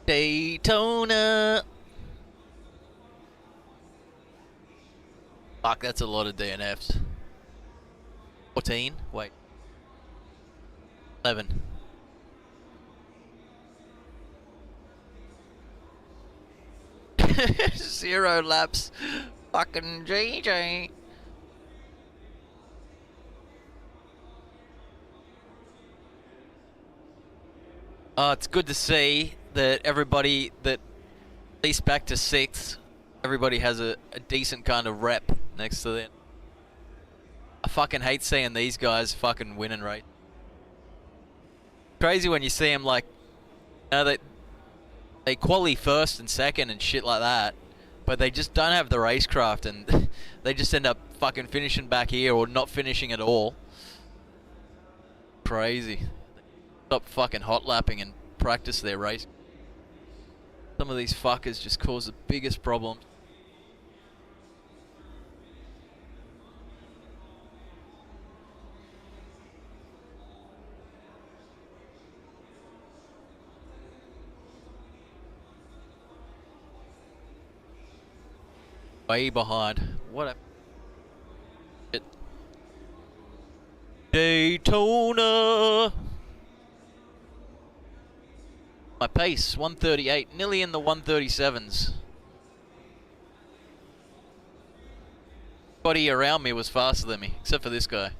Daytona. Fuck, that's a lot of DNFs. 14? Wait. 11. Zero laps. Fucking JJ. It's good to see that everybody that at least back to 6th, everybody has a decent kind of rep next to them. I fucking hate seeing these guys fucking winning, right? Crazy when you see them like, you know, they they quali first and second and shit like that, but they just don't have the racecraft, and they just end up fucking finishing back here or not finishing at all. Crazy. Stop fucking hot lapping and practice their race. Some of these fuckers just cause the biggest problems. Way behind. What a shit. Daytona. My pace 138, nearly in the 137s. Everybody around me was faster than me, except for this guy.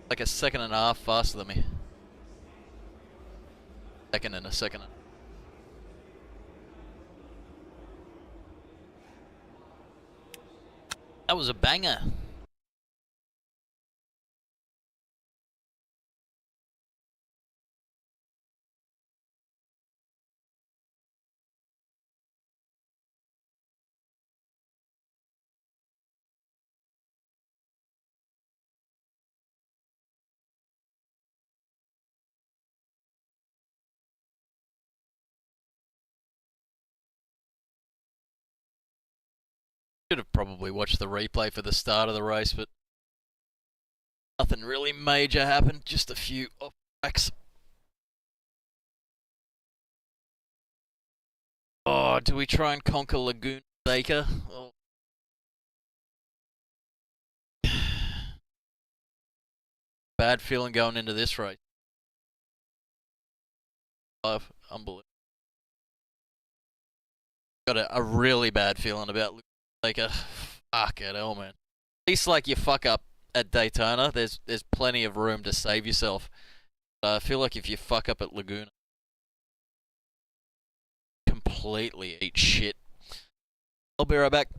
Like a second and a half faster than me. Second and a second. That was a banger. Should have probably watched the replay for the start of the race, but nothing really major happened, just a few off tracks. Oh, do we try and conquer Laguna Seca? Oh. Bad feeling going into this race. Unbelievable. Got a really bad feeling about Laguna Seca. Fuck it, hell, man. At least like you fuck up at Daytona, there's plenty of room to save yourself. I feel like if you fuck up at Laguna, completely eat shit. I'll be right back.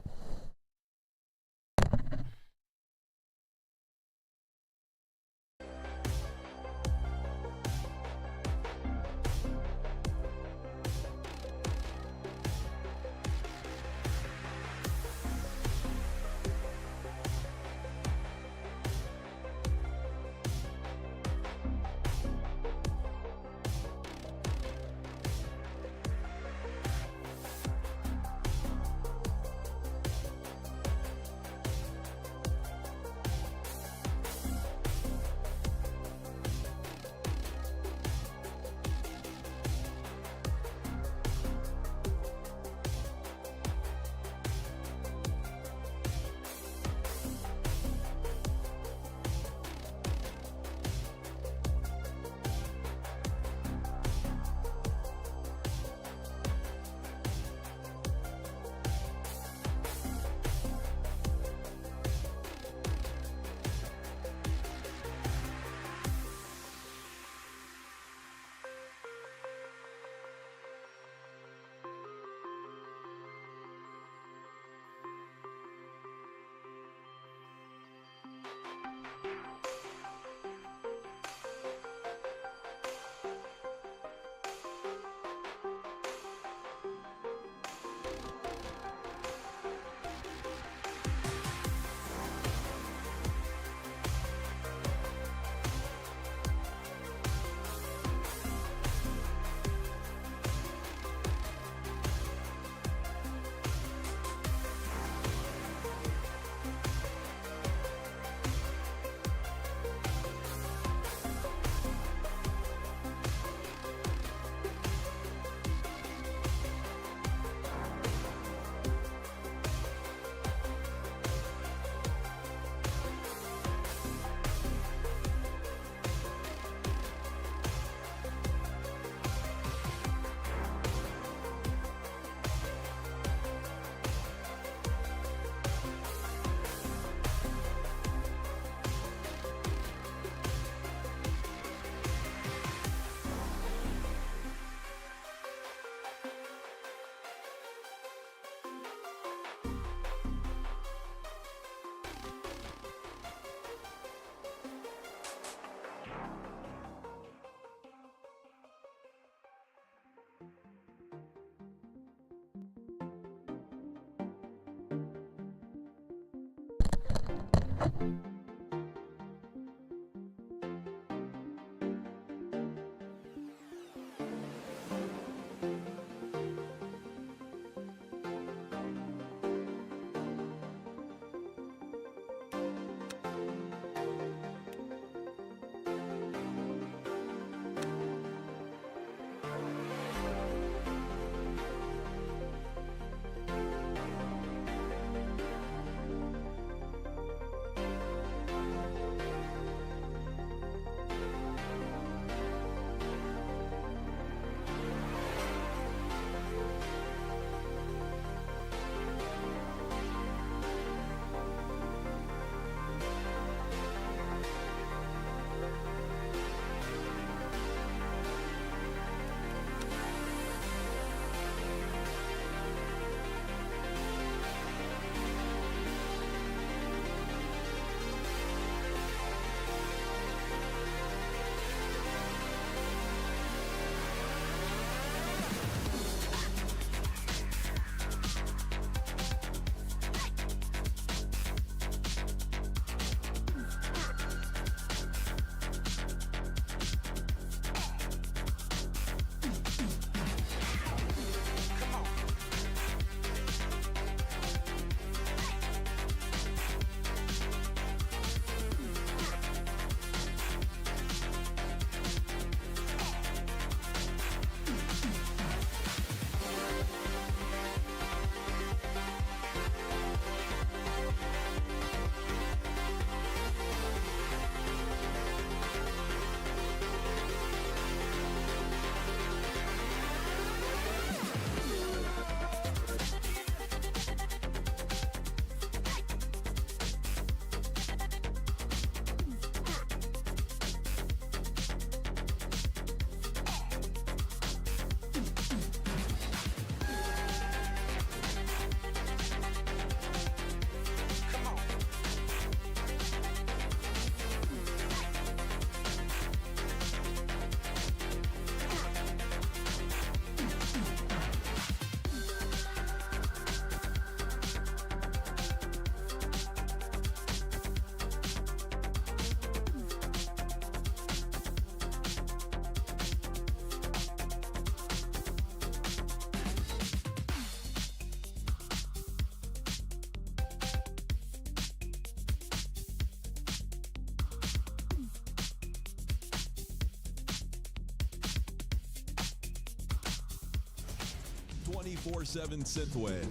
24/7 synthwave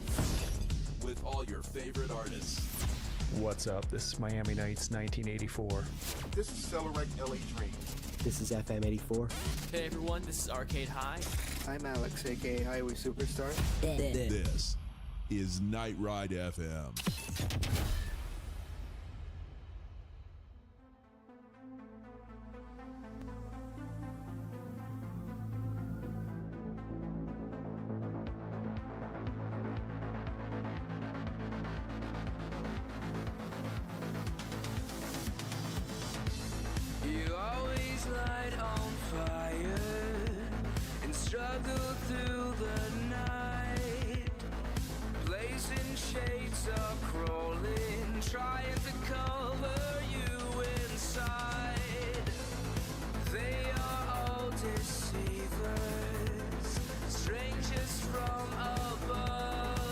with all your favorite artists. What's up? This is Miami Nights 1984. This is Celerec LA Dream. This is FM 84. Hey everyone, this is Arcade High. I'm Alex, aka Highway Superstar. This is Night Ride FM. You always light on fire and struggle through the night. Blazing shades are crawling, trying to cover you inside. They are all deceivers, strangers from above,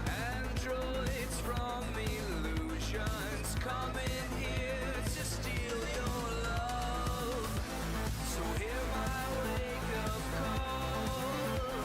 androids from illusions coming here to steal your love. So hear my wake-up call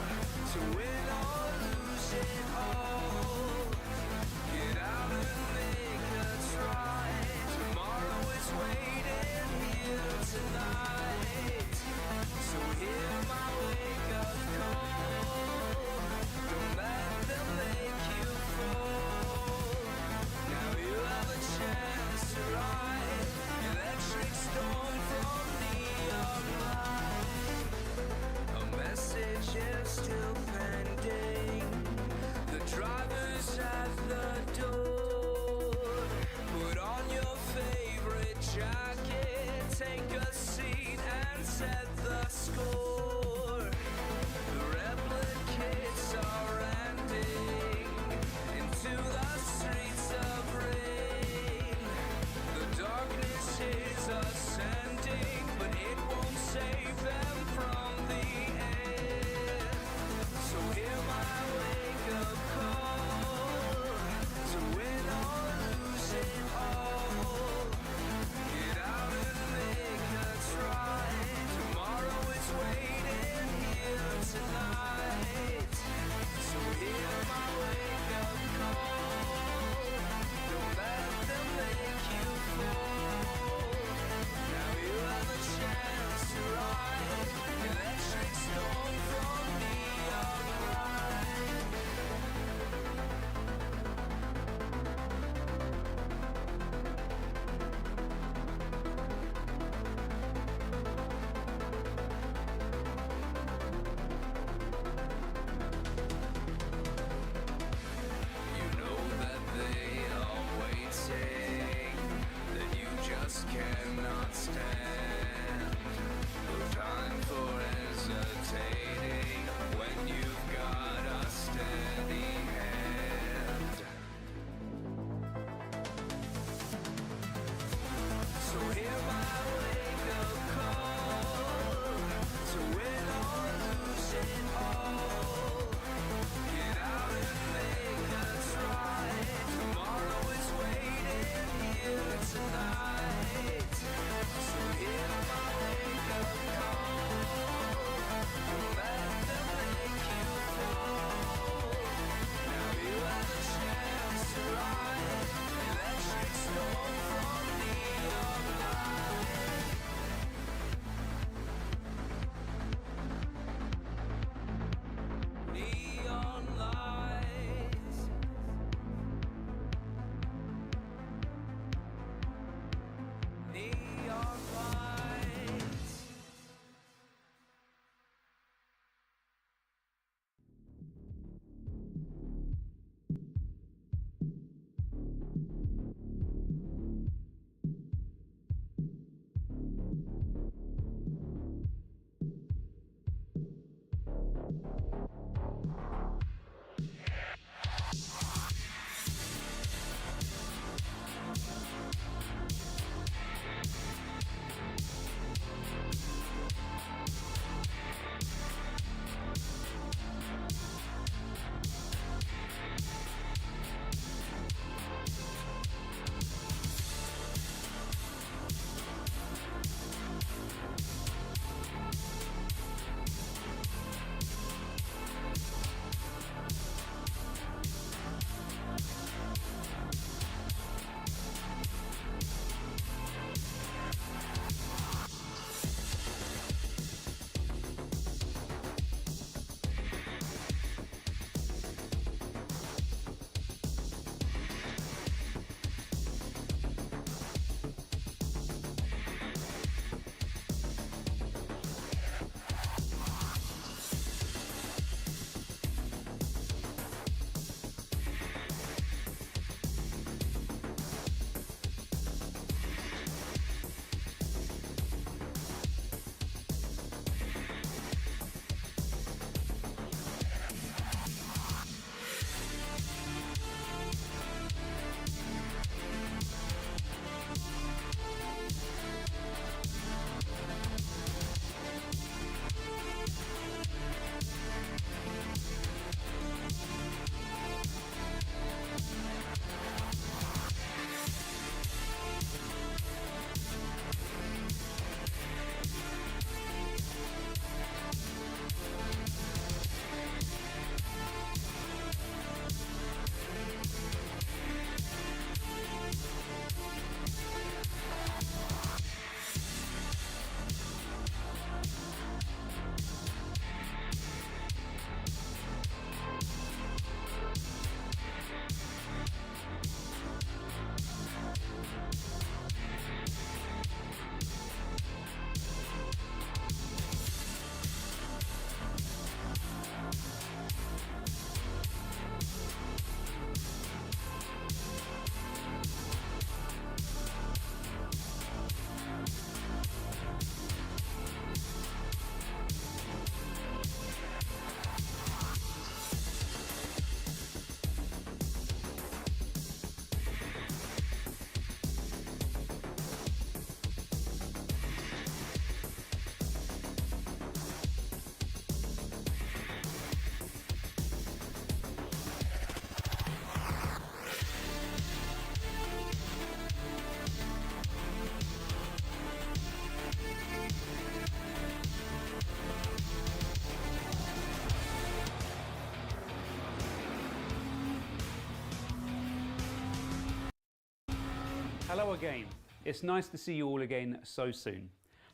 Hello again. It's nice to see you all again so soon.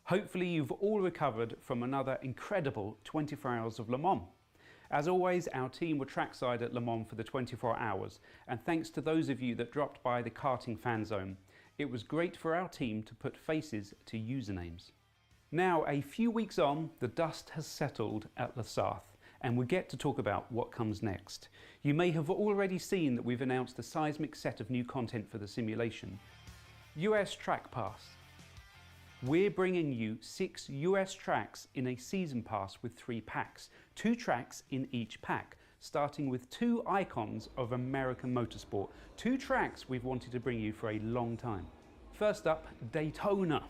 Hopefully you've all recovered from another incredible 24 hours of Le Mans. As always, our team were trackside at Le Mans for the 24 hours, and thanks to those of you that dropped by the karting fan zone, it was great for our team to put faces to usernames. Now, a few weeks on, the dust has settled at Le Sarthe, and we get to talk about what comes next. You may have already seen that we've announced a seismic set of new content for the simulation. US Track Pass. We're bringing you 6 US tracks in a season pass with 3 packs, 2 tracks in each pack, starting with 2 icons of American motorsport, 2 tracks we've wanted to bring you for a long time. First up, Daytona,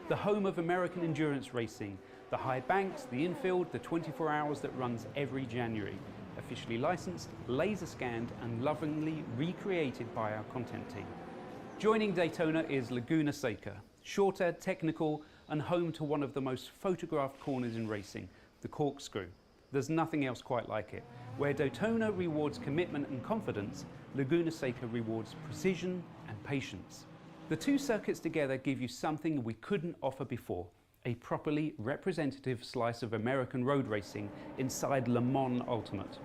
the home of American endurance racing, the high banks, the infield, the 24 hours that runs every January. Officially licensed, laser scanned and lovingly recreated by our content team. Joining Daytona is Laguna Seca, shorter, technical and home to one of the most photographed corners in racing, the corkscrew. There's nothing else quite like it. Where Daytona rewards commitment and confidence, Laguna Seca rewards precision and patience. The 2 circuits together give you something we couldn't offer before, a properly representative slice of American road racing inside Le Mans Ultimate.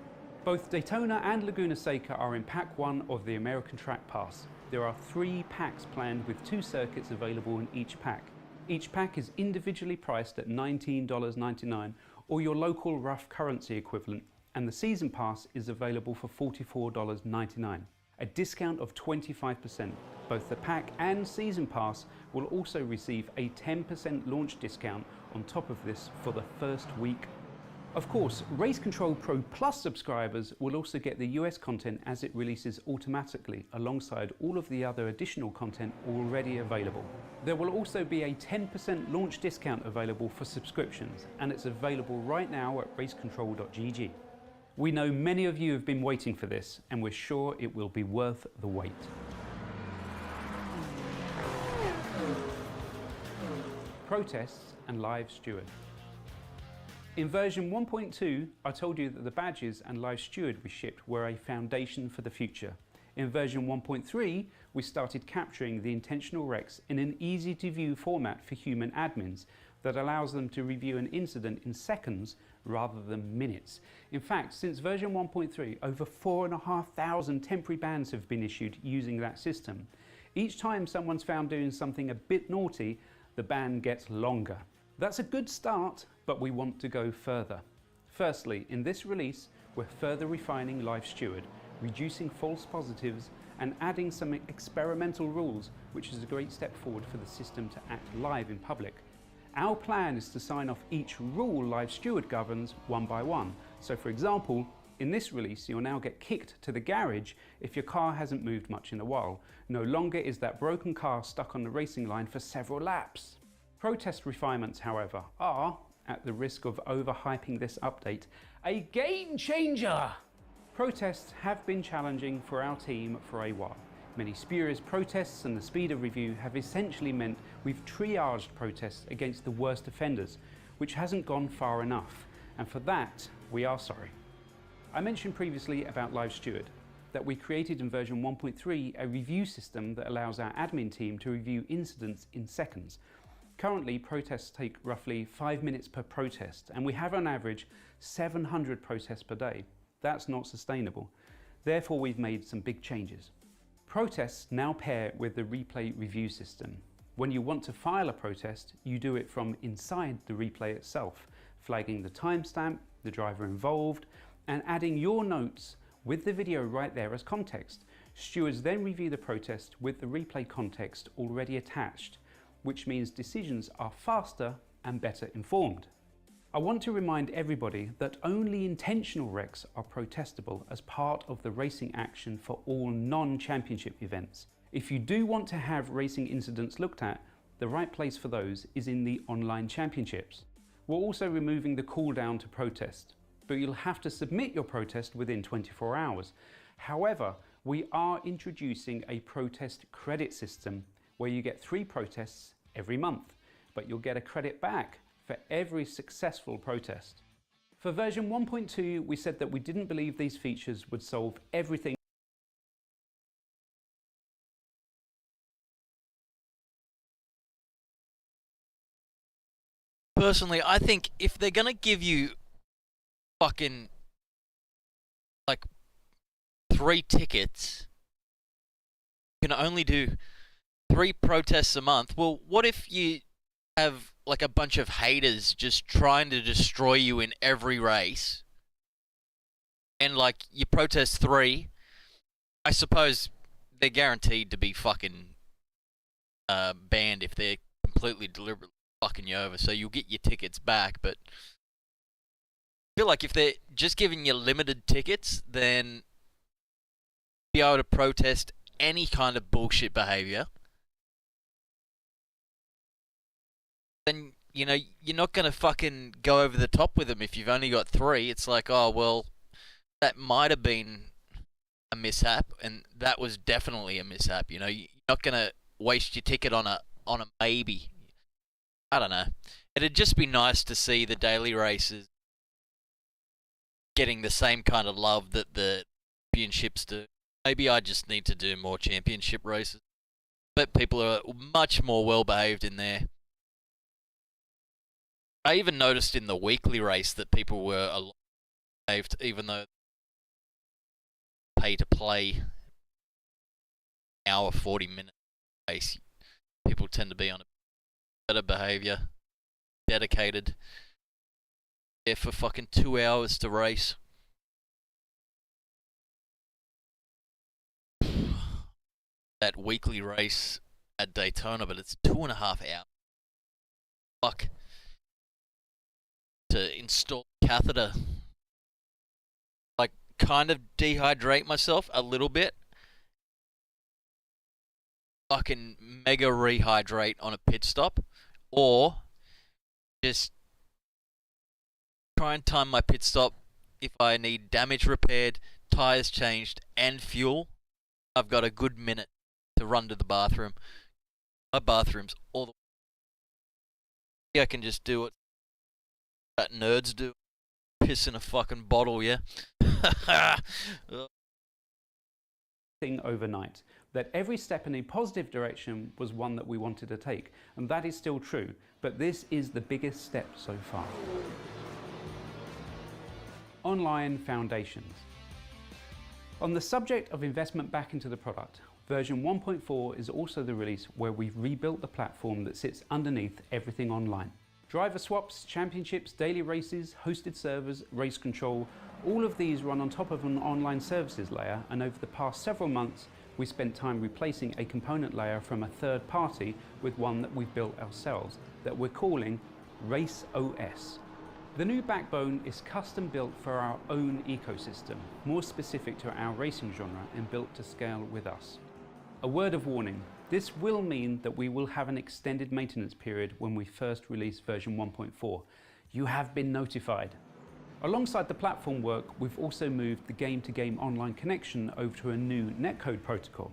Both Daytona and Laguna Seca are in Pack 1 of the American Track Pass. There are 3 packs planned with 2 circuits available in each pack. Each pack is individually priced at $19.99 or your local rough currency equivalent, and the season pass is available for $44.99, a discount of 25%. Both the pack and season pass will also receive a 10% launch discount on top of this for the first week. Of course, Race Control Pro Plus subscribers will also get the US content as it releases automatically alongside all of the other additional content already available. There will also be a 10% launch discount available for subscriptions, and it's available right now at racecontrol.gg. We know many of you have been waiting for this, and we're sure it will be worth the wait. Protests and Live Steward. In version 1.2, I told you that the badges and Live Steward we shipped were a foundation for the future. In version 1.3, we started capturing the intentional wrecks in an easy-to-view format for human admins that allows them to review an incident in seconds rather than minutes. In fact, since version 1.3, over 4,500 temporary bans have been issued using that system. Each time someone's found doing something a bit naughty, the ban gets longer. That's a good start, but we want to go further. Firstly, in this release, we're further refining Live Steward, reducing false positives and adding some experimental rules, which is a great step forward for the system to act live in public. Our plan is to sign off each rule Live Steward governs one by one. So for example, in this release, you'll now get kicked to the garage if your car hasn't moved much in a while. No longer is that broken car stuck on the racing line for several laps. Protest refinements, however, are, at the risk of overhyping this update, a game changer! Protests have been challenging for our team for a while. Many spurious protests and the speed of review have essentially meant we've triaged protests against the worst offenders, which hasn't gone far enough, and for that, we are sorry. I mentioned previously about Live Steward, that we created in version 1.3 a review system that allows our admin team to review incidents in seconds. Currently, protests take roughly 5 minutes per protest, and we have on average 700 protests per day. That's not sustainable. Therefore, we've made some big changes. Protests now pair with the replay review system. When you want to file a protest, you do it from inside the replay itself, flagging the timestamp, the driver involved, and adding your notes with the video right there as context. Stewards then review the protest with the replay context already attached, which means decisions are faster and better informed. I want to remind everybody that only intentional wrecks are protestable as part of the racing action for all non-championship events. If you do want to have racing incidents looked at, the right place for those is in the online championships. We're also removing the cooldown to protest, but you'll have to submit your protest within 24 hours. However, we are introducing a protest credit system where you get 3 protests every month, but you'll get a credit back for every successful protest. For version 1.2, we said that we didn't believe these features would solve everything personally, I think if they're gonna give you fucking like 3 tickets, you can only do 3 protests a month. Well, what if you have like a bunch of haters just trying to destroy you in every race, and like you protest 3? I suppose they're guaranteed to be fucking banned if they're completely deliberately fucking you over, so you'll get your tickets back. But I feel like if they're just giving you limited tickets, then be able to protest any kind of bullshit behavior, then, you know, you're not going to fucking go over the top with them if you've only got 3. It's like, oh, well, that might have been a mishap, and that was definitely a mishap. You know, you're not going to waste your ticket on a maybe. I don't know. It'd just be nice to see the daily races getting the same kind of love that the championships do. Maybe I just need to do more championship races. But people are much more well behaved in there. I even noticed in the weekly race that people were a lot behaved, even though pay to play hour 40-minute race. People tend to be on a better behaviour, dedicated, there for fucking 2 hours to race. That weekly race at Daytona, but it's 2.5 hours. Fuck. To install a catheter. Like, kind of dehydrate myself a little bit. Fucking mega rehydrate on a pit stop. Or just try and time my pit stop if I need damage repaired, tyres changed, and fuel. I've got a good minute to run to the bathroom. My bathroom's all the way. I can just do what that nerds do. Piss in a fucking bottle, yeah? Thing overnight. That every step in a positive direction was one that we wanted to take, and that is still true, but this is the biggest step so far. Online foundations. On the subject of investment back into the product, version 1.4 is also the release where we've rebuilt the platform that sits underneath everything online. Driver swaps, championships, daily races, hosted servers, race control, all of these run on top of an online services layer, and over the past several months we spent time replacing a component layer from a third party with one that we've built ourselves that we're calling Race OS. The new backbone is custom built for our own ecosystem, more specific to our racing genre and built to scale with us. A word of warning, this will mean that we will have an extended maintenance period when we first release version 1.4. You have been notified. Alongside the platform work, we've also moved the game-to-game online connection over to a new netcode protocol.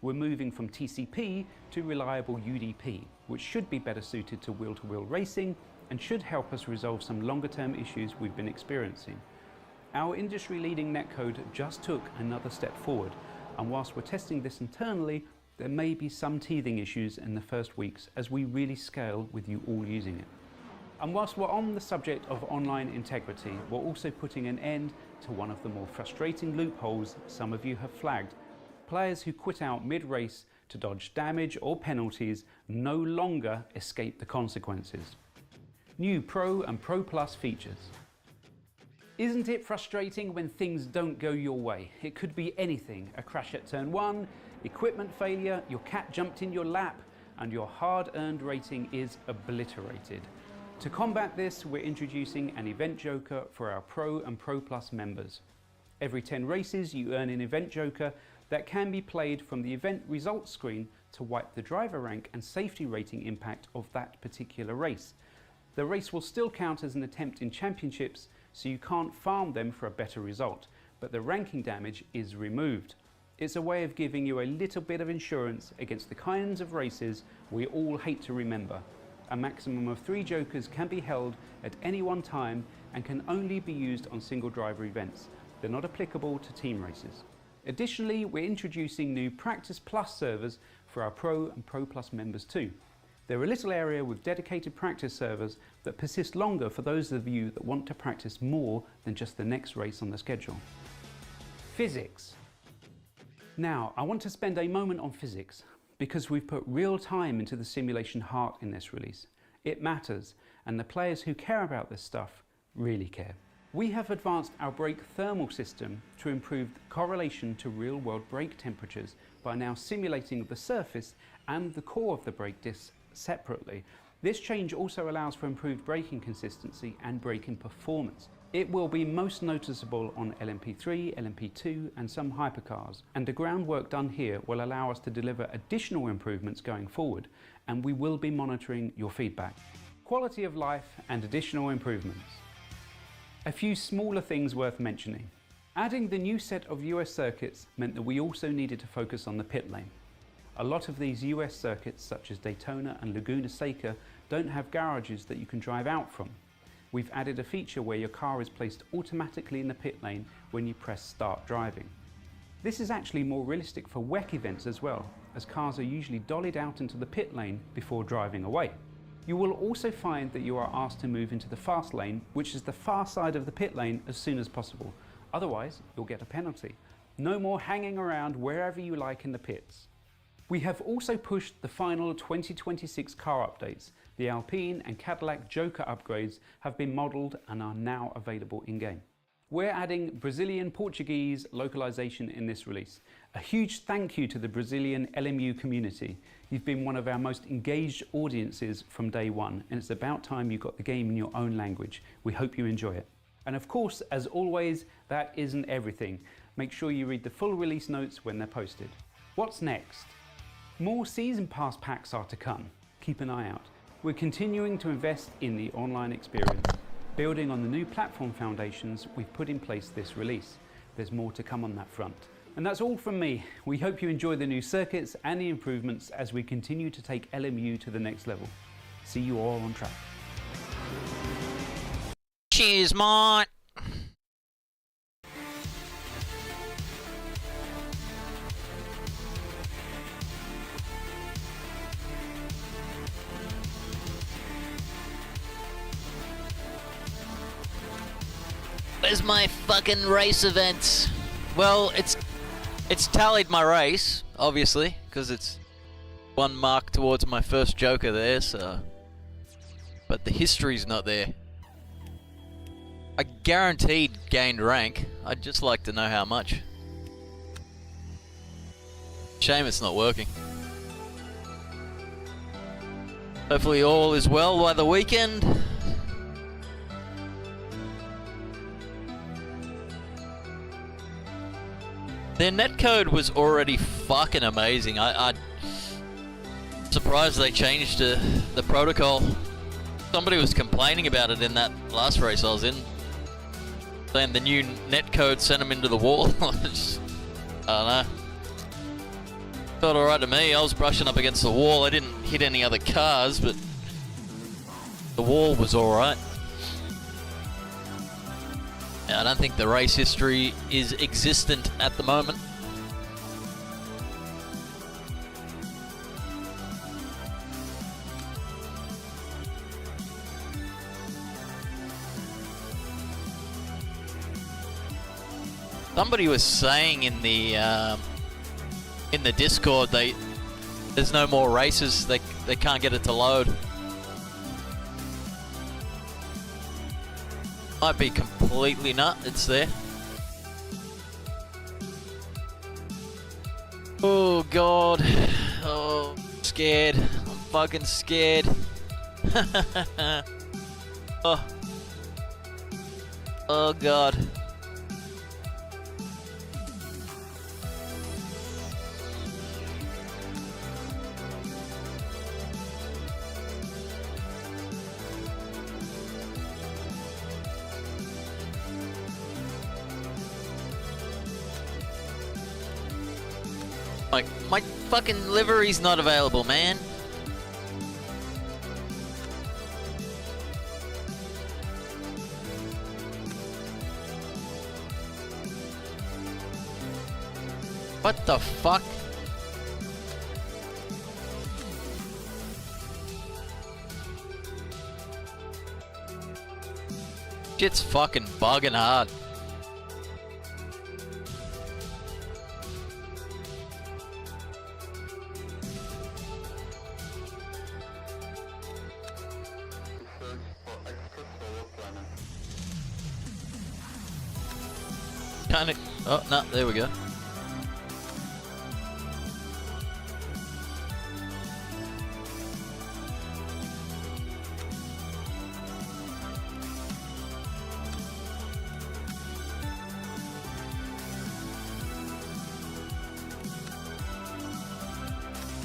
We're moving from TCP to reliable UDP, which should be better suited to wheel-to-wheel racing and should help us resolve some longer-term issues we've been experiencing. Our industry-leading netcode just took another step forward, and whilst we're testing this internally, there may be some teething issues in the first weeks as we really scale with you all using it. And whilst we're on the subject of online integrity, we're also putting an end to one of the more frustrating loopholes some of you have flagged. Players who quit out mid-race to dodge damage or penalties no longer escape the consequences. New Pro and Pro Plus features. Isn't it frustrating when things don't go your way? It could be anything: a crash at turn 1, equipment failure, your cat jumped in your lap, and your hard-earned rating is obliterated. To combat this, we're introducing an event joker for our Pro and Pro Plus members. Every 10 races, you earn an event joker that can be played from the event results screen to wipe the driver rank and safety rating impact of that particular race. The race will still count as an attempt in championships, so you can't farm them for a better result, but the ranking damage is removed. It's a way of giving you a little bit of insurance against the kinds of races we all hate to remember. A maximum of 3 jokers can be held at any one time and can only be used on single driver events. They're not applicable to team races. Additionally, we're introducing new Practice Plus servers for our Pro and Pro Plus members too. They're a little area with dedicated practice servers that persist longer for those of you that want to practice more than just the next race on the schedule. Physics. Now, I want to spend a moment on physics because we've put real time into the simulation heart in this release. It matters, and the players who care about this stuff really care. We have advanced our brake thermal system to improve correlation to real-world brake temperatures by now simulating the surface and the core of the brake discs separately. This change also allows for improved braking consistency and braking performance. It will be most noticeable on LMP3, LMP2 and some hypercars, and the groundwork done here will allow us to deliver additional improvements going forward, and we will be monitoring your feedback. Quality of life and additional improvements. A few smaller things worth mentioning. Adding the new set of US circuits meant that we also needed to focus on the pit lane. A lot of these US circuits, such as Daytona and Laguna Seca, don't have garages that you can drive out from. We've added a feature where your car is placed automatically in the pit lane when you press start driving. This is actually more realistic for WEC events as well, as cars are usually dollied out into the pit lane before driving away. You will also find that you are asked to move into the fast lane, which is the far side of the pit lane, as soon as possible. Otherwise, you'll get a penalty. No more hanging around wherever you like in the pits. We have also pushed the final 2026 car updates. The Alpine and Cadillac Joker upgrades have been modelled and are now available in-game. We're adding Brazilian Portuguese localization in this release. A huge thank you to the Brazilian LMU community. You've been one of our most engaged audiences from day one, and it's about time you got the game in your own language. We hope you enjoy it. And of course, as always, that isn't everything. Make sure you read the full release notes when they're posted. What's next? More Season Pass packs are to come. Keep an eye out. We're continuing to invest in the online experience, building on the new platform foundations we've put in place this release. There's more to come on that front. And that's all from me. We hope you enjoy the new circuits and the improvements as we continue to take LMU to the next level. See you all on track. Cheers, mate! Where's my fucking race events? Well, it's tallied my race, obviously, because it's one mark towards my first Joker there, so... But the history's not there. I guaranteed gained rank. I'd just like to know how much. Shame it's not working. Hopefully all is well by the weekend. Their netcode was already fucking amazing. I'm surprised they changed the protocol. Somebody was complaining about it in that last race I was in, saying the new netcode sent them into the wall. I don't know. Felt alright to me. I was brushing up against the wall. I didn't hit any other cars, but the wall was alright. I don't think the race history is existent at the moment. Somebody was saying in the Discord there's no more races. They can't get it to load. Might be completely nut. It's there. Oh god. Oh, scared. I'm fucking scared. Oh. Oh god. My fucking livery's not available, man. What the fuck? Shit's fucking bugging hard. Kinda. Oh, no, there we go.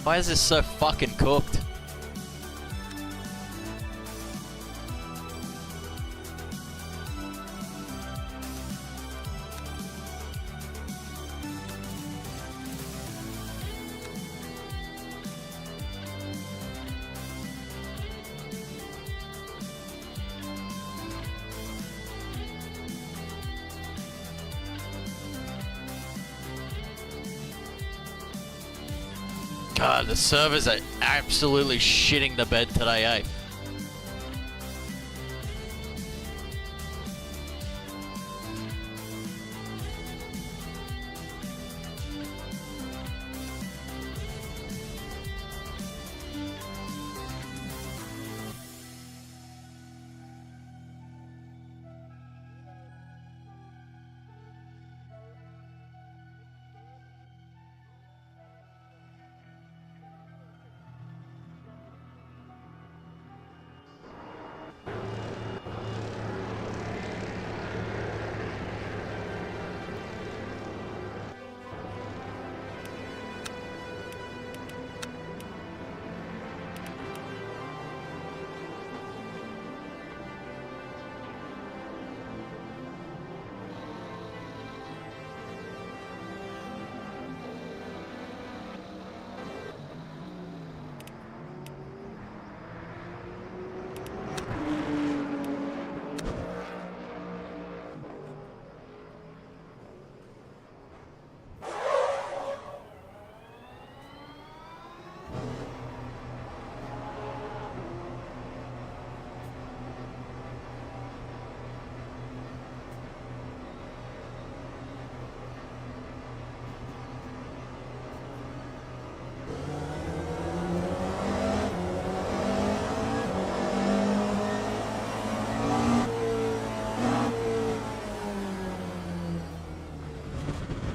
Why is this so fucking cooked? God, the servers are absolutely shitting the bed today, eh?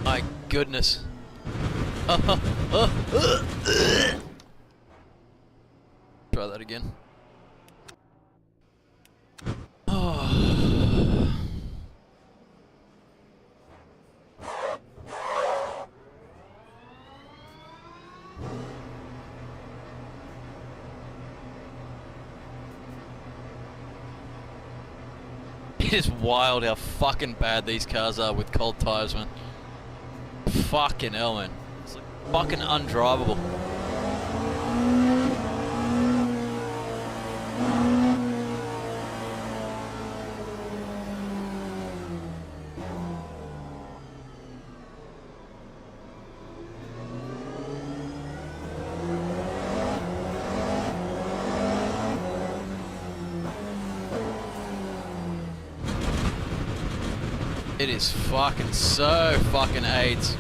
My goodness. Try that again. It is wild how fucking bad these cars are with cold tires, man. Fucking hell, man. It's like fucking undrivable. It is fucking so fucking AIDS.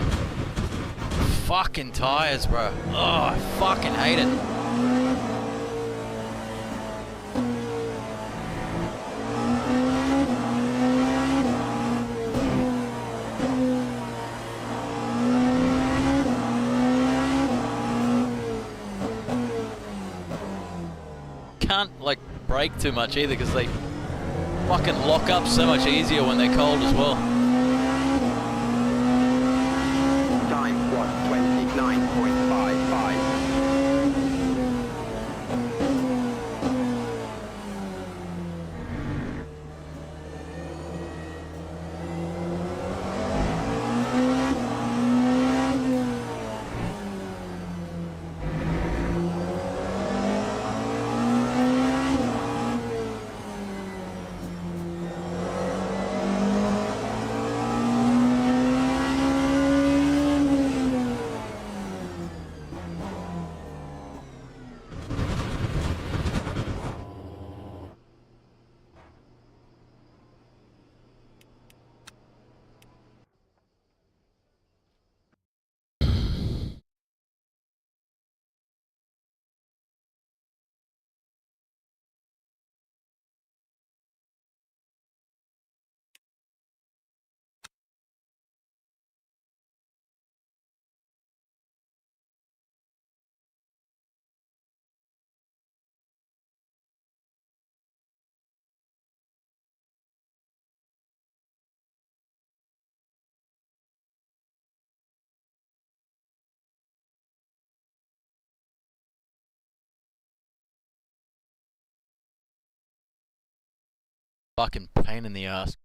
man. Fucking tires, bro. Oh, I fucking hate it. Can't like brake too much either because they fucking lock up so much easier when they're cold as well. Time 1:29.55. Fucking pain in the ass.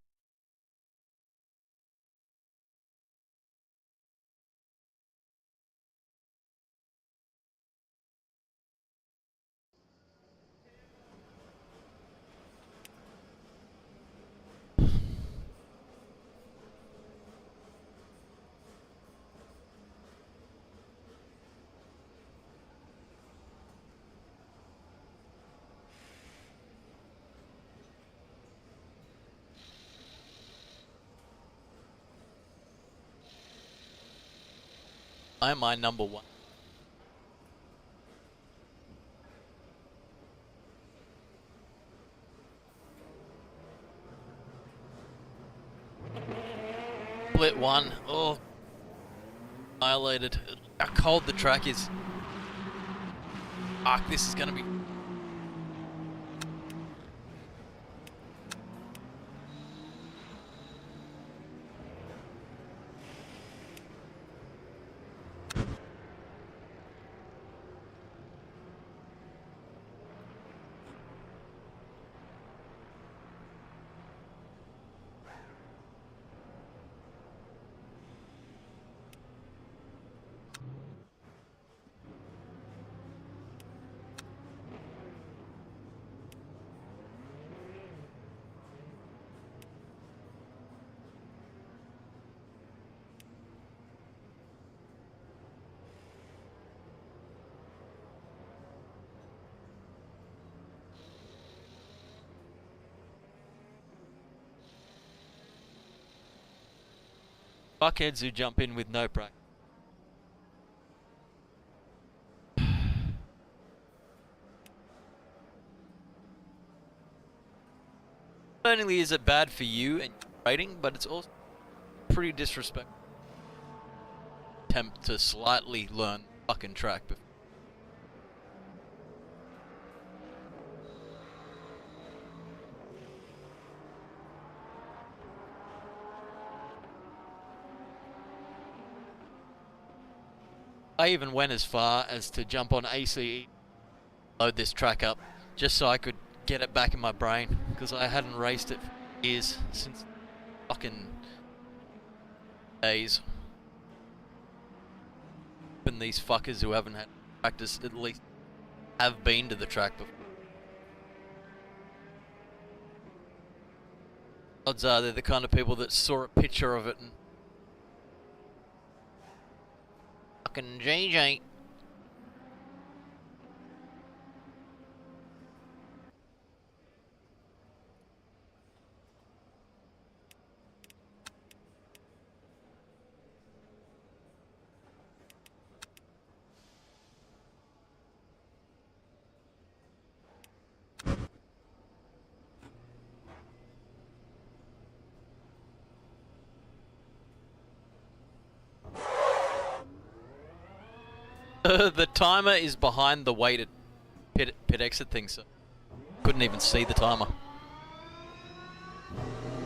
I am my number one. Split one. Oh, annihilated. How cold the track is. Fuck, this is gonna be. Fuckheads who jump in with no brake. Not only is it bad for you and rating, but it's also pretty disrespectful. Attempt to slightly learn fucking track. I even went as far as to jump on ACE, load this track up, just so I could get it back in my brain, because I hadn't raced it for years, since fucking days. And these fuckers who haven't had practice at least have been to the track before. Odds are they're the kind of people that saw a picture of it and fucking JJ. The timer is behind the weighted pit exit thing, so couldn't even see the timer.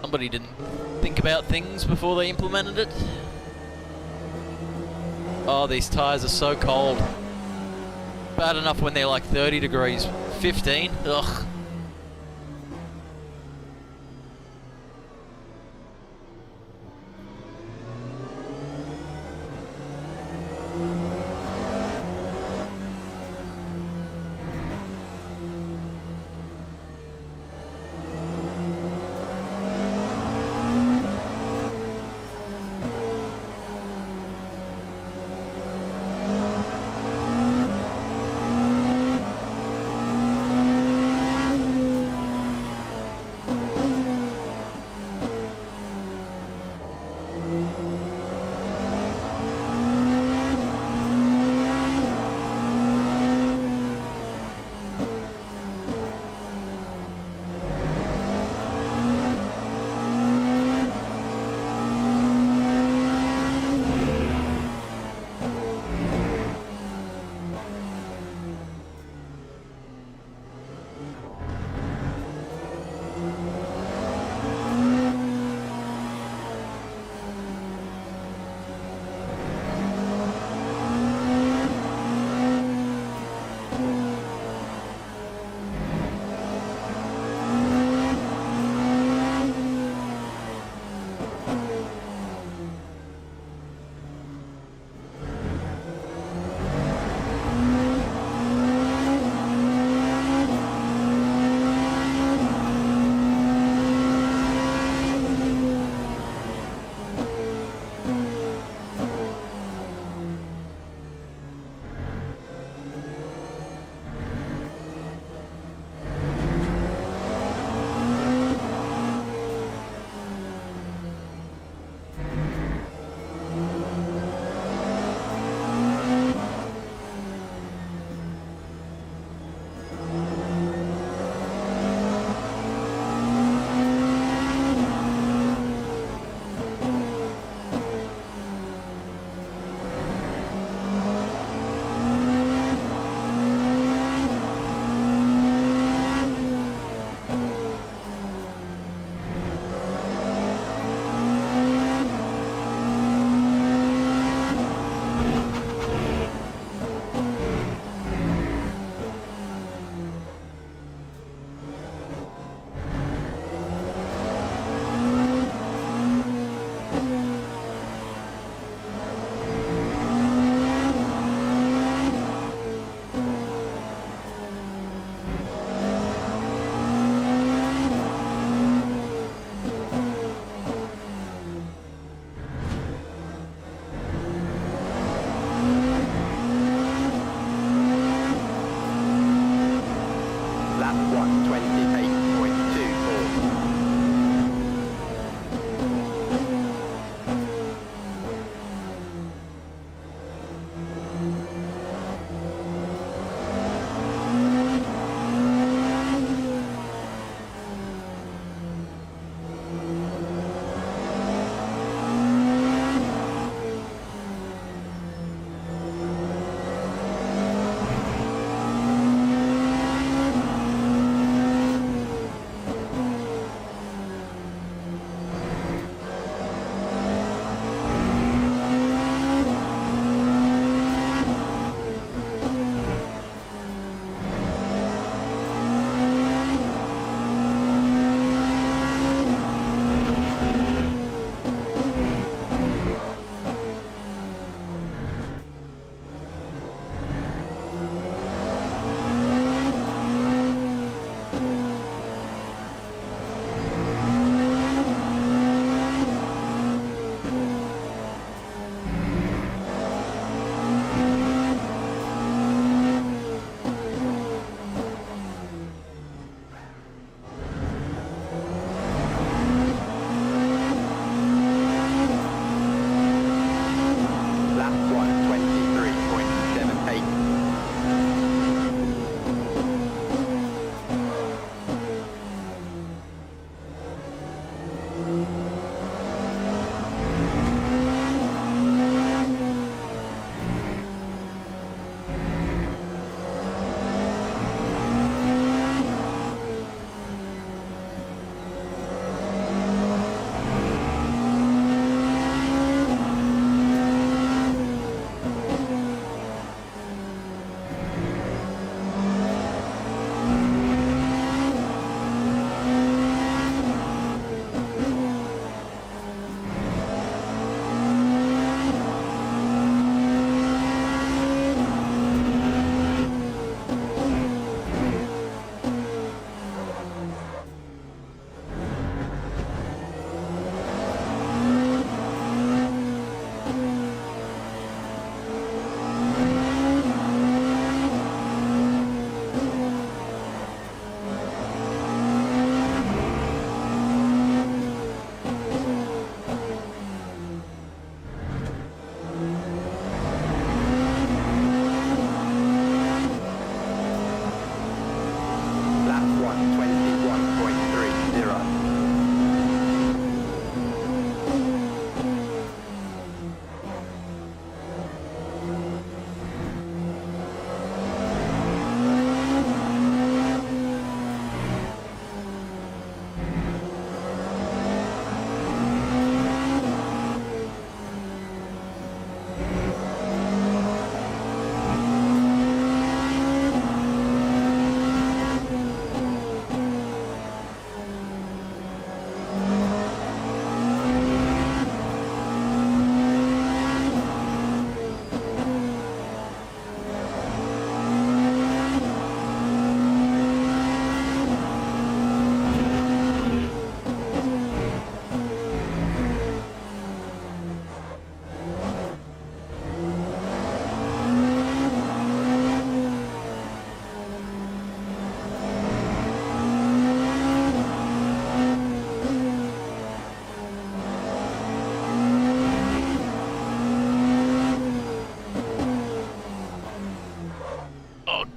Somebody didn't think about things before they implemented it. Oh, these tyres are so cold. Bad enough when they're like 30 degrees. 15? Ugh.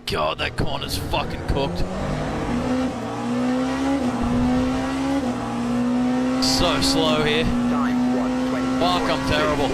God, that corner's fucking cooked. So slow here. Time 1:20. Fuck, I'm terrible.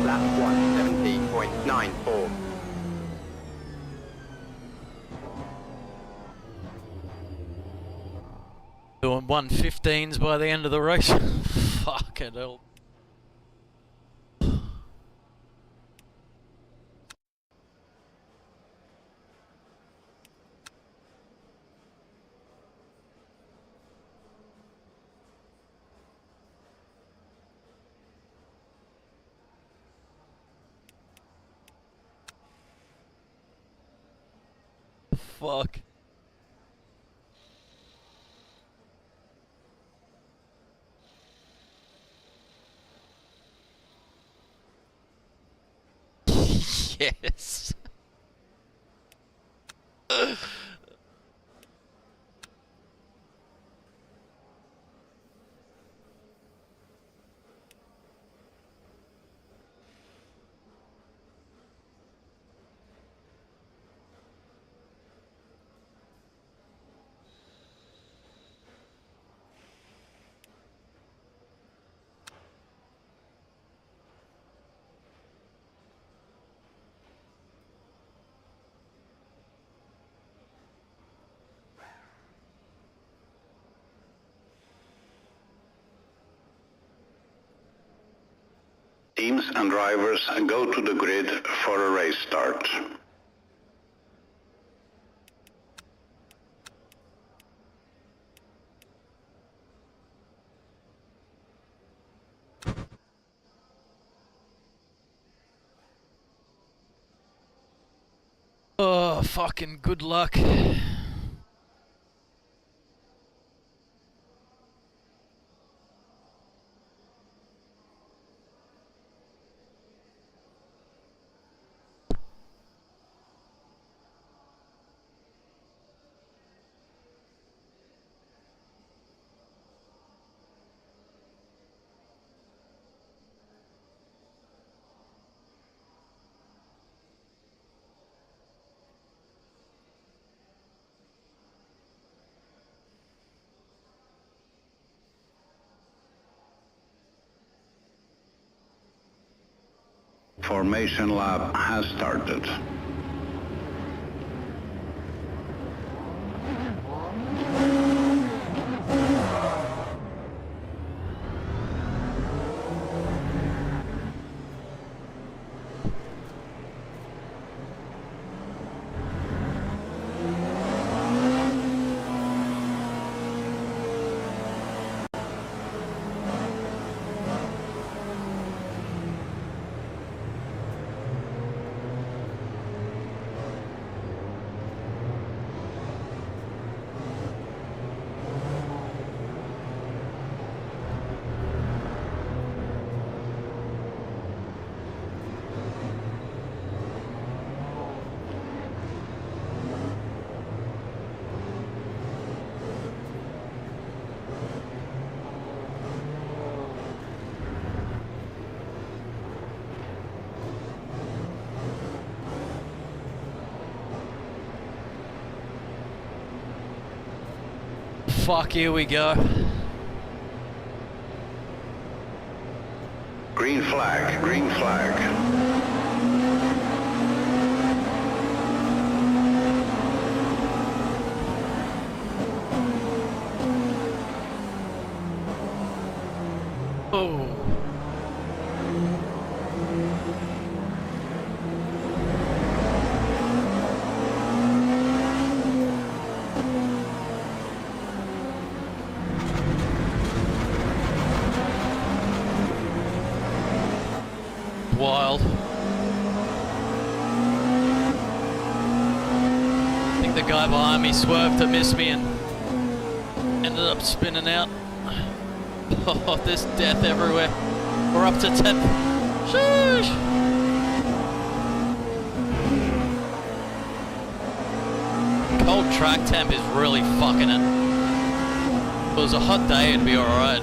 Lap 1:17.94. Doing 1:15s by the end of the race. Fucking hell. Fuck. Yes. Teams and drivers go to the grid for a race start. Oh, fucking good luck. Formation lap has started. fuck, here we go. Green flag, green flag. Oh. Wild. I think the guy behind me swerved to miss me and ended up spinning out. Oh, there's death everywhere. We're up to 10th. Sheesh. Cold track temp is really fucking it. If it was a hot day, it'd be alright.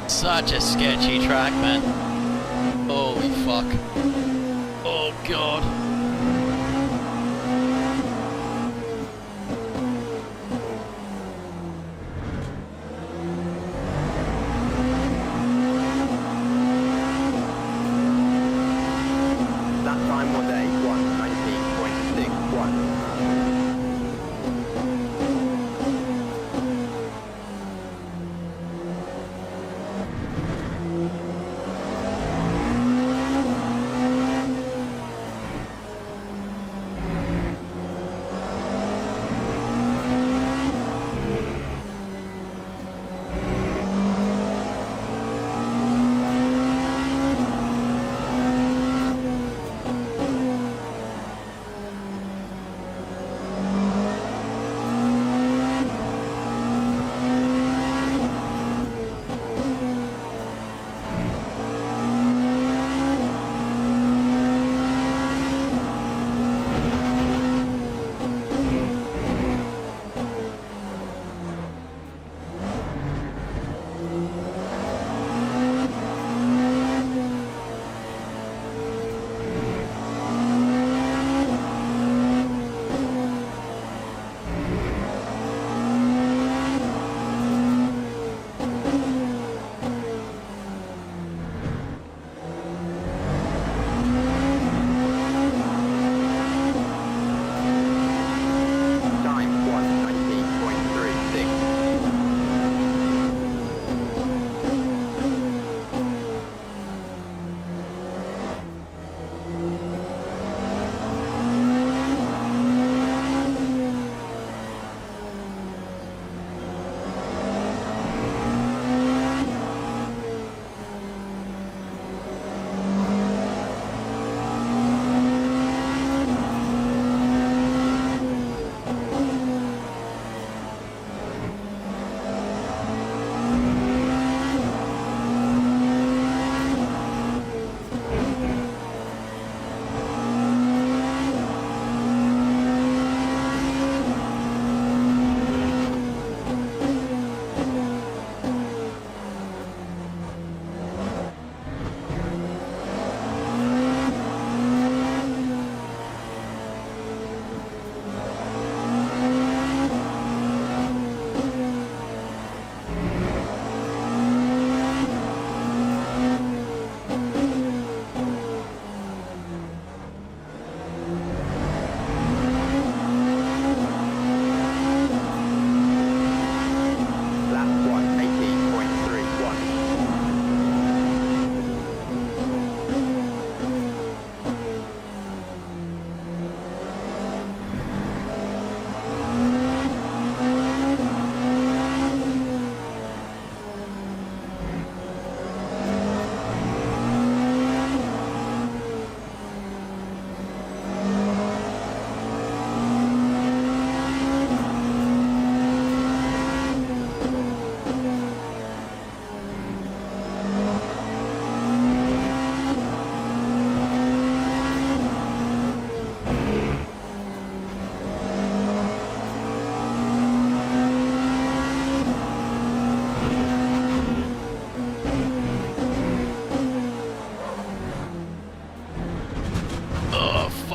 Such a sketchy track, man. Holy fuck. Oh god. That time was a 1:19.61.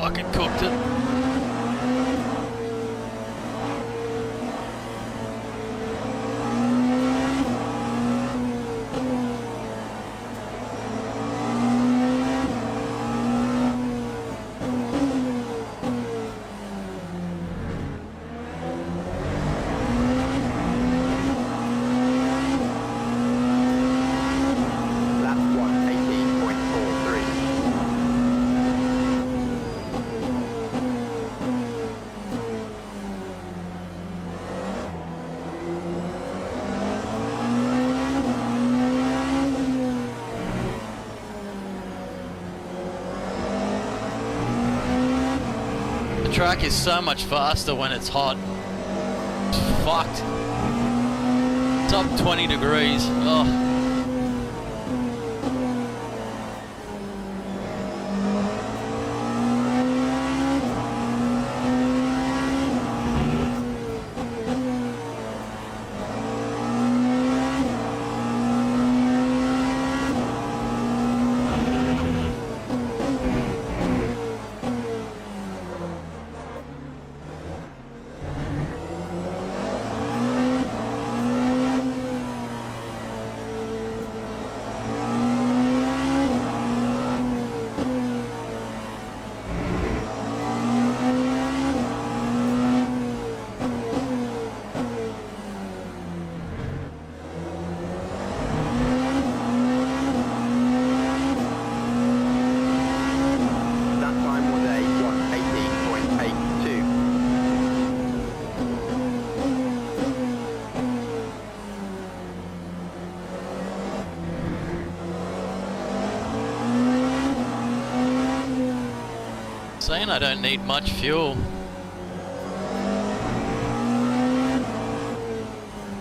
fucking cooked it. Lap 118.43. The track is so much faster when it's hot. It's fucked. It's up 20 degrees. Oh. That time was a 118.82. Saying I don't need much fuel.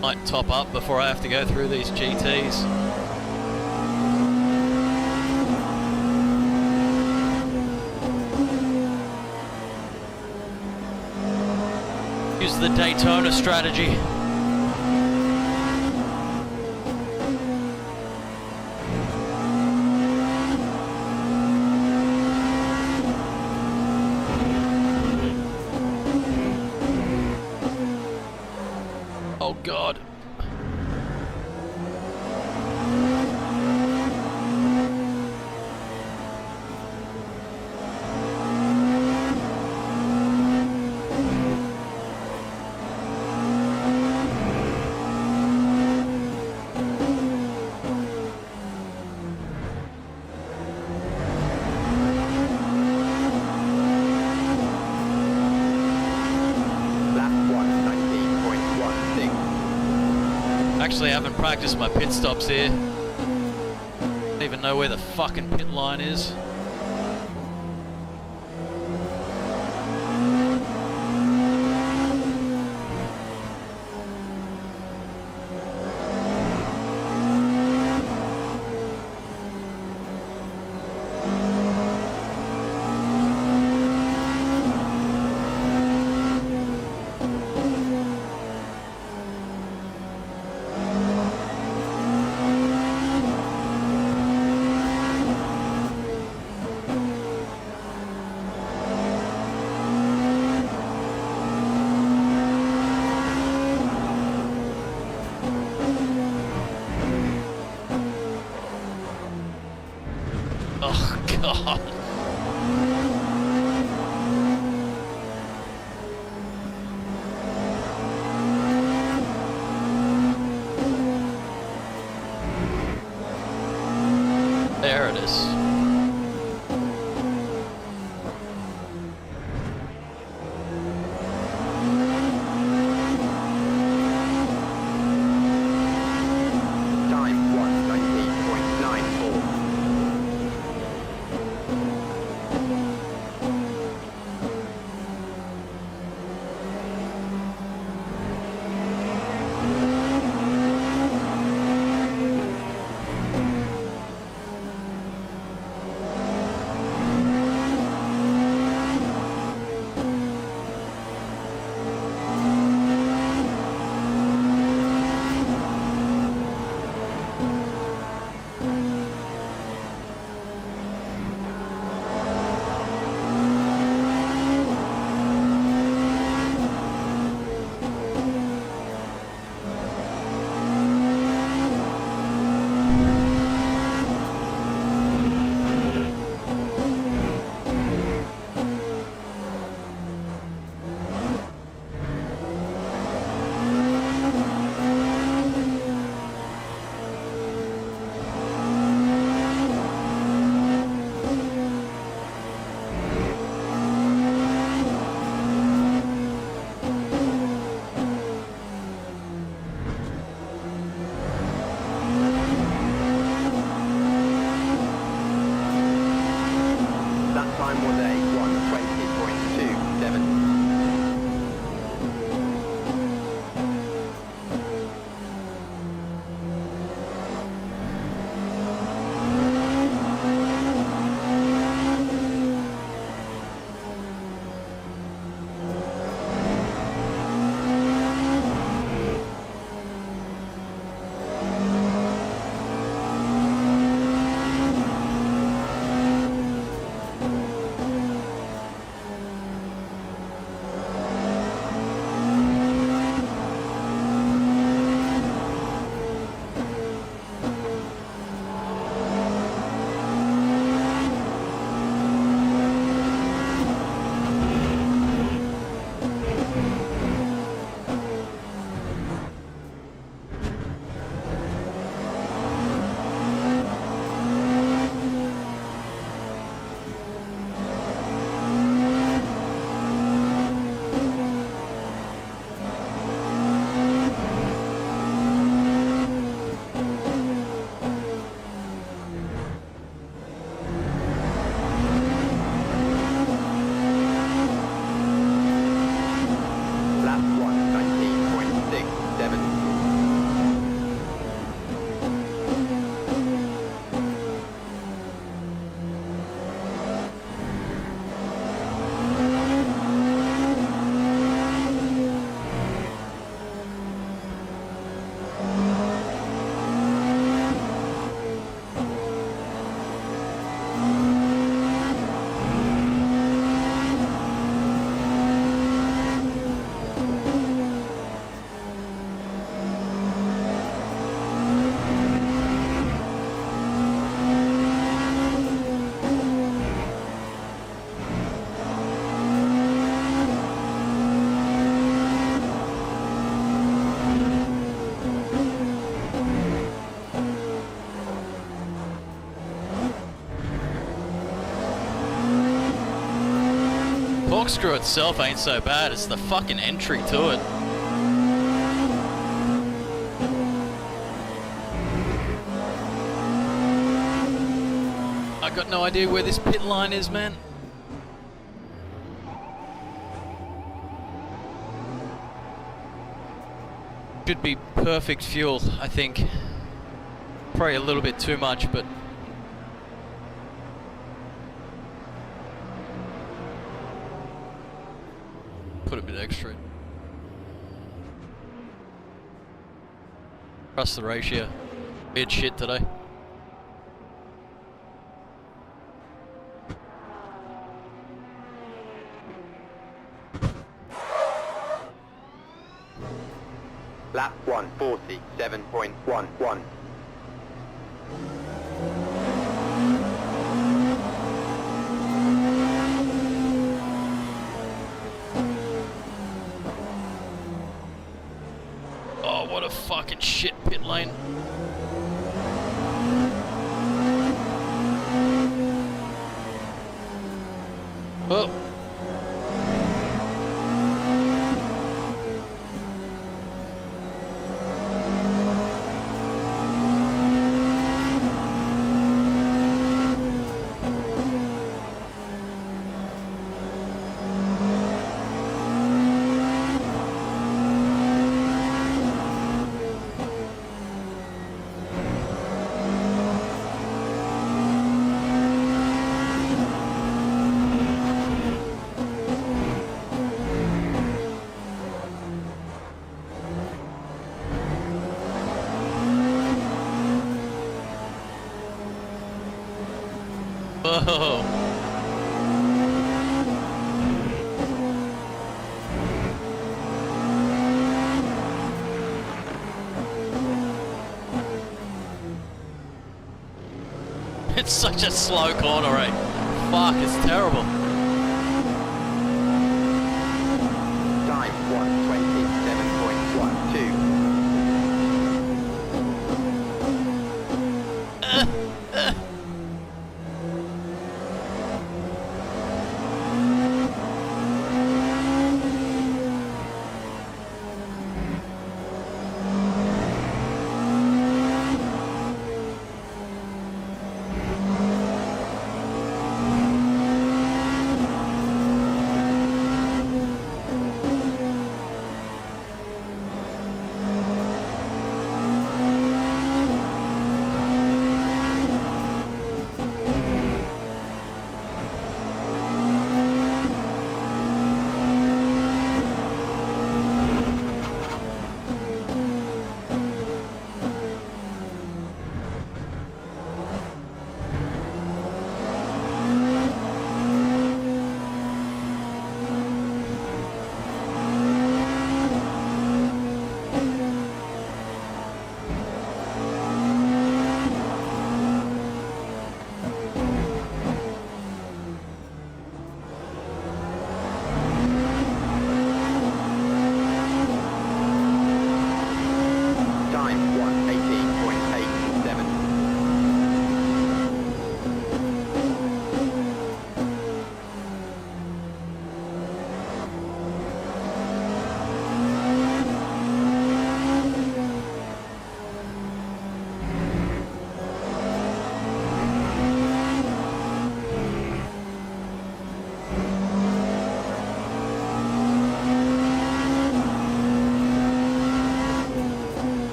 Might top up before I have to go through these GTs. Use the Daytona strategy. Oh God. Lap 119.16. Actually, I haven't practiced my pit stops here. Don't even know where the fucking pit line is. Oh God. There it is. Time 119.94. corkscrew itself ain't so bad, it's the fucking entry to it. I got no idea where this pit line is, man. Should be perfect fuel, I think. Probably a little bit too much, but put a bit extra. Trust the ratio. Weird shit today. Lap 147.11. Oh, what a fucking shit pit lane. Oh. Whoa. It's such a slow corner, eh? Fuck, it's terrible. Time 127.12.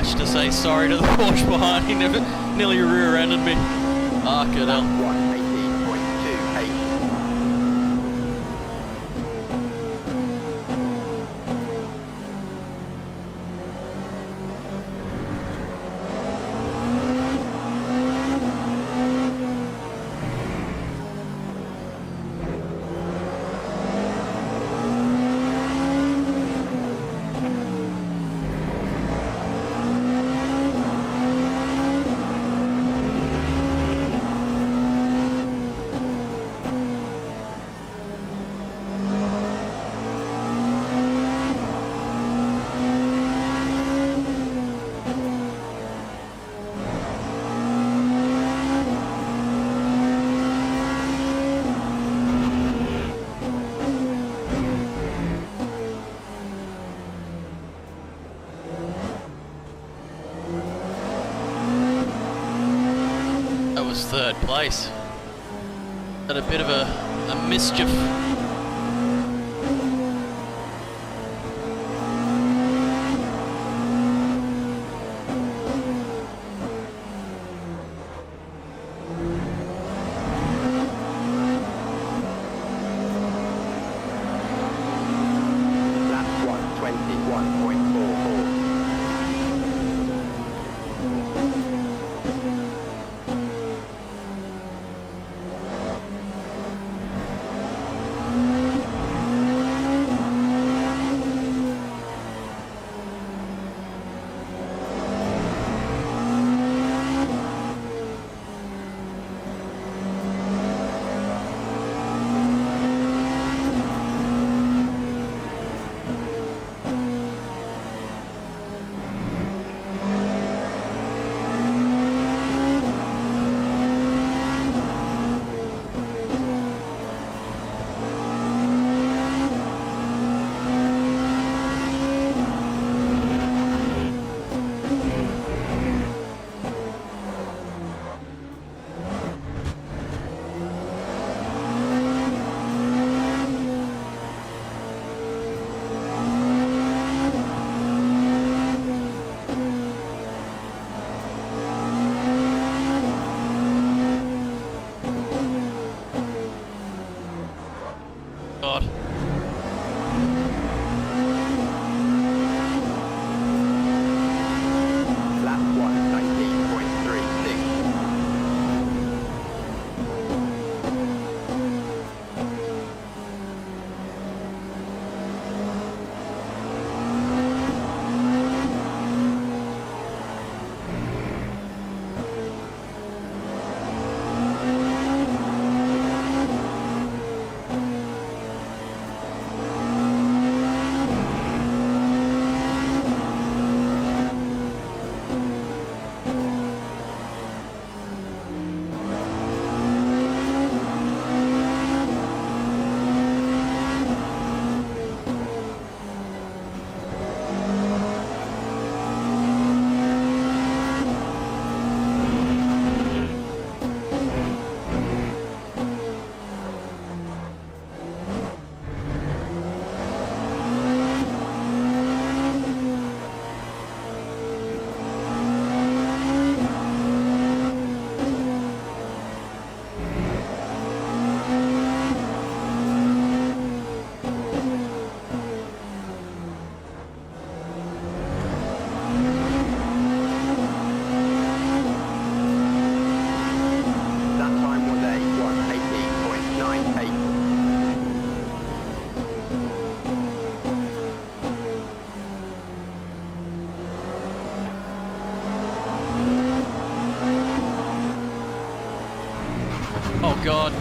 flash to say sorry to the Porsche behind. He nearly rear-ended me. Ah, good hell. 118.28. Third place. Had a bit of a mischief. Lap 121.44. Oh God.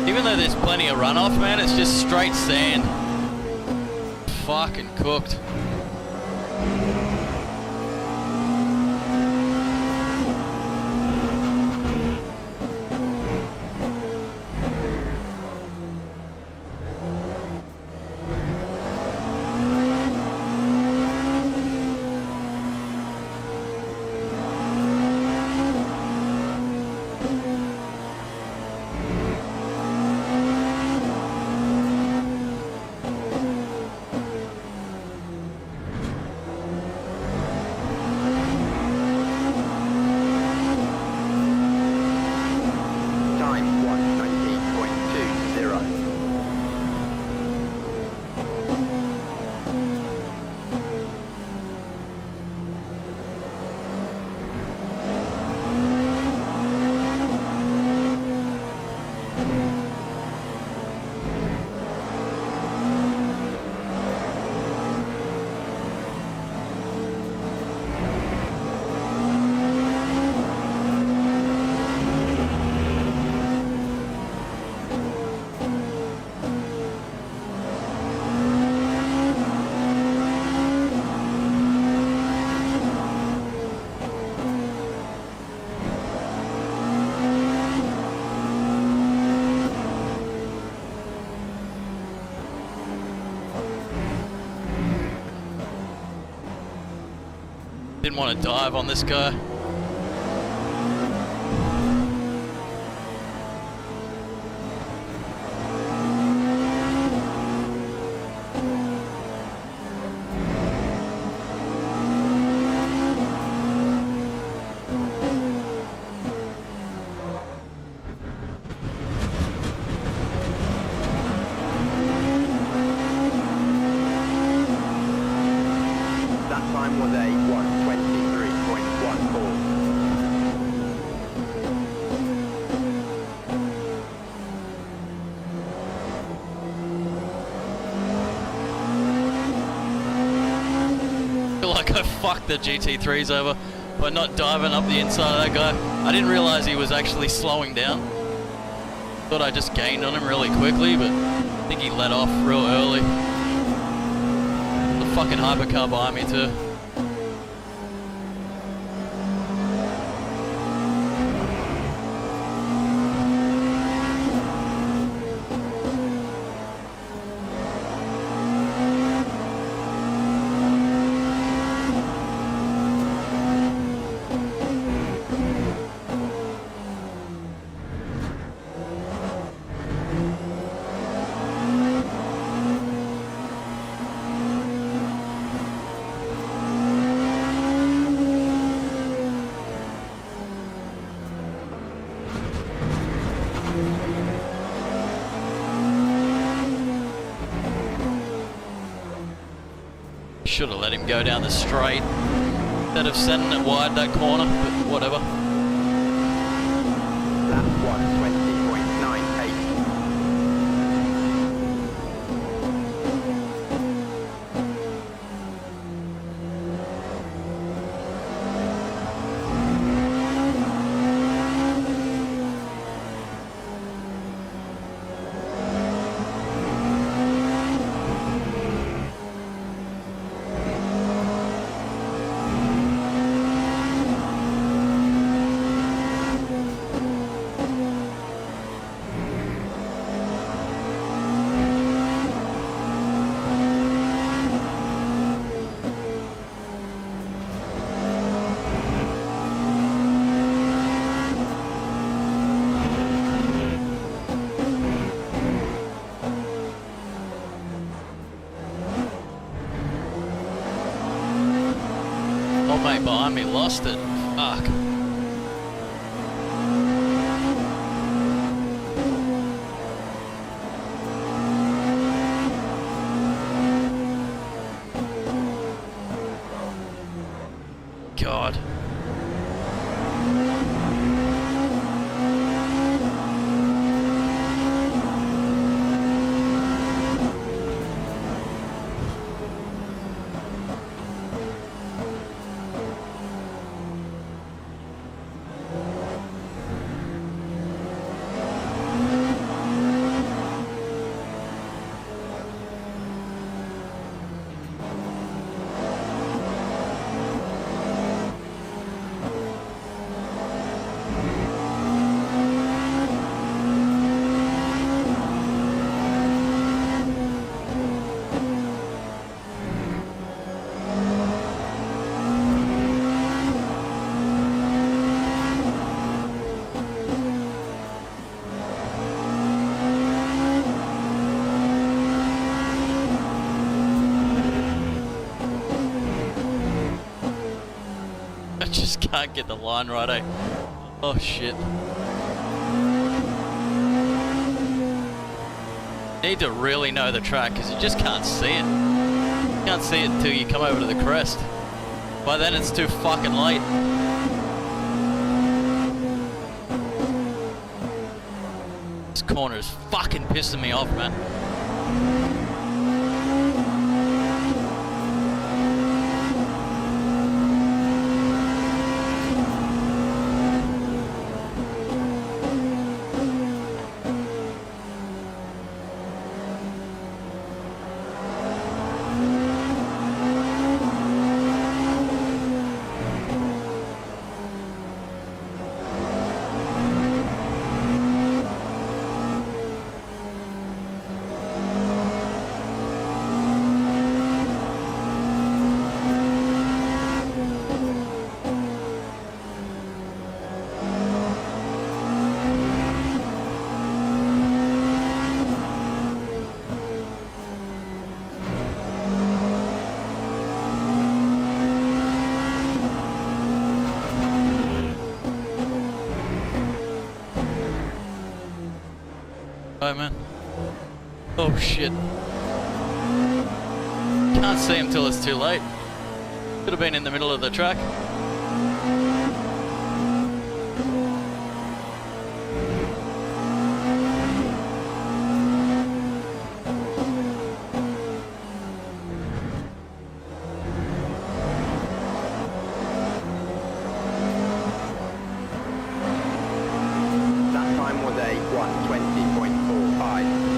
Even though there's plenty of runoff, man, it's just straight sand. Fucking cooked. didn't want to dive on this guy. That time was a 1:23.14. I feel like I fucked the GT3s over by not diving up the inside of that guy. I didn't realize he was actually slowing down. Thought I just gained on him really quickly, but I think he let off real early. The fucking hypercar behind me too. Should have let him go down the straight instead of sending it wide that corner, but whatever. Lap 1:20.98. Oh mate behind me lost it. Fuck. God. I just can't get the line right, eh? Oh shit. Need to really know the track because you just can't see it. You can't see it until you come over to the crest. By then it's too fucking late. This corner is fucking pissing me off, man. Bye, man. Oh shit. Can't see him till it's too late. Could have been in the middle of the track. That time was a 1:20.45.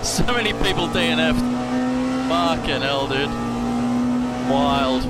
So many people DNF'd. Fucking hell, dude. Wild.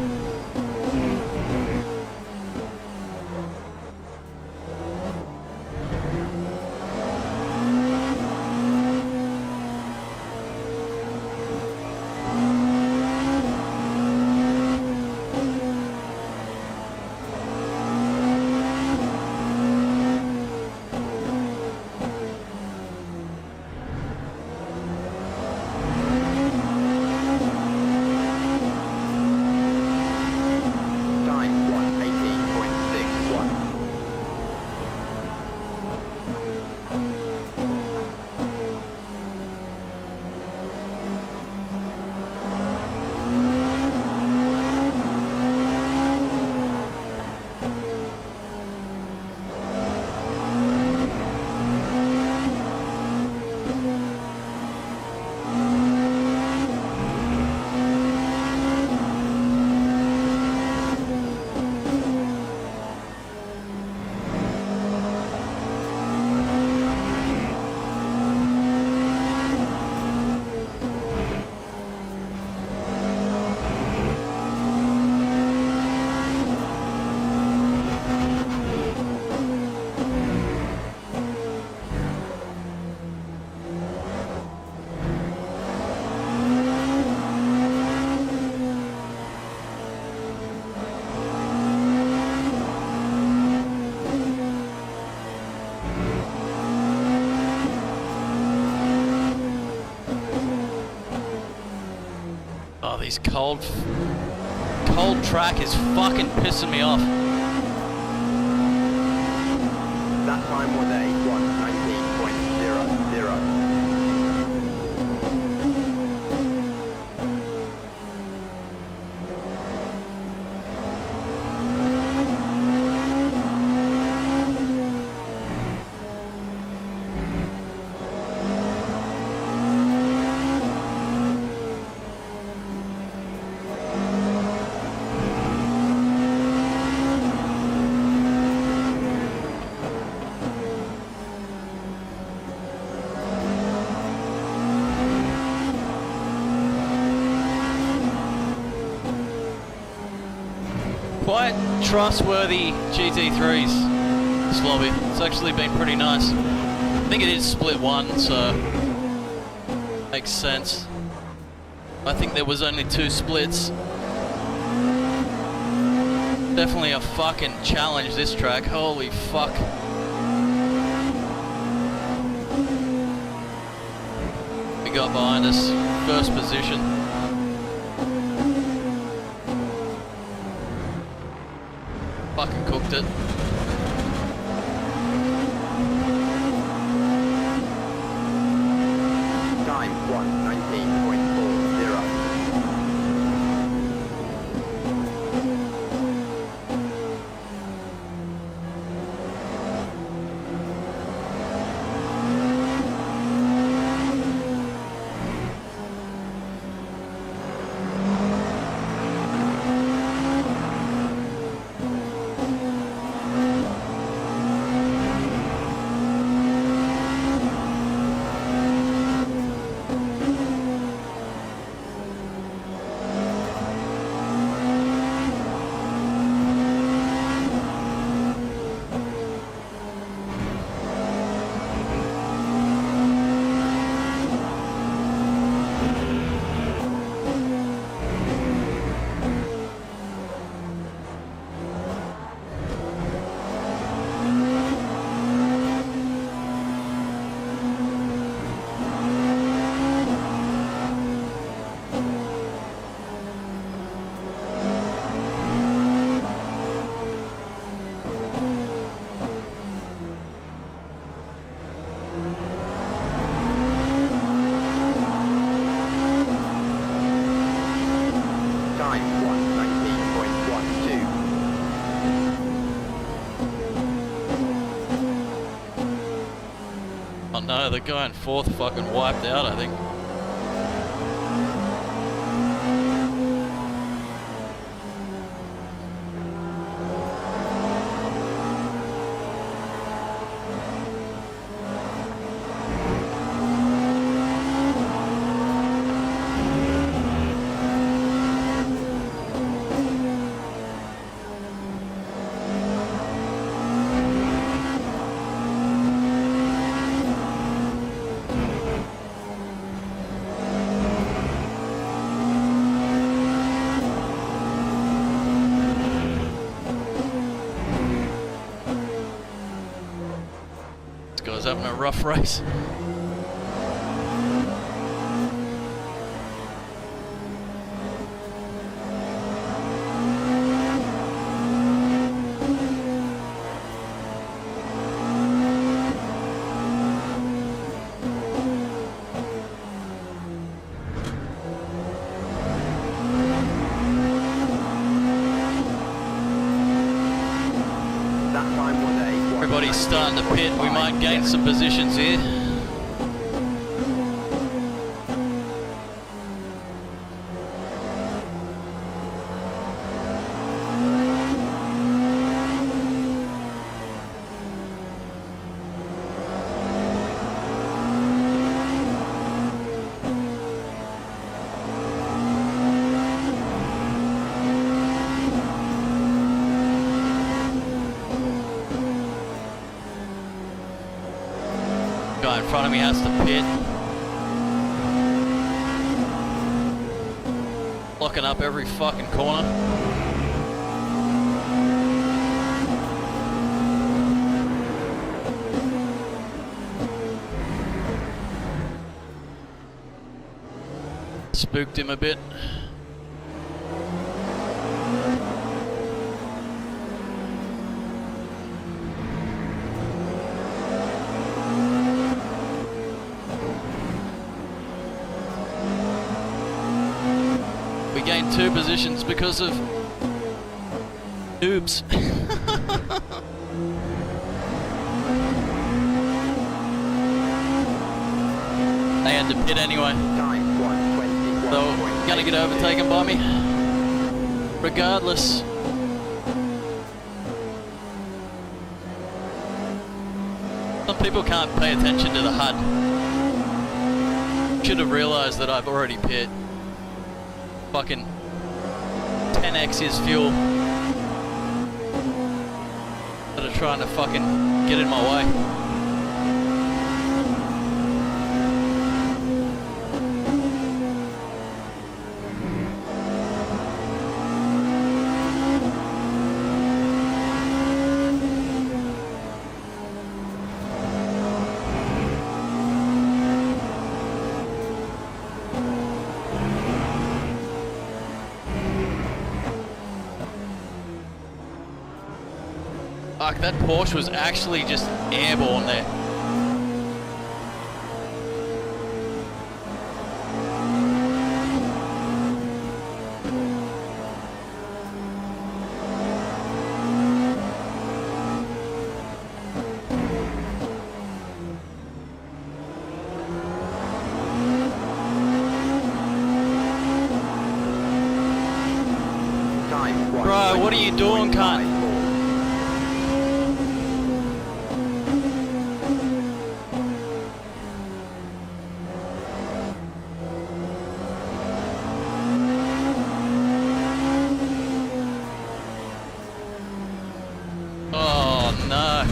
Oh, these cold track is fucking pissing me off. That time was a 1:19.00. Quite trustworthy GT3s, this lobby. It's actually been pretty nice. I think it is split one, so makes sense. I think there was only 2 splits. Definitely a fucking challenge, this track. Holy fuck. We got behind us, first position. Fucking cooked it. Time 1:19.40. no, the guy in fourth fucking wiped out, I think. This guy's having a rough race. Everybody's starting to pit. We might gain some positions here. Guy in front of me has to pit. Locking up every fucking corner. Spooked him a bit. We gained 2 positions because of noobs. They had to pit anyway. So, gonna get overtaken by me. Regardless. Some people can't pay attention to the HUD. Should have realized that I've already pit. Fucking 10x his fuel. That are trying to fucking get in my way. Fuck, that Porsche was actually just airborne there. Bro, what are you doing, cunt? Oh no.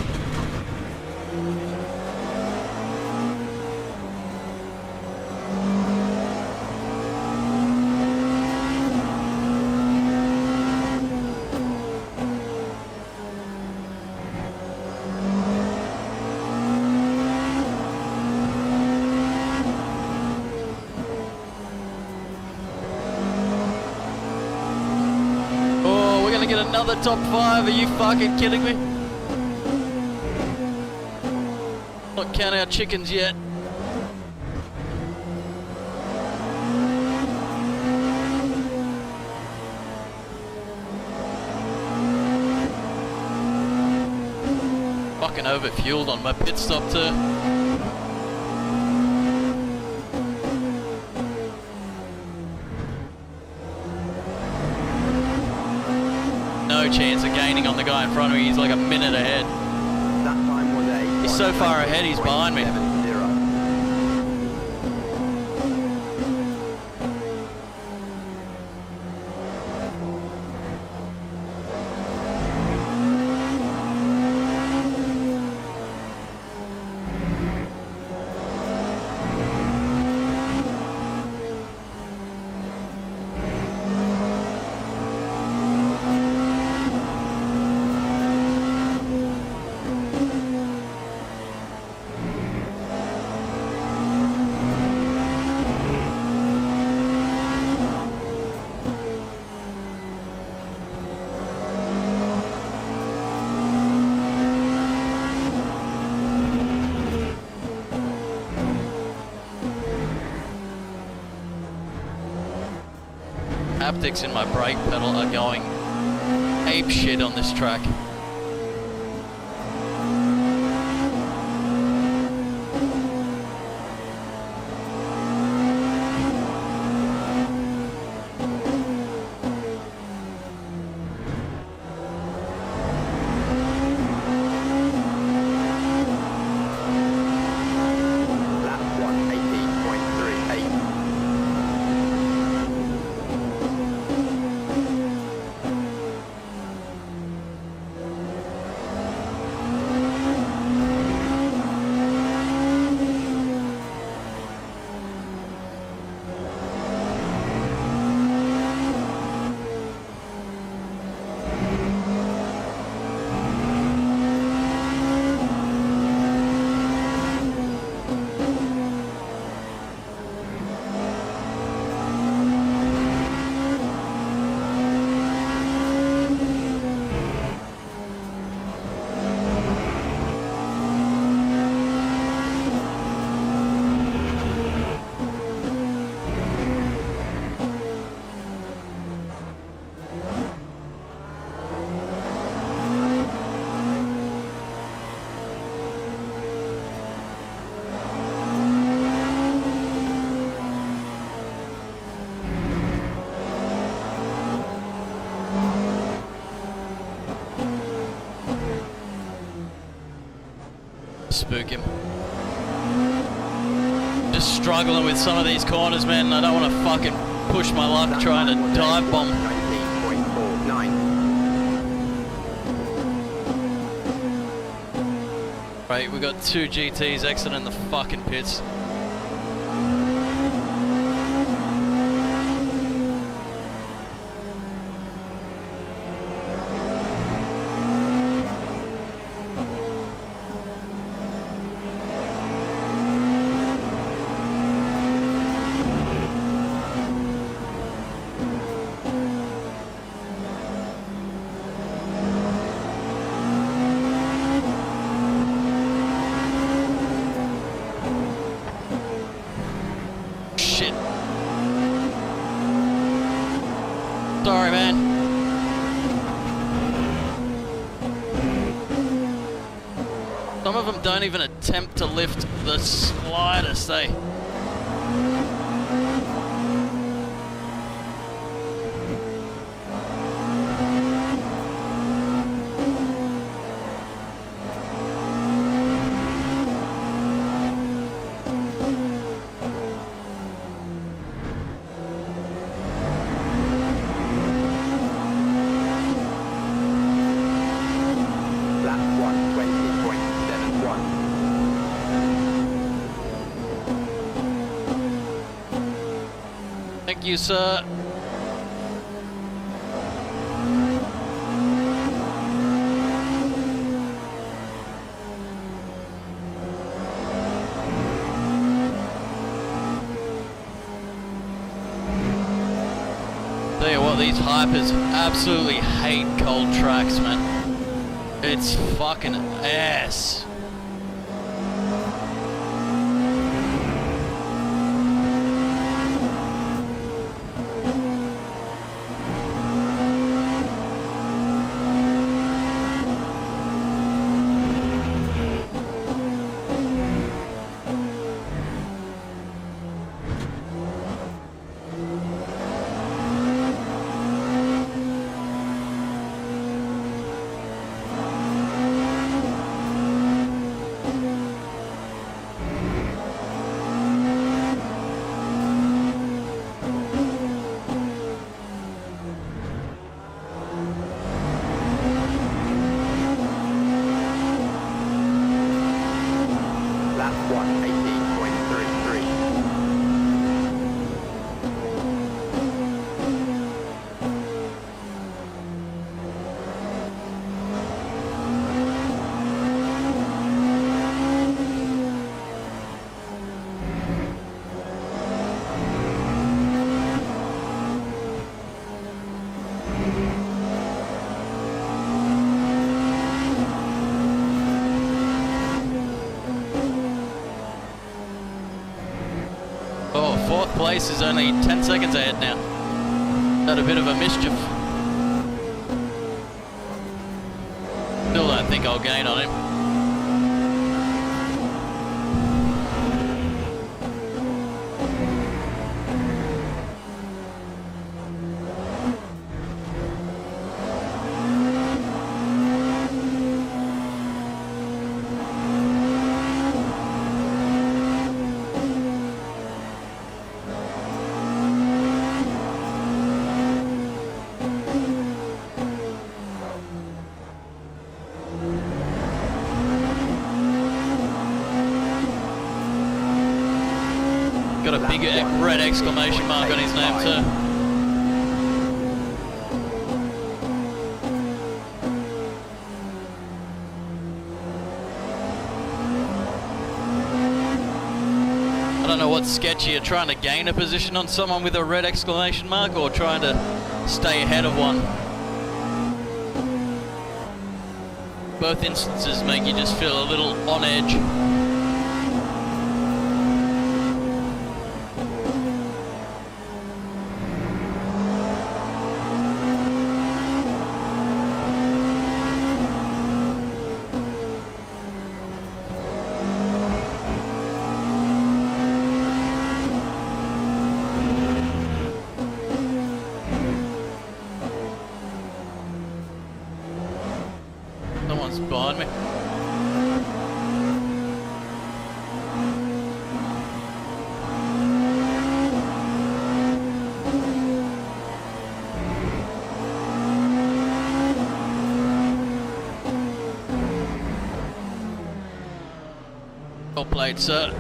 Oh, we're gonna get another top 5. Are you fucking kidding me? Not count our chickens yet. Fucking overfueled on my pit stop too. chance of gaining on the guy in front of me. He's like a minute ahead. That time was a He's so far ahead, he's behind me. 1:70. Haptics in my brake pedal are going ape shit on this track. Lap 180.38. Spook him. Just struggling with some of these corners, man. I don't want to fucking push my luck trying to dive bomb. 19.49. Right, we got two GTs exiting the fucking pits. Shit. Sorry, man. Some of them don't even attempt to lift the slightest, eh? Lap 120.71. Thank you, sir. Tell you what, these hypers absolutely hate cold tracks, man. It's fucking ass. 4th place is only 10 seconds ahead now. Had a bit of a mischief. Still don't think I'll gain on him. Got a big red exclamation mark on his name too. I don't know what's sketchier, trying to gain a position on someone with a red exclamation mark or trying to stay ahead of one. Both instances make you just feel a little on edge. Someone's behind me. Well played, sir.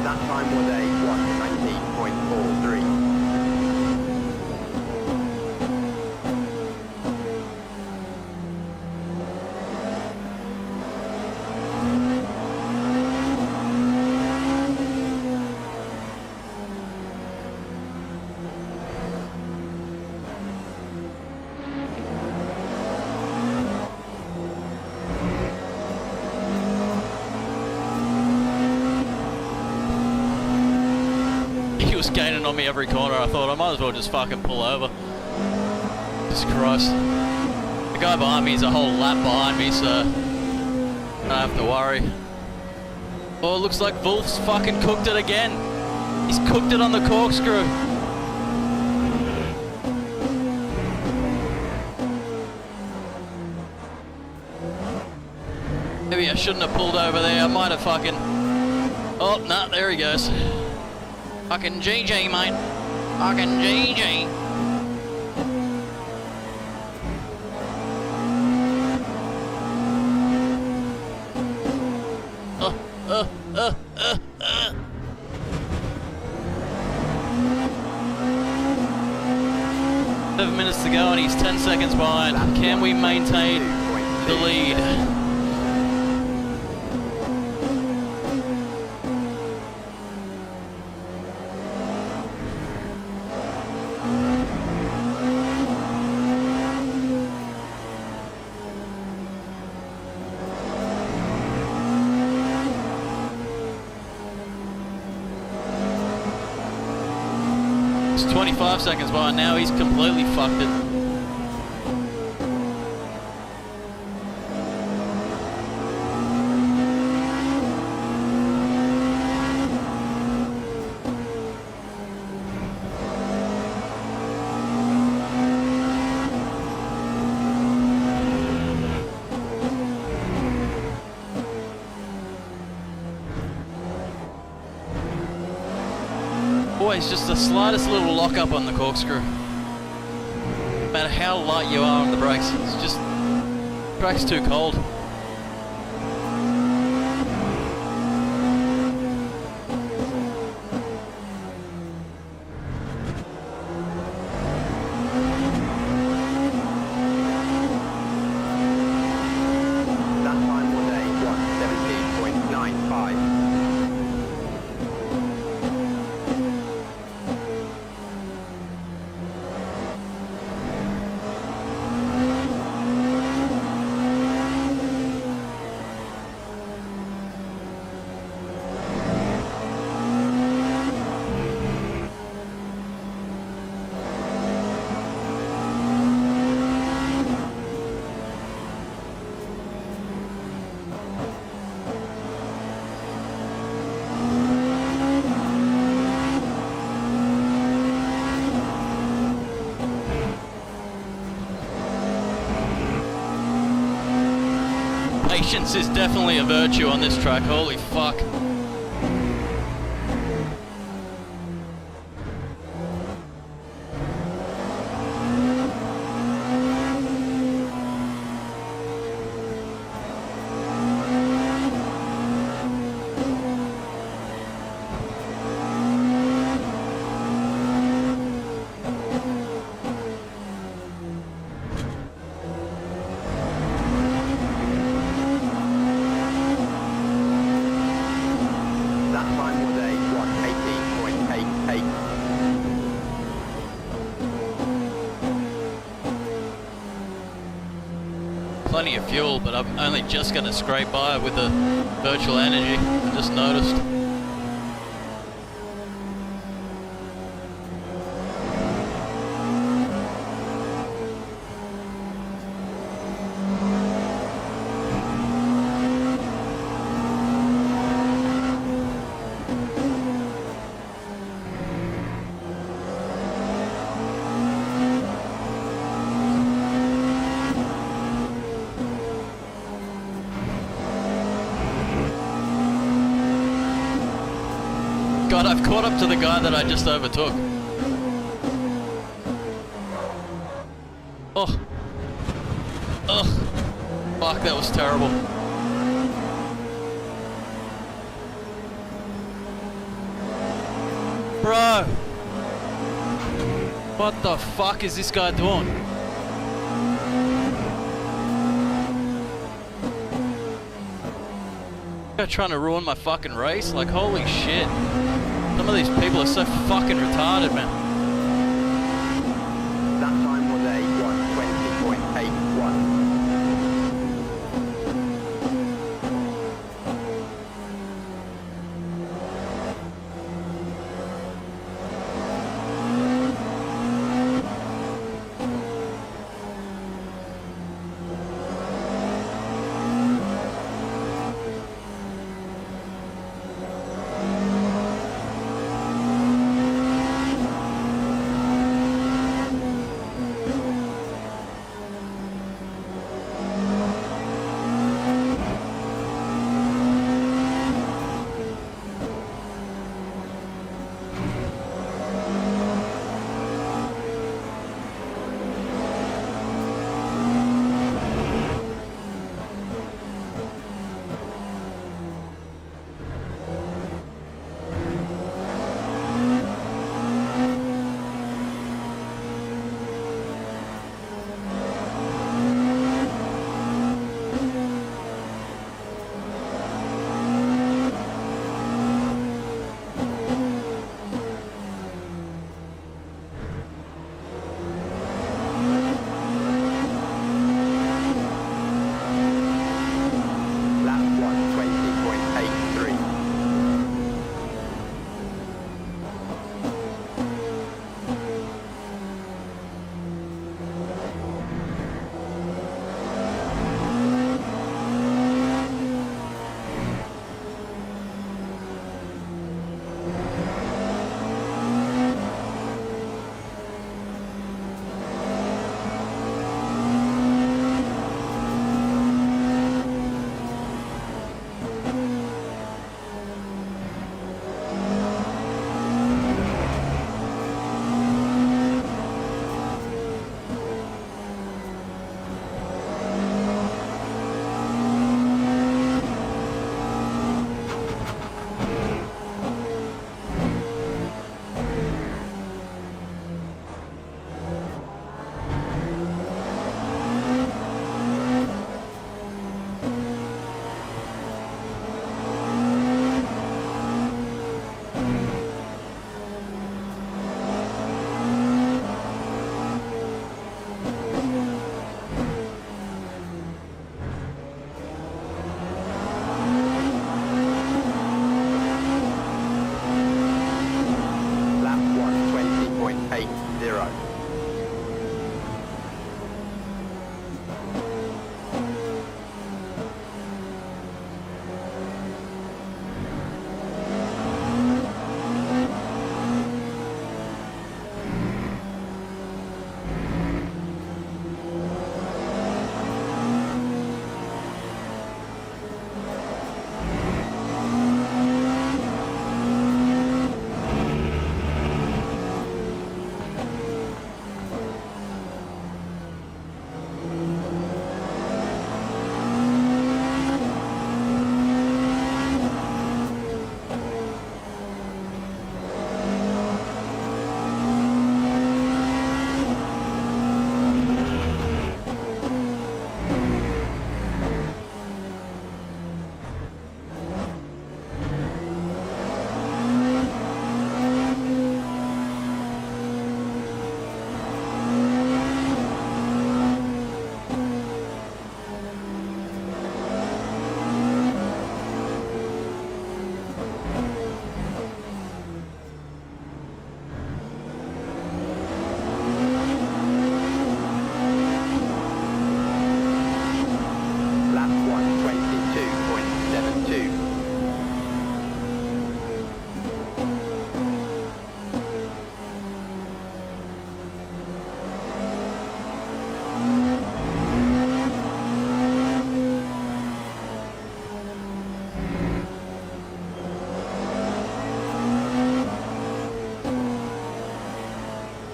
That time was a 1:19.43. He was gaining on me every corner. I thought I might as well just fucking pull over. Jesus Christ. The guy behind me is a whole lap behind me, so I don't have to worry. Oh, it looks like Wolf's fucking cooked it again. He's cooked it on the corkscrew. Maybe I shouldn't have pulled over there. I might have fucking... Oh, nah, there he goes. Fucking GG, mate. Fucking GG. Uh. 7 minutes to go and he's 10 seconds behind. Can we maintain the lead? He's 25 seconds behind now, he's completely fucked it. Always just the slightest little lock up on the corkscrew. No matter how light you are on the brakes, it's just, the track's too cold. That time was a 1:17.95. Patience is definitely a virtue on this track, holy fuck. That time was a 118.88. Plenty of fuel, but I'm only just going to scrape by with the virtual energy. I just noticed. God, I've caught up to the guy that I just overtook. Oh. Ugh. Fuck, that was terrible. Bro. What the fuck is this guy doing? Guy trying to ruin my fucking race? Like, holy shit. Some of these people are so fucking retarded, man. That time was a 120.81.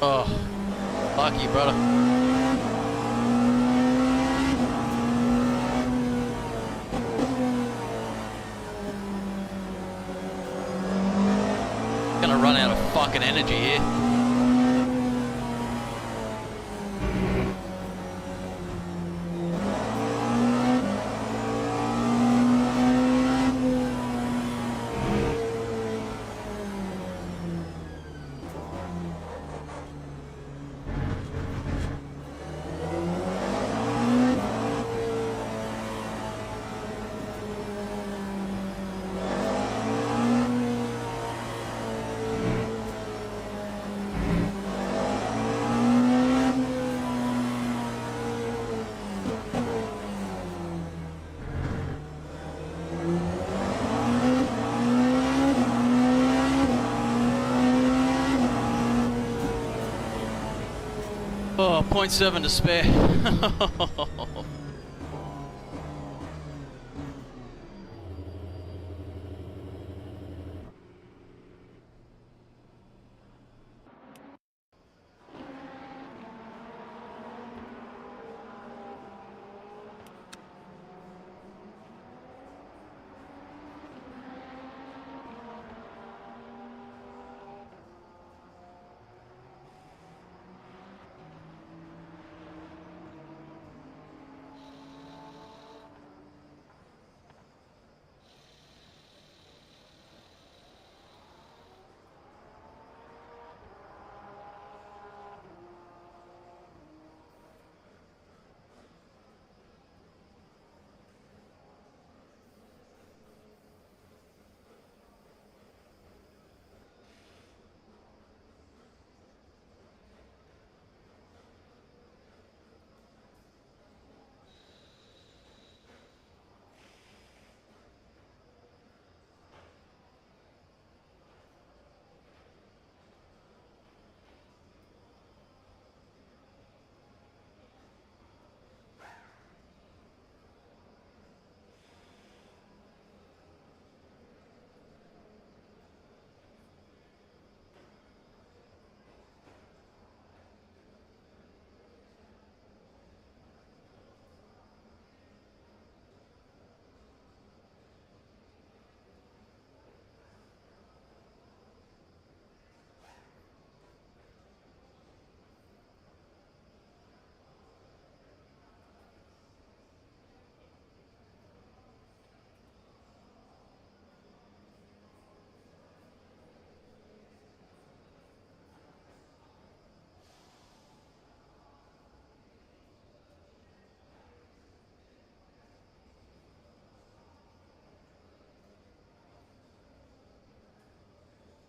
Oh, fuck you, brother. Gonna run out of fucking energy here. Oh, 0.7 to spare.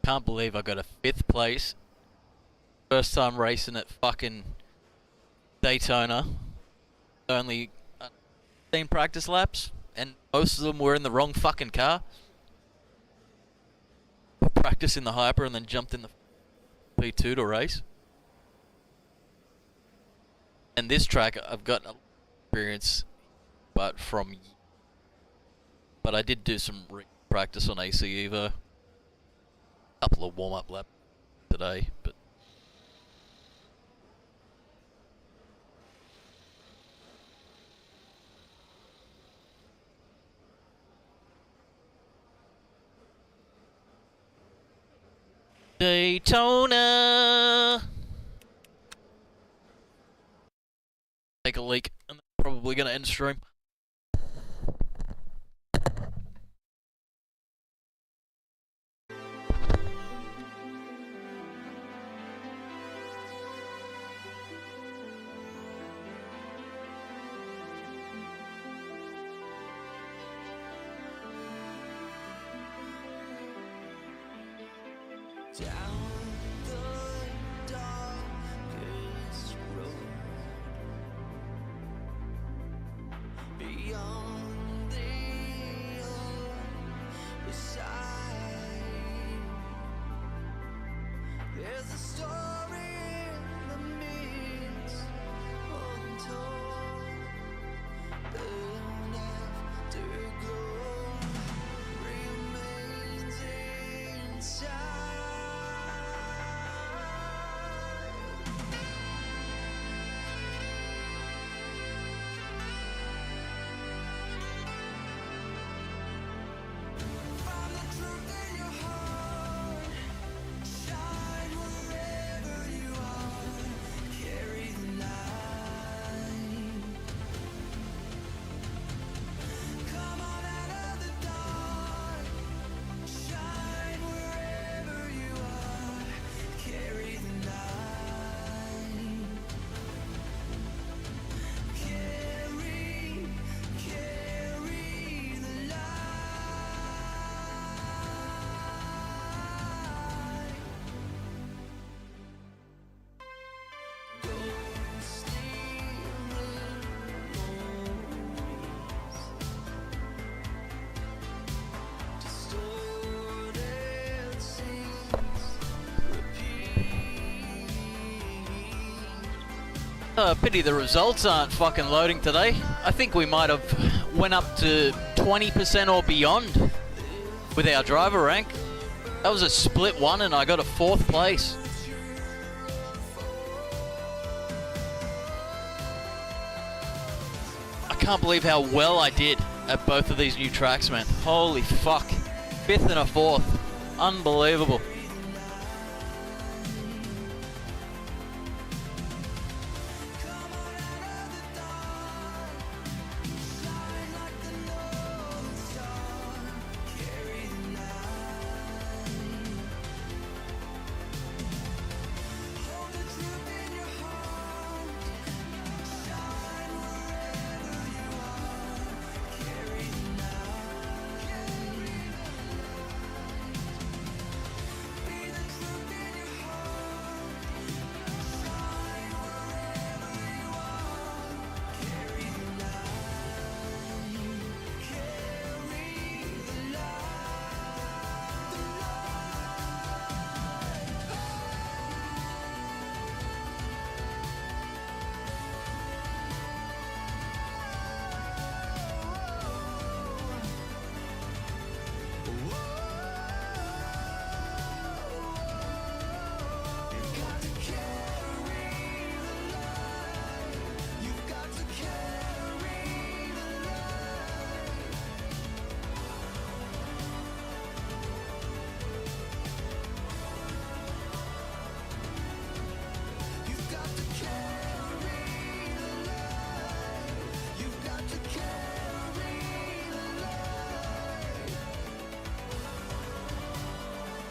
Can't believe I got a 5th place. First time racing at fucking Daytona. Only 15 practice laps, and most of them were in the wrong fucking car. Practice in the hyper and then jumped in the P2 to race. And this track I've got experience, but I did do some practice on AC Evo. Couple of warm-up laps today, but Daytona. Take a leak, and they're probably gonna end stream. Down the darkest road, beyond the other side, there's a story that means untold. Burn afterglow remains inside. Pity the results aren't fucking loading today. I think we might have went up to 20% or beyond with our driver rank. That was a split one and I got a 4th place. I can't believe how well I did at both of these new tracks, man. Holy fuck. 5th and a 4th. Unbelievable.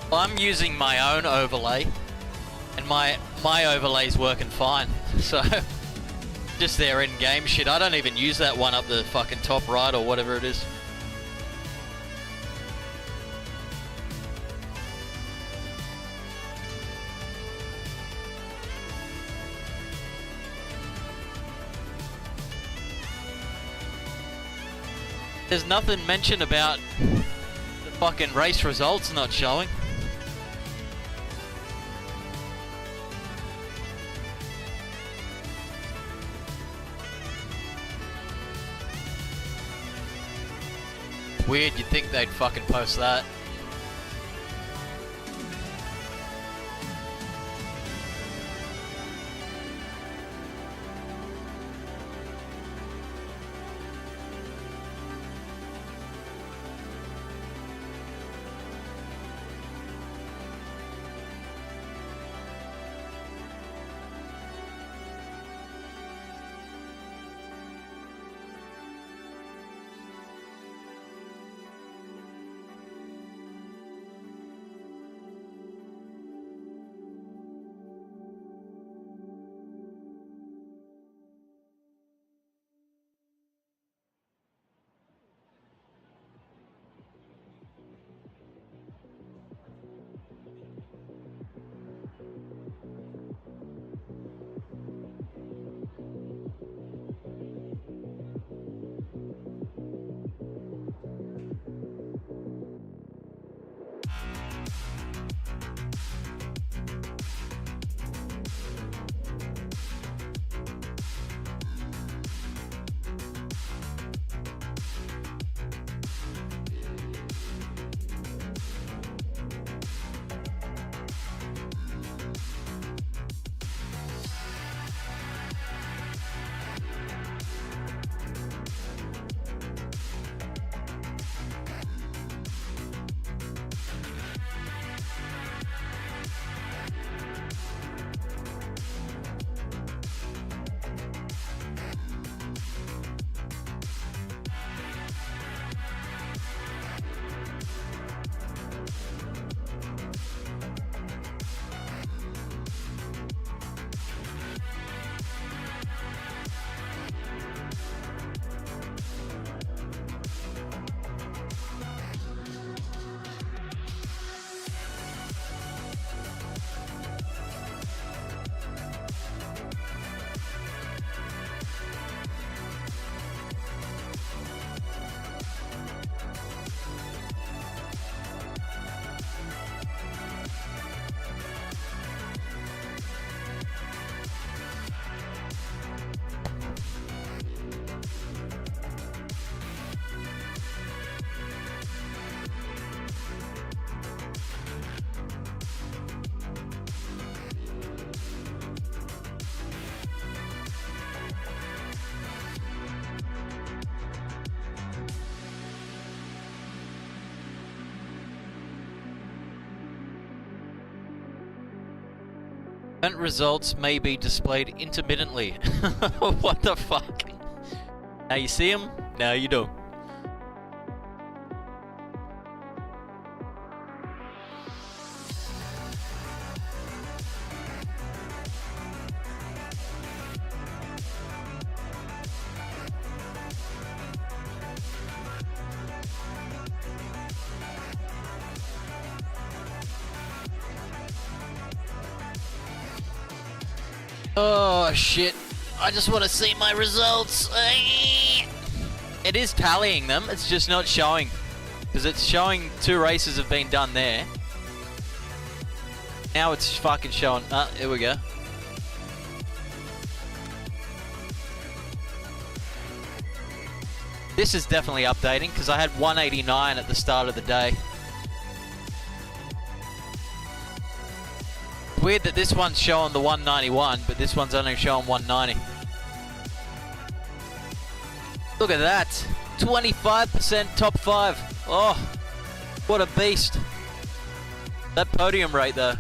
I'm using my own overlay, and my overlay's working fine. So, just their in-game shit. I don't even use that one up the fucking top right or whatever it is. There's nothing mentioned about the fucking race results not showing. Weird, you'd think they'd fucking post that. Event results may be displayed intermittently. What the fuck? Now you see them, now you don't. Oh shit. I just want to see my results. It is tallying them, it's just not showing. Because it's showing 2 races have been done there. Now it's fucking showing. Ah, here we go. This is definitely updating because I had 189 at the start of the day. Weird that this one's showing the 191, but this one's only showing 190. Look at that. 25% top 5. Oh, what a beast. That podium rate though.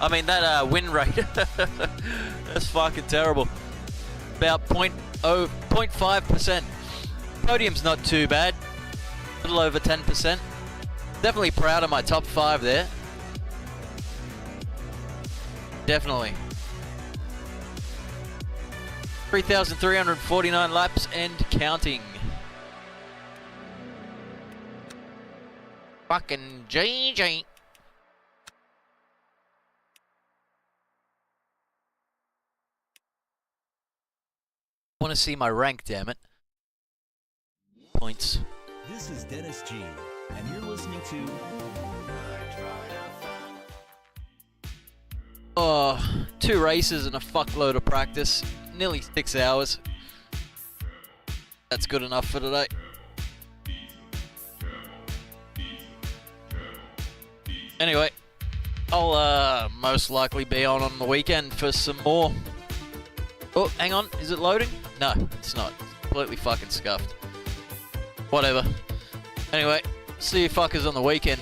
I mean that win rate. That's fucking terrible. About 0.5%. Podium's not too bad. A little over 10%. Definitely proud of my top 5 there. Definitely. 3,349 laps and counting. Fucking GG. Want to see my rank, damn it. Points. This is Dennis G, and you're listening to Oh, 2 races and a fuckload of practice. Nearly 6 hours. That's good enough for today. Anyway, I'll most likely be on the weekend for some more. Oh, hang on. Is it loading? No, it's not. It's completely fucking scuffed. Whatever. Anyway, see you fuckers on the weekend.